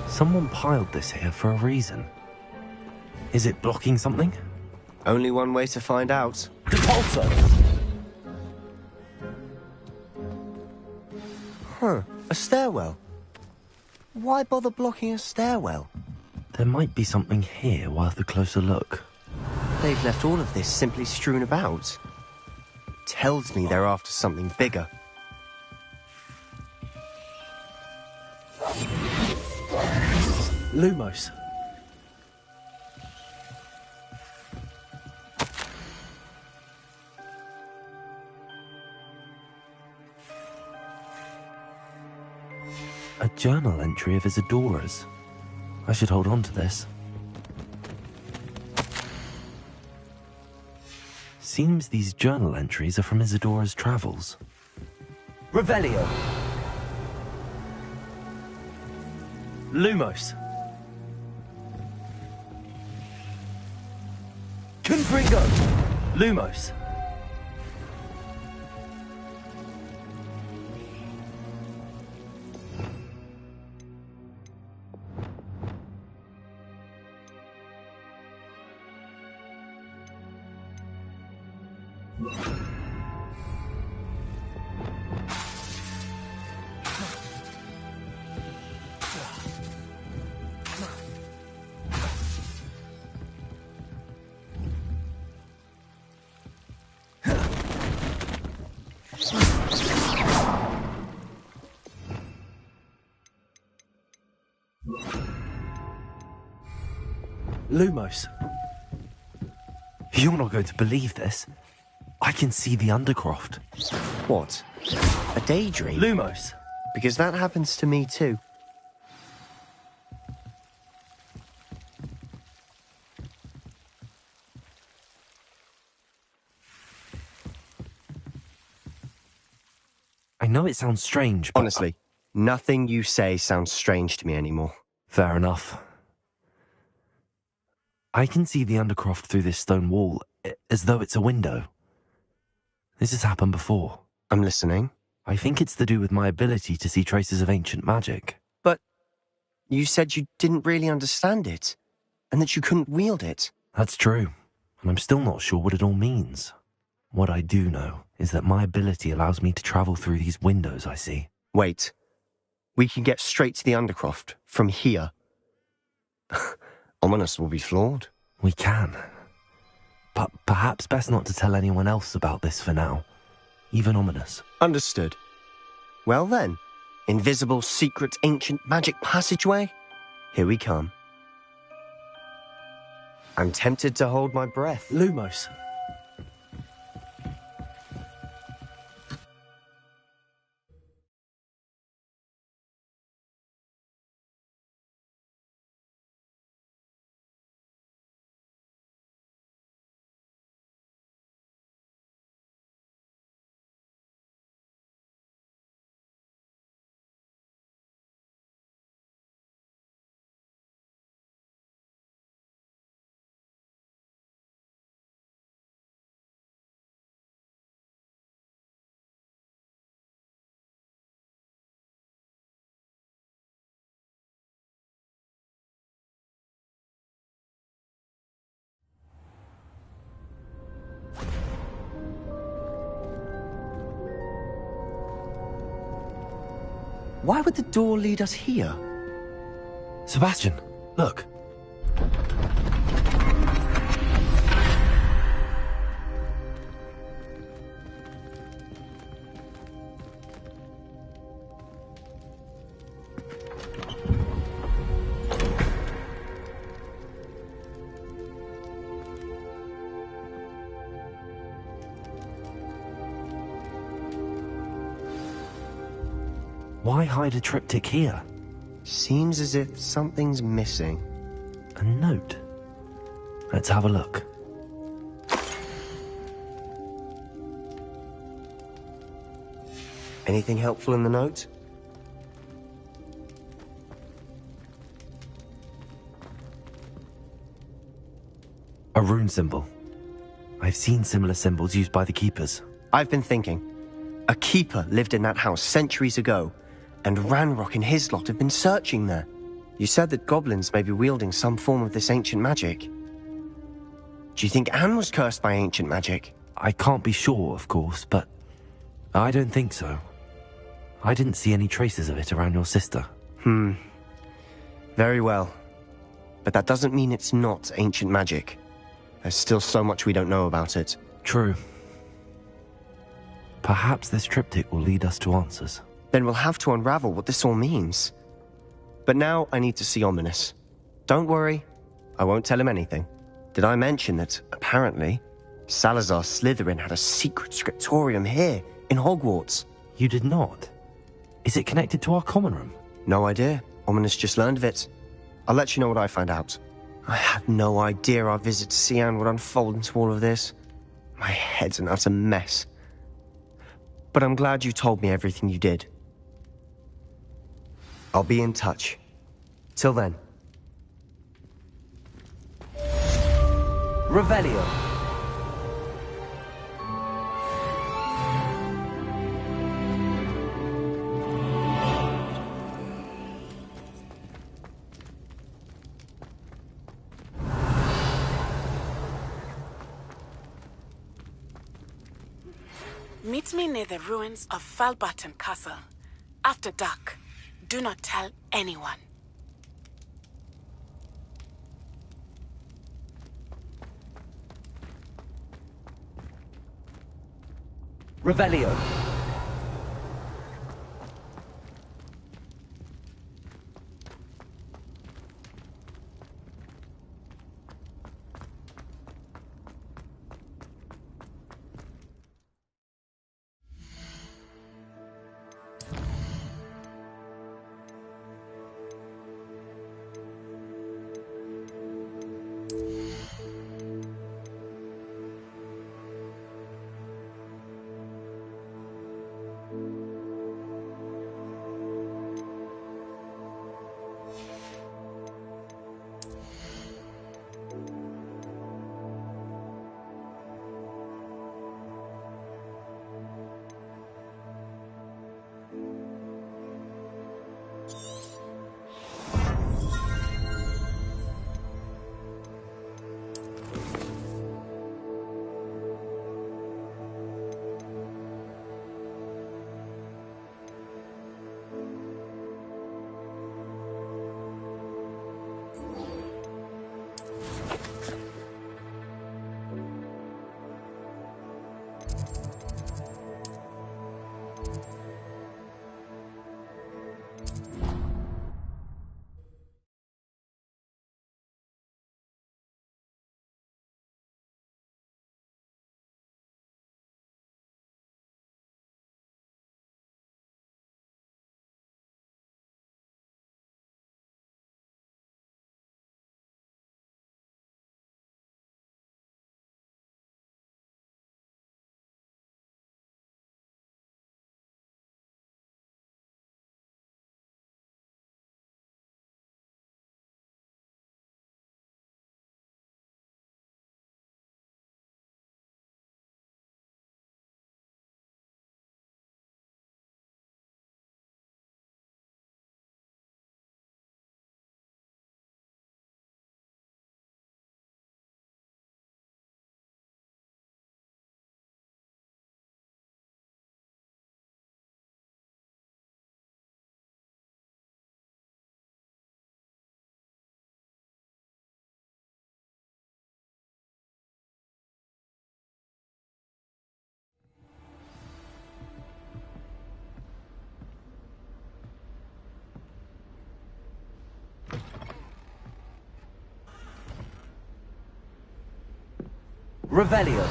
Someone piled this here for a reason. Is it blocking something? Only one way to find out. Repulsor. Huh, a stairwell. Why bother blocking a stairwell? There might be something here worth a closer look. They've left all of this simply strewn about. Tells me they're after something bigger. Lumos. A journal entry of Isadora's. I should hold on to this. Seems these journal entries are from Isadora's travels. Revelio. Lumos. Gringo! Lumos! Lumos. You're not going to believe this. I can see the Undercroft. What? A daydream? Lumos. Because that happens to me too. I know it sounds strange, but... Honestly, nothing you say sounds strange to me anymore. Fair enough. I can see the Undercroft through this stone wall, as though it's a window. This has happened before. I'm listening. I think it's to do with my ability to see traces of ancient magic. But you said you didn't really understand it, and that you couldn't wield it. That's true, and I'm still not sure what it all means. What I do know is that my ability allows me to travel through these windows I see. Wait. We can get straight to the Undercroft from here. Ominous will be floored. We can. But perhaps best not to tell anyone else about this for now. Even Ominous. Understood. Well then, invisible, secret, ancient magic passageway? Here we come. I'm tempted to hold my breath. Lumos. Why would the door lead us here? Sebastian, look. Why hide a triptych here? Seems as if something's missing. A note. Let's have a look. Anything helpful in the note? A rune symbol. I've seen similar symbols used by the keepers. I've been thinking. A keeper lived in that house centuries ago, and Ranrock and his lot have been searching there. You said that goblins may be wielding some form of this ancient magic. Do you think Anne was cursed by ancient magic? I can't be sure, of course, but I don't think so. I didn't see any traces of it around your sister. Very well. But that doesn't mean it's not ancient magic. There's still so much we don't know about it. True. Perhaps this triptych will lead us to answers. Then we'll have to unravel what this all means. But now I need to see Ominous. Don't worry, I won't tell him anything. Did I mention that, apparently, Salazar Slytherin had a secret scriptorium here, in Hogwarts? You did not? Is it connected to our common room? No idea. Ominous just learned of it. I'll let you know what I find out. I had no idea our visit to Cian would unfold into all of this. My head's an utter mess. But I'm glad you told me everything you did. I'll be in touch. Till then. Revelio. Meet me near the ruins of Falbatten Castle. After dark. Do not tell anyone. Revelio. Revelio.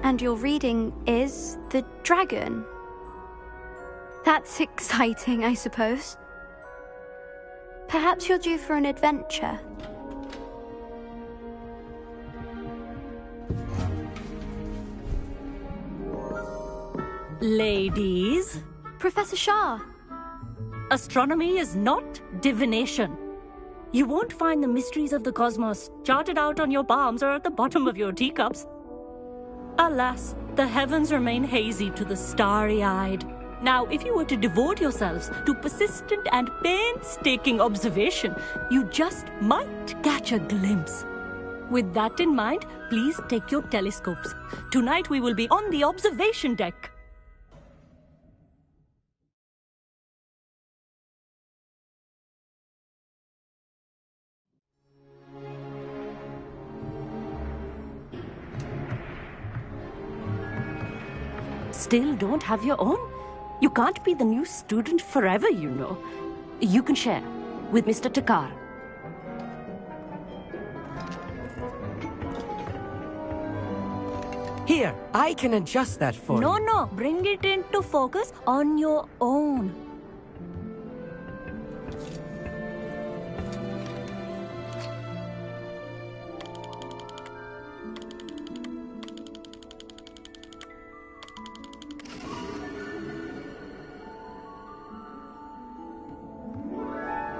And your reading is the dragon. That's exciting, I suppose. Perhaps you're due for an adventure. Ladies. Professor Shah. Astronomy is not divination. You won't find the mysteries of the cosmos charted out on your palms or at the bottom of your teacups. Alas, the heavens remain hazy to the starry-eyed. Now, if you were to devote yourselves to persistent and painstaking observation, you just might catch a glimpse. With that in mind, please take your telescopes. Tonight we will be on the observation deck. Still don't have your own? You can't be the new student forever, you know. You can share with Mr. Takar. Here, I can adjust that for you. No, bring it into focus on your own.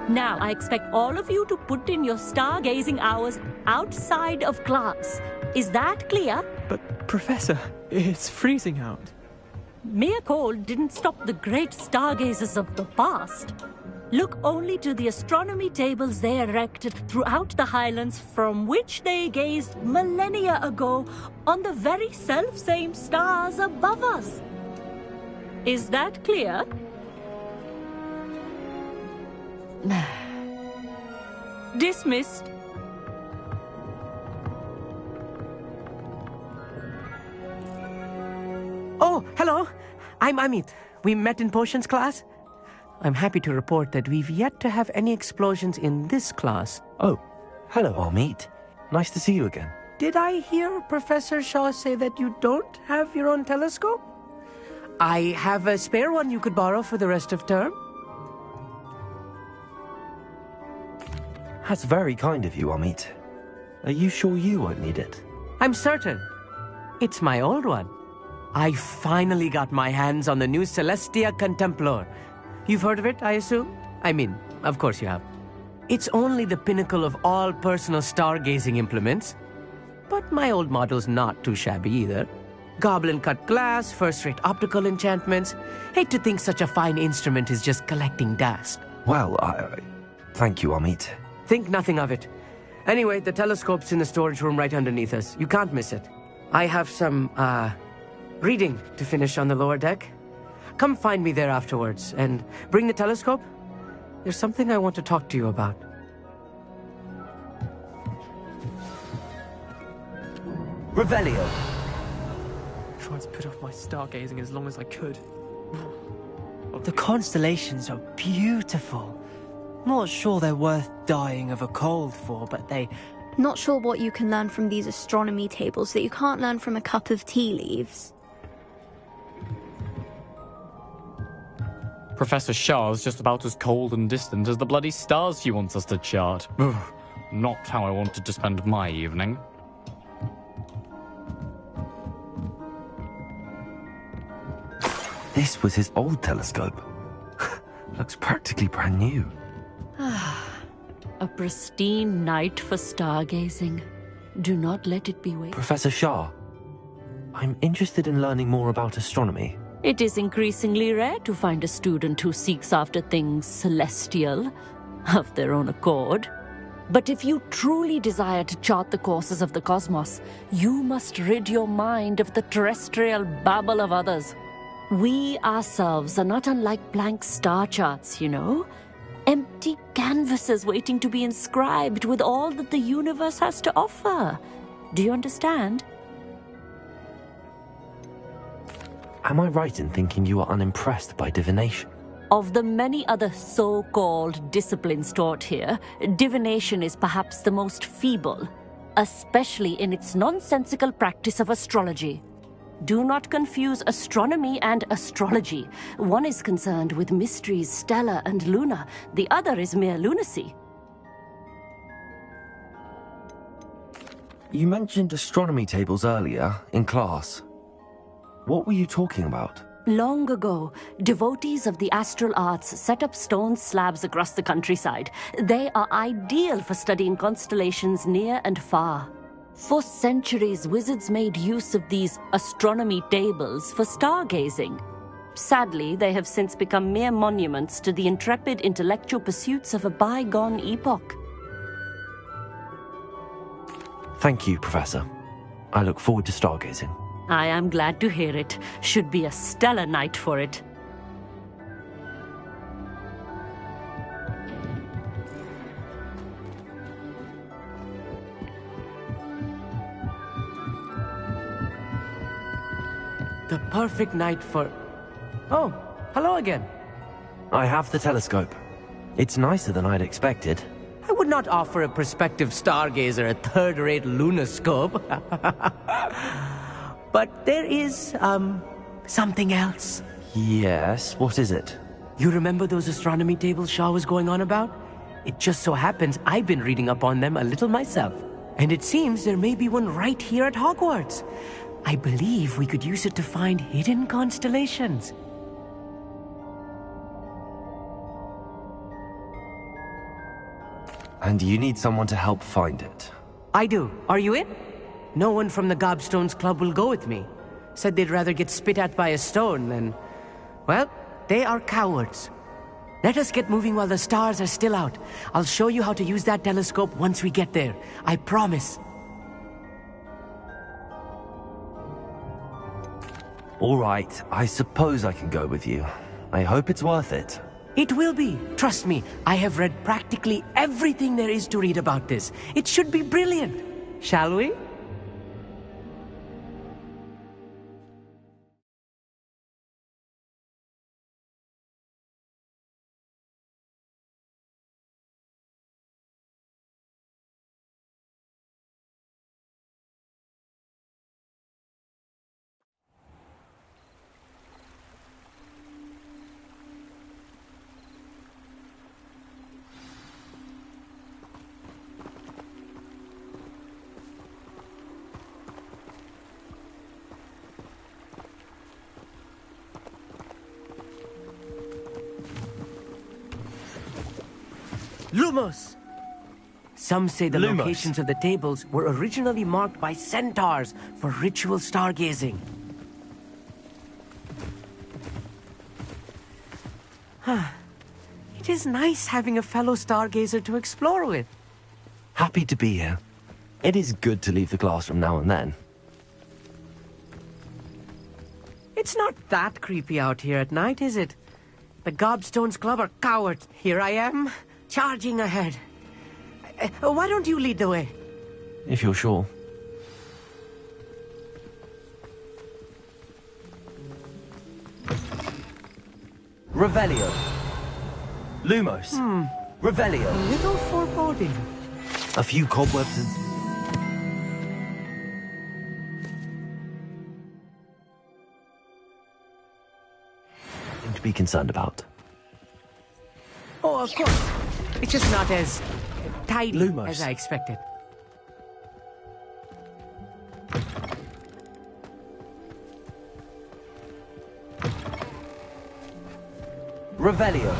Now, I expect all of you to put in your stargazing hours outside of class. Is that clear? But, Professor, it's freezing out. Mere cold didn't stop the great stargazers of the past. Look only to the astronomy tables they erected throughout the Highlands from which they gazed millennia ago on the very self-same stars above us. Is that clear? Dismissed. Oh, hello. I'm Amit. We met in potions class. I'm happy to report that we've yet to have any explosions in this class. Oh, hello, Amit. Nice to see you again. Did I hear Professor Shaw say that you don't have your own telescope? I have a spare one you could borrow for the rest of term. That's very kind of you, Amit. Are you sure you won't need it? I'm certain. It's my old one. I finally got my hands on the new Celestia Contemplar. You've heard of it, I assume? I mean, of course you have. It's only the pinnacle of all personal stargazing implements. But my old model's not too shabby either. Goblin-cut glass, first-rate optical enchantments. Hate to think such a fine instrument is just collecting dust. Well, thank you, Amit. Think nothing of it. Anyway, the telescope's in the storage room right underneath us. You can't miss it. I have some, reading to finish on the lower deck. Come find me there afterwards, and bring the telescope. There's something I want to talk to you about. Revelio. Tried to put off my stargazing as long as I could. The constellations are beautiful. Not sure they're worth dying of a cold for, but they... Not sure what you can learn from these astronomy tables that you can't learn from a cup of tea leaves. Professor Shah's just about as cold and distant as the bloody stars she wants us to chart. Not how I wanted to spend my evening. This was his old telescope. Looks practically brand new. A pristine night for stargazing. Do not let it be wasted. Professor Shah, I'm interested in learning more about astronomy. It is increasingly rare to find a student who seeks after things celestial, of their own accord. But if you truly desire to chart the courses of the cosmos, you must rid your mind of the terrestrial babble of others. We ourselves are not unlike blank star charts, you know? Empty canvases waiting to be inscribed with all that the universe has to offer. Do you understand? Am I right in thinking you are unimpressed by divination? Of the many other so-called disciplines taught here, divination is perhaps the most feeble, especially in its nonsensical practice of astrology. Do not confuse astronomy and astrology. One is concerned with mysteries stellar and lunar, the other is mere lunacy. You mentioned astronomy tables earlier, in class. What were you talking about? Long ago, devotees of the astral arts set up stone slabs across the countryside. They are ideal for studying constellations near and far. For centuries, wizards made use of these astronomy tables for stargazing. Sadly, they have since become mere monuments to the intrepid intellectual pursuits of a bygone epoch. Thank you, Professor. I look forward to stargazing. I am glad to hear it. Should be a stellar night for it. The perfect night for... Oh, hello again. I have the telescope. It's nicer than I'd expected. I would not offer a prospective stargazer a third-rate lunoscope. But there is, something else. Yes, what is it? You remember those astronomy tables Shaw was going on about? It just so happens I've been reading up on them a little myself. And it seems there may be one right here at Hogwarts. I believe we could use it to find hidden constellations. And you need someone to help find it. I do. Are you in? No one from the Gobstones Club will go with me. Said they'd rather get spit at by a stone than... Well, they are cowards. Let us get moving while the stars are still out. I'll show you how to use that telescope once we get there. I promise. All right, I suppose I can go with you. I hope it's worth it. It will be. Trust me, I have read practically everything there is to read about this. It should be brilliant. Shall we? Lumos! Some say the Lumos. locations of the tables were originally marked by centaurs for ritual stargazing. It is nice having a fellow stargazer to explore with. Happy to be here. It is good to leave the classroom now and then. It's not that creepy out here at night, is it? The Gobstones Club are cowards. Here I am, charging ahead. Why don't you lead the way? If you're sure. Revelio. Lumos. Revelio. A little foreboding. A few cobwebs and... Nothing to be concerned about. Oh, of course. It's just not as tidy Lumos. as I expected. Revelio.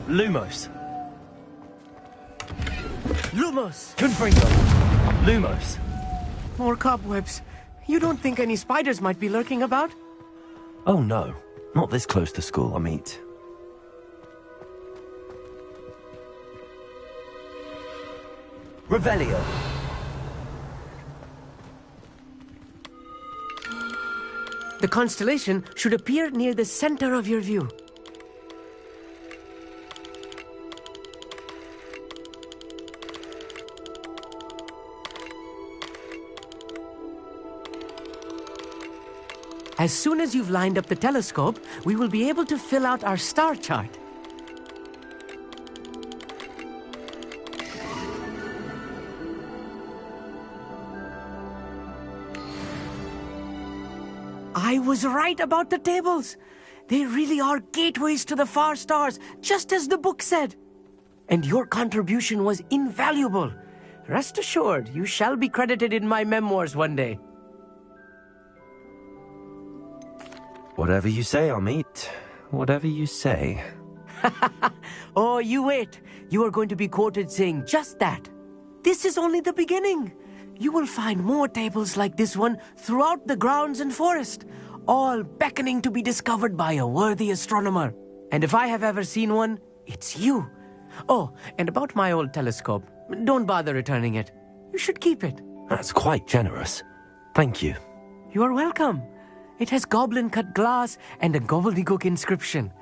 Lumos. Lumos! Confringo. Lumos. More cobwebs. You don't think any spiders might be lurking about? Oh no, not this close to school, I mean. Revelio. The constellation should appear near the center of your view. As soon as you've lined up the telescope, we will be able to fill out our star chart. I was right about the tables. They really are gateways to the far stars, just as the book said. And your contribution was invaluable. Rest assured, you shall be credited in my memoirs one day. Whatever you say, Amit. Whatever you say. Oh, you wait. You are going to be quoted saying just that. This is only the beginning. You will find more tables like this one throughout the grounds and forest, all beckoning to be discovered by a worthy astronomer. And if I have ever seen one, it's you. Oh, and about my old telescope, don't bother returning it. You should keep it. That's quite generous. Thank you. You are welcome. It has goblin-cut glass and a gobbledygook inscription.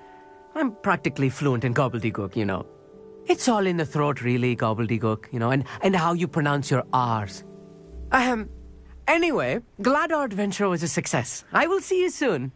I'm practically fluent in gobbledygook, you know. It's all in the throat, really, gobbledygook, you know, and how you pronounce your R's. Anyway, glad our adventure was a success. I will see you soon.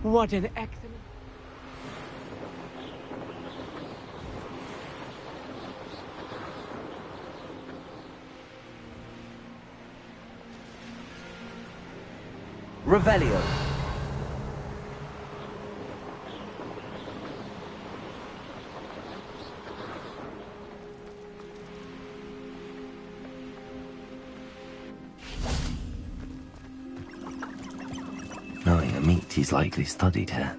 What an excellent... Revelio. Knowing a meat, he's likely studied here.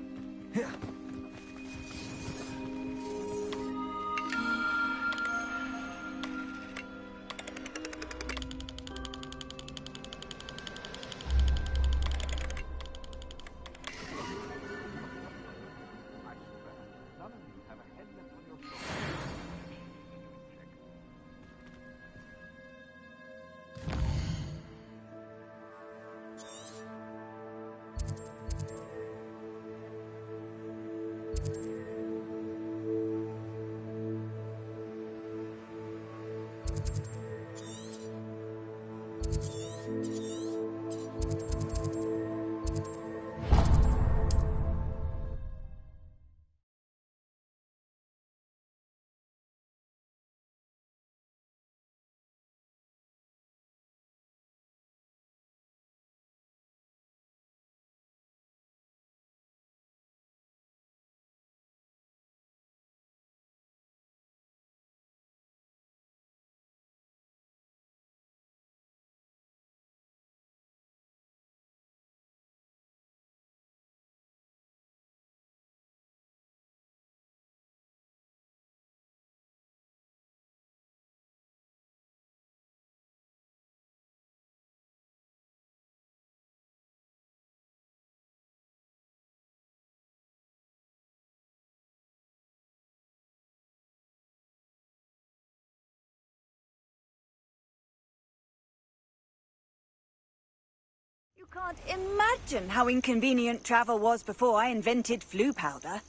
You can't imagine how inconvenient travel was before I invented flu powder.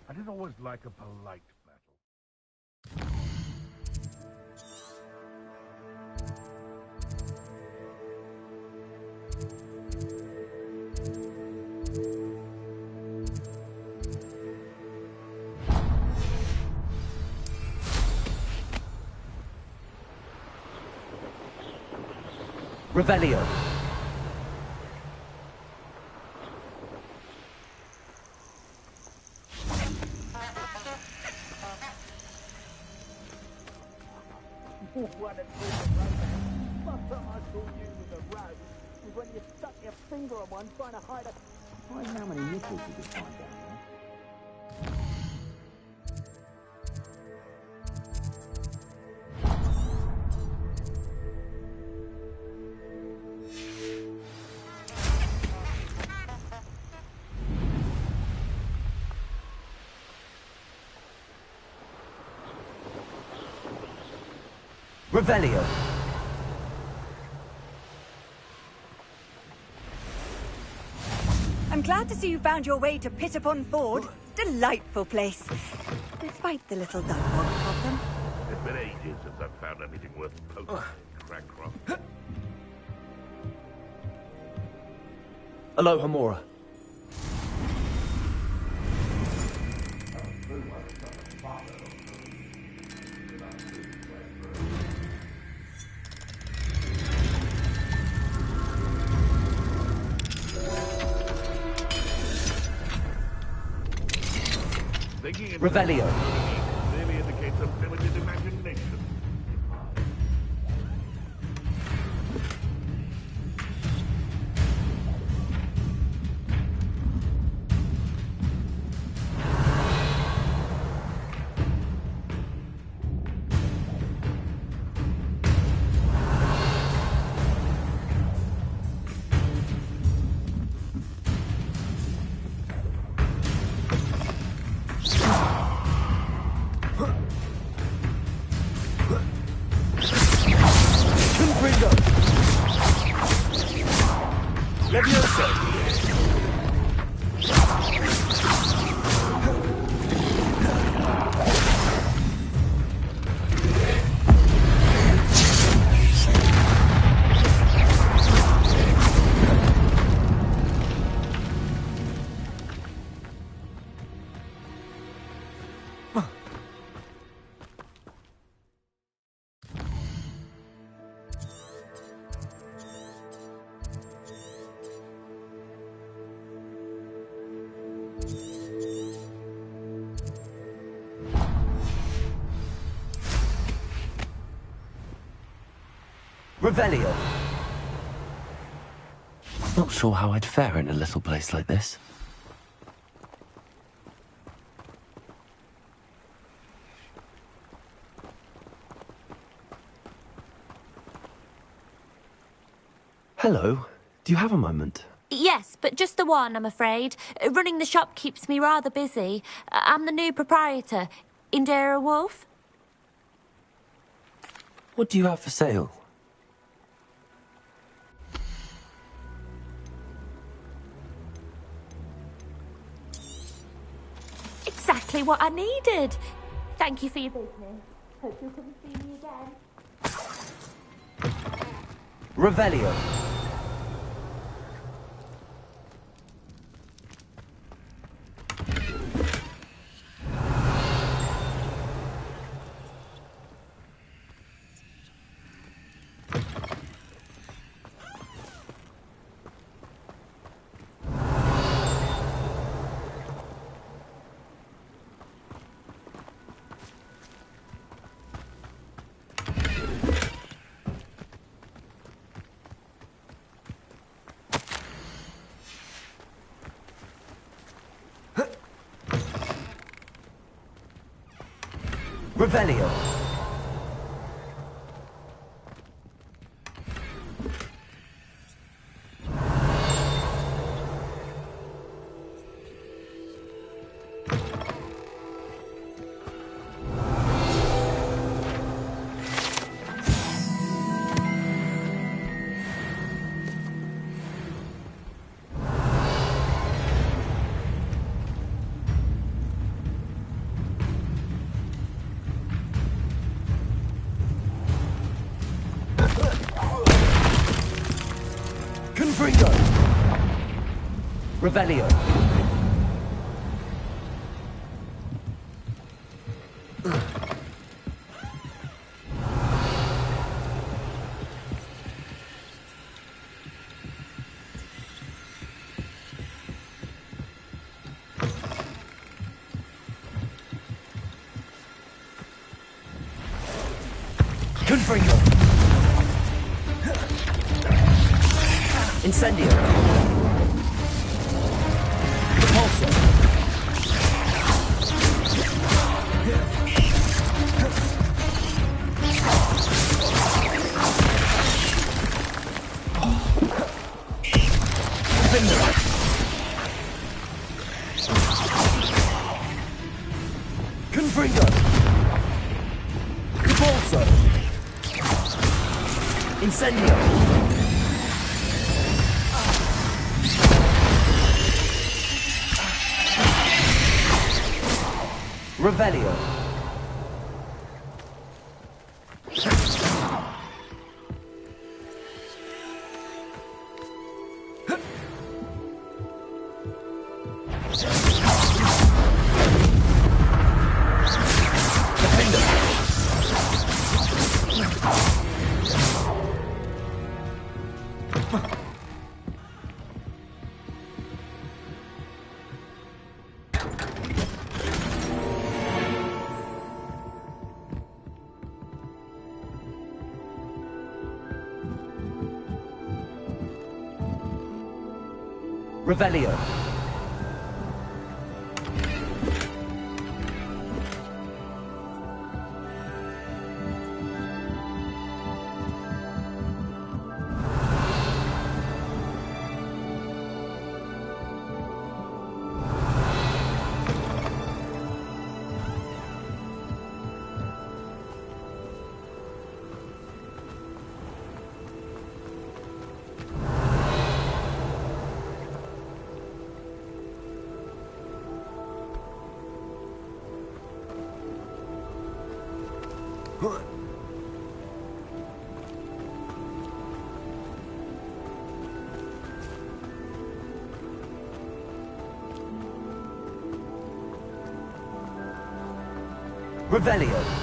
I didn't always like a polite battle. Revelio. What a piece of romance. Last time I saw you with a rose was when you stuck your finger on one trying to hide a... I wonder how many nipples you could find down there. Revelio. I'm glad to see you found your way to Pitt-upon-Ford. Delightful place. Despite the little dog problem. It's been ages since I've found anything worth posting in Crackcroft. Aloha Mora. Revelio. Clearly indicates a limited imagination. Confringo! Levioso! Revelio. Not sure how I'd fare in a little place like this. Hello. Do you have a moment? Yes, but just the one, I'm afraid. Running the shop keeps me rather busy. I'm the new proprietor, Indira Wolf. What do you have for sale? Exactly what I needed. Thank you for your business. Hope you'll come see me again. Revelio. Revelio. Confringo. Revelio. Confringo. Incendio. Repulsor. Defender. Confringo. Repulsor. Incendio. Revelio. Revelio. Revelio.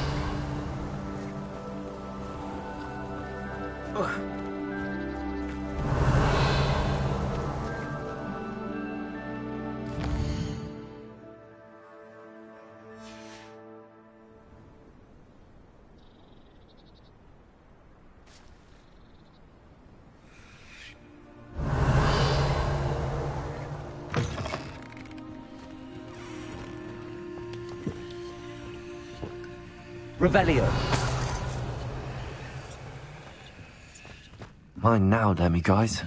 Revelio. Mine now, Demi guys.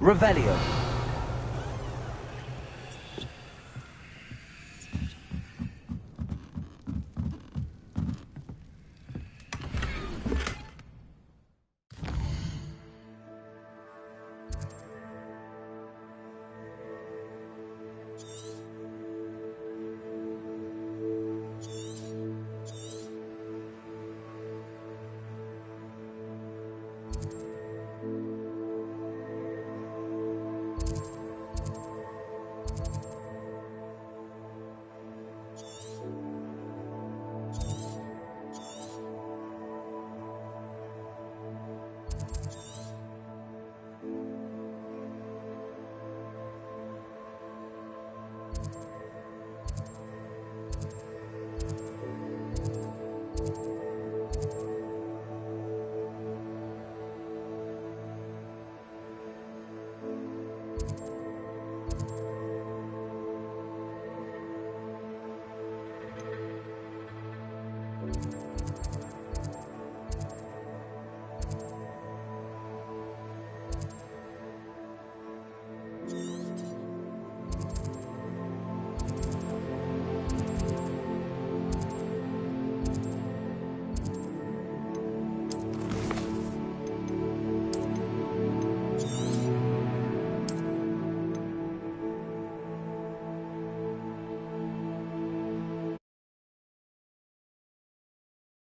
Revelio.